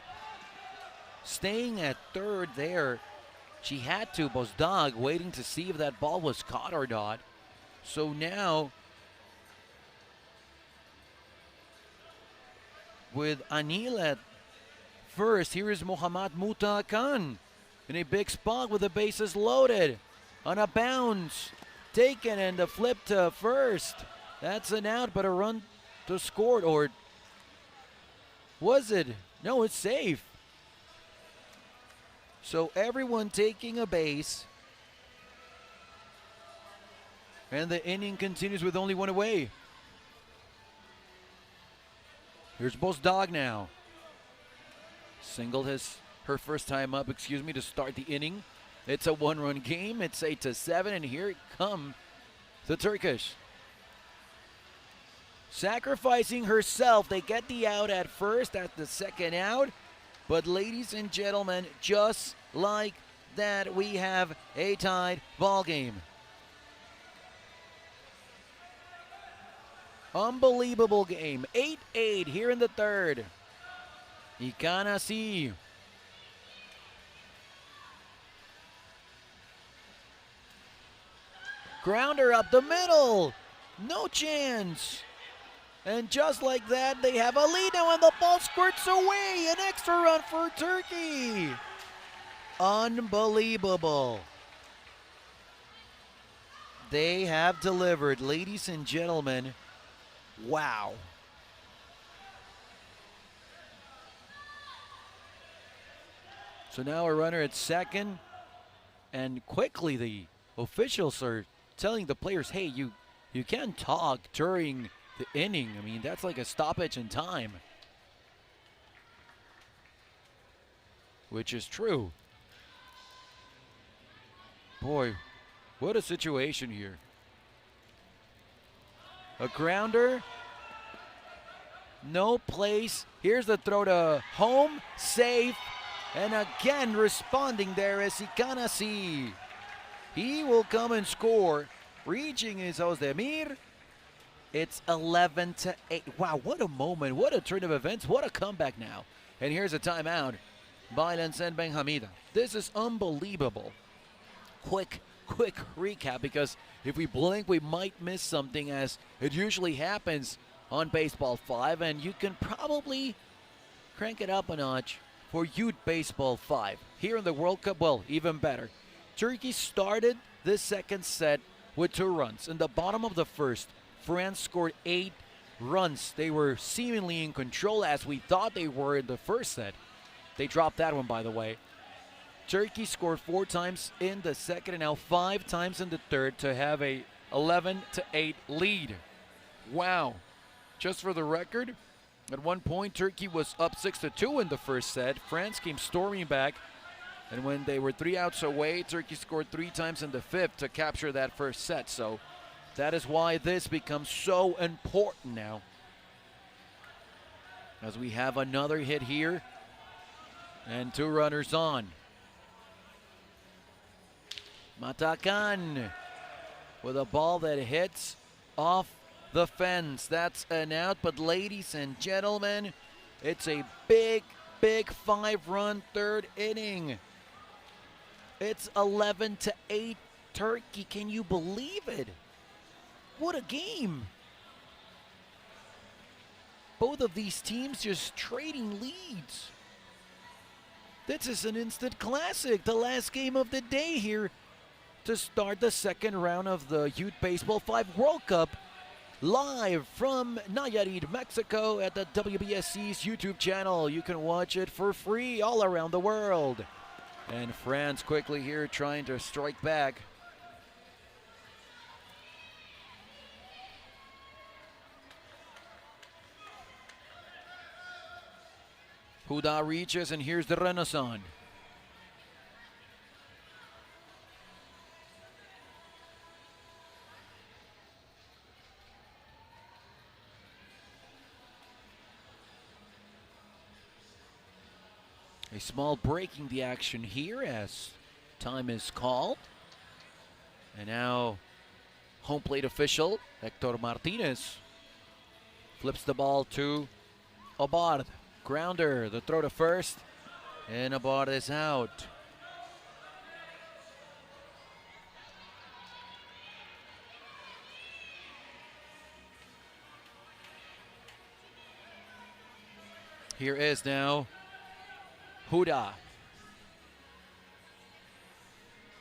Staying at third there. She had to, Bozdag, waiting to see if that ball was caught or not. So now, with Anil at first, here is Mohammad Mouta Khan in a big spot with the bases loaded. On a bounce, taken, and the flip to first. That's an out, but a run to score, or was it? No, it's safe. So everyone taking a base. And the inning continues with only one away. Here's Bozdag now. Singled her first time up, to start the inning. It's a 1-run game. It's 8-7, and here come the Turkish. Sacrificing herself. They get the out at first, at the second out. But ladies and gentlemen, just like that, we have a tied ball game. Unbelievable game. 8-8 here in the third. Ikanasi. Grounder up the middle. No chance. And just like that, they have a lead now, and the ball squirts away. An extra run for Turkey. Unbelievable. They have delivered, ladies and gentlemen. Wow. So now a runner at second. And quickly the officials are telling the players, hey, you can't talk during the inning. I mean, that's like a stoppage in time. Which is true. Boy, what a situation here. A grounder. No place. Here's the throw to home. Safe. And again, responding there is Ikanasi. He will come and score. Reaching is Ozdemir. It's 11-8. Wow, what a moment. What a turn of events. What a comeback now. And here's a timeout by Lancen Ben Hamida. This is unbelievable. Quick quick recap, because if we blink, we might miss something, as it usually happens on Baseball 5, and you can probably crank it up a notch for Youth Baseball 5. Here in the World Cup, well, even better. Turkey started this second set with 2 runs. In the bottom of the first, France scored 8 runs. They were seemingly in control, as we thought they were in the first set. They dropped that one, by the way. Turkey scored 4 times in the second and now 5 times in the third to have a 11-8 lead. Wow. Just for the record, at one point Turkey was up 6-2 in the first set. France came storming back, and when they were 3 outs away, Turkey scored 3 times in the fifth to capture that first set. So that is why this becomes so important now, as we have another hit here and 2 runners on. Matakan with a ball that hits off the fence. That's an out, but ladies and gentlemen, it's a big 5-run third inning. It's 11-8 Turkey. Can you believe it? What a game. Both of these teams just trading leads. This is an instant classic. The last game of the day here to start the second round of the Youth Baseball 5 World Cup, live from Nayarit, Mexico, at the WBSC's YouTube channel. You can watch it for free all around the world. And France quickly here trying to strike back. Huda reaches, and here's the Renaissance. A small break in the action here as time is called. And now home plate official Hector Martinez flips the ball to Abad. Grounder, the throw to first, and Abad is out. Here is now Huda.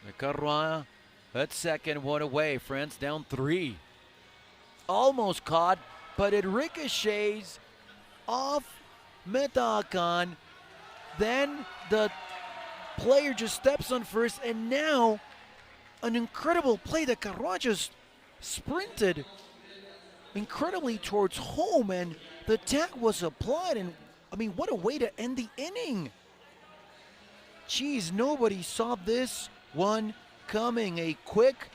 The Carrois at second, 1 away. France down 3. Almost caught, but it ricochets off Metakan. Then the player just steps on first, and now an incredible play. The Carrois just sprinted incredibly towards home, and the tag was applied. And I mean, what a way to end the inning. Geez, nobody saw this one coming. A quick,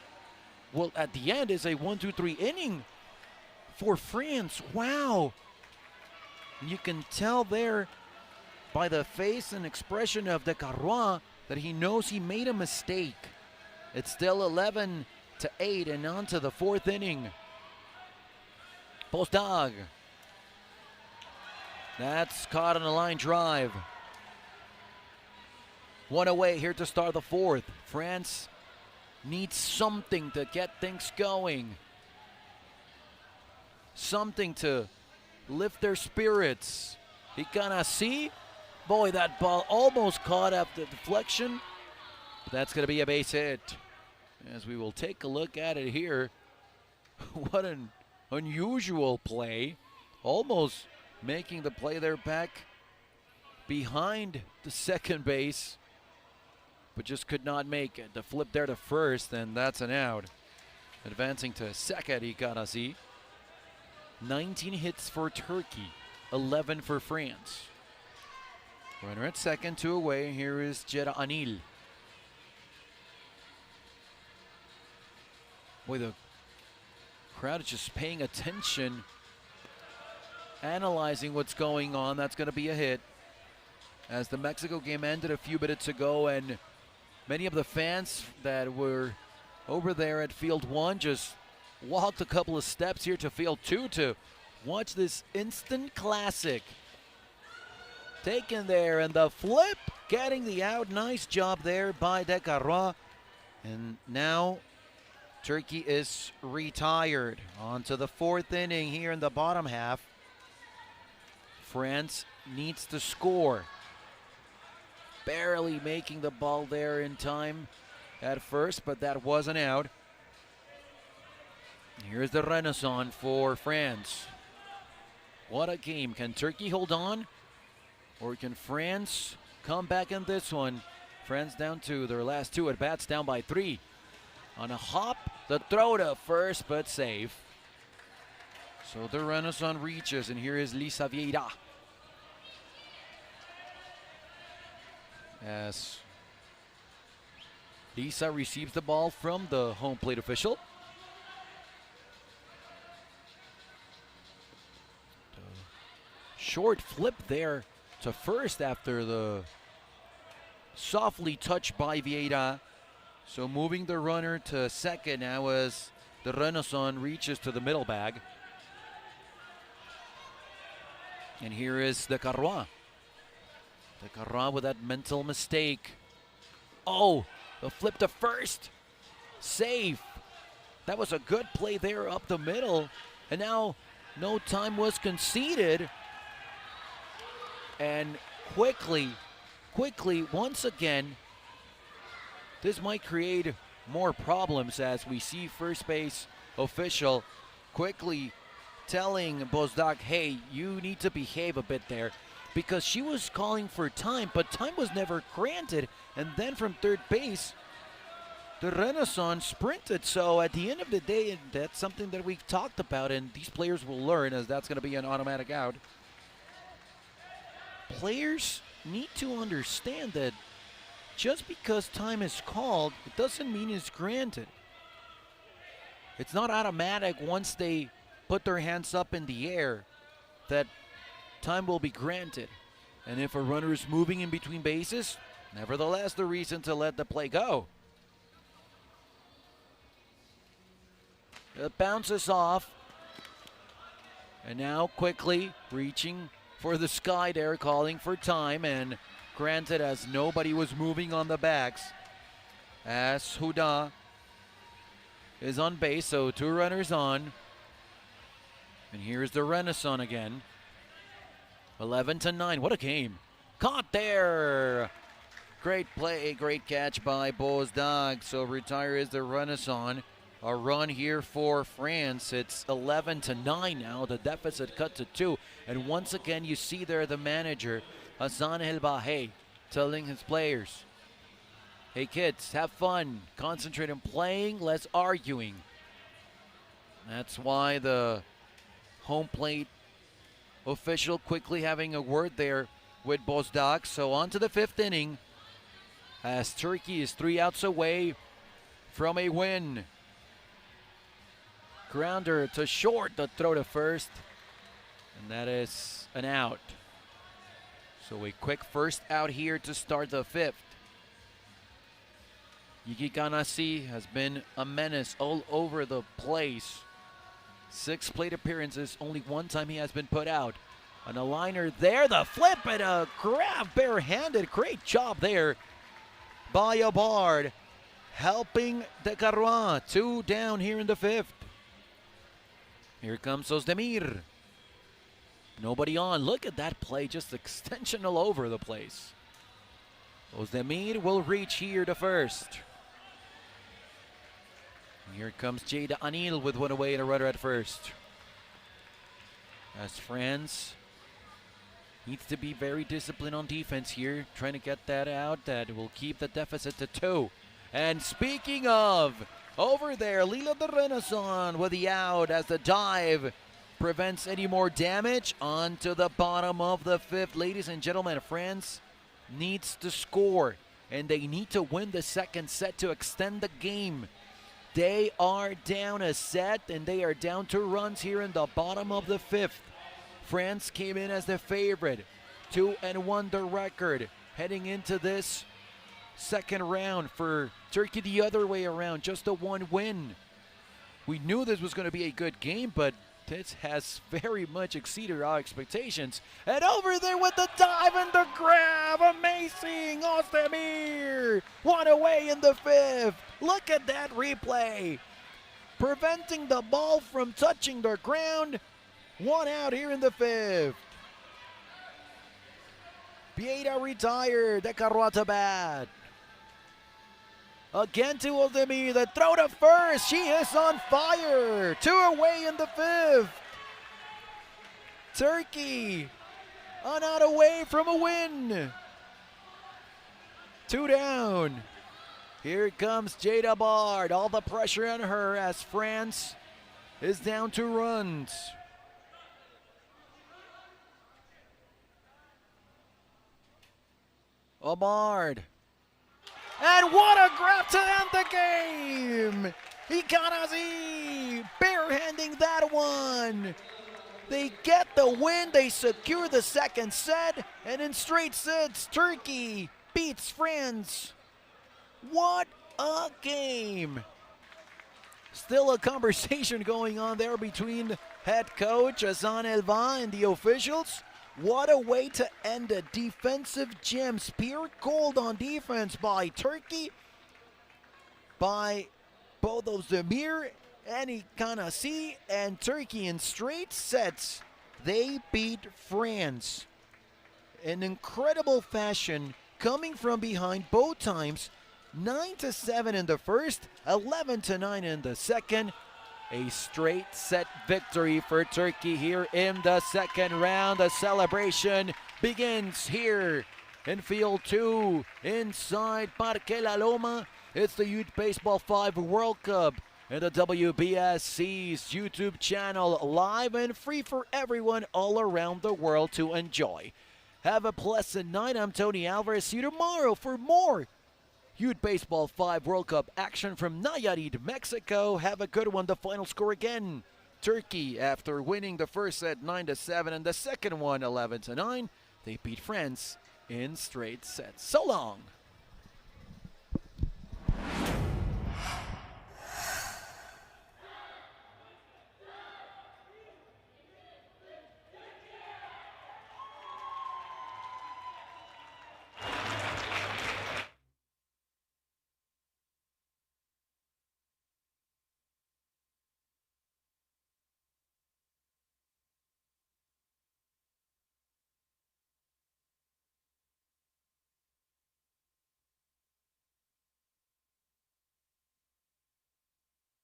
well, at the end is a 1-2-3 inning for France. Wow. You can tell there by the face and expression of the Carrois that he knows he made a mistake. It's still 11-8 and on to the 4th inning. Postag. That's caught on a line drive. 1 away here to start the 4th. France needs something to get things going. Something to lift their spirits. Ikanasi. Boy, that ball almost caught after deflection. But that's going to be a base hit. As we will take a look at it here. What an unusual play. Almost making the play there back behind the second base, but just could not make it. The flip there to first, and that's an out. Advancing to second, Ikanasi. 19 hits for Turkey, 11 for France. Runner at second, 2 away. Here is Jera Anil. Boy, the crowd is just paying attention, analyzing what's going on. That's going to be a hit. As the Mexico game ended a few minutes ago, and many of the fans that were over there at Field 1 just walked a couple of steps here to Field 2 to watch this instant classic. Taken there, and the flip, getting the out. Nice job there by De Carrois. And now Turkey is retired. On to the fourth inning here in the bottom half. France needs to score. Barely making the ball there in time at first, but that wasn't out. Here's the renaissance for France. What a game. Can Turkey hold on? Or can France come back in this one? France down to their last two at bats, down by 3. On a hop, the throw to first, but safe. So the renaissance reaches, and here is Lisa Vieira. As Lisa receives the ball from the home plate official. Short flip there to first after the softly touched by Vieira. So moving the runner to second now as the renaissance reaches to the middle bag. And here is the Carrois. The Carrois with that mental mistake. Oh, the flip to first. Safe. That was a good play there up the middle. And now no time was conceded. And quickly, once again, this might create more problems as we see first base official quickly telling Bozdak, hey, you need to behave a bit there, because she was calling for time, but time was never granted. And then from third base, the renaissance sprinted. So at the end of the day, that's something that we've talked about, and these players will learn, as that's going to be an automatic out. Players need to understand that just because time is called, it doesn't mean it's granted. It's not automatic once they put their hands up in the air that time will be granted. And if a runner is moving in between bases, nevertheless, the reason to let the play go. It bounces off. And now quickly reaching for the sky there, calling for time, and granted as nobody was moving on the backs. As Huda is on base, so 2 runners on. And here's the renaissance again. 11-9, what a game. Caught there. Great play, great catch by Bozdag. So retire is the renaissance. A run here for France. It's 11-9 now. The deficit cut to 2. And once again, you see there the manager, Hassan El Bahay, telling his players, hey kids, have fun. Concentrate on playing, less arguing. That's why the home plate official quickly having a word there with Bozdak. So on to the 5th inning as Turkey is 3 outs away from a win. Grounder to short, the throw to first, and that is an out. So a quick first out here to start the 5th. Yuki Ganassi has been a menace all over the place. 6 plate appearances, only 1 time he has been put out. On a liner there, the flip and a grab barehanded. Great job there by Abard, helping the Carrois. 2 down here in the 5th. Here comes Ozdemir. Nobody on. Look at that play, just extension all over the place. Ozdemir will reach here to first. Here comes Jada Anil with 1 away and a runner at first. As France needs to be very disciplined on defense here, trying to get that out. That will keep the deficit to 2. And speaking of, over there, Lila the Renaissance with the out as the dive prevents any more damage. On to the bottom of the 5th. Ladies and gentlemen, France needs to score, and they need to win the 2nd set to extend the game. They are down a set, and they are down 2 runs here in the bottom of the 5th. France came in as the favorite. 2-1 the record heading into this 2nd round. For Turkey, the other way around, just a 1 win. We knew this was going to be a good game, but This has very much exceeded our expectations. And over there with the dive and the grab. Amazing. Ozdemir. One away in the fifth. Look at that replay. Preventing the ball from touching the ground. One out here in the fifth. Pieda retired. The Carrota bat. Again to Ozdemir, the throw to first. She is on fire. Two away in the fifth. Turkey, not away from a win. Two down. Here comes Jada Bard. All the pressure on her as France is down 2 runs. Bard. And what a grab to end the game! Ikanazi barehanding that one. They get the win, they secure the second set, and in straight sets, Turkey beats France. What a game! Still a conversation going on there between head coach Hassan Elva and the officials. What a way to end a defensive gem. Spear gold on defense by Turkey, by both Ozdemir and Ikanazi, and Turkey in straight sets. They beat France in incredible fashion, coming from behind both times. 9-7 in the first, 11-9 in the second. A straight set victory for Turkey here in the second round. The celebration begins here in Field 2 inside Parque La Loma. It's the Youth Baseball 5 World Cup and the WBSC's YouTube channel, live and free for everyone all around the world to enjoy. Have a pleasant night. I'm Tony Alvarez. See you tomorrow for more Youth Baseball 5 World Cup action from Nayarit, Mexico. Have a good one. The final score again. Turkey, after winning the first set 9-7 and the second one 11-9, they beat France in straight sets. So long.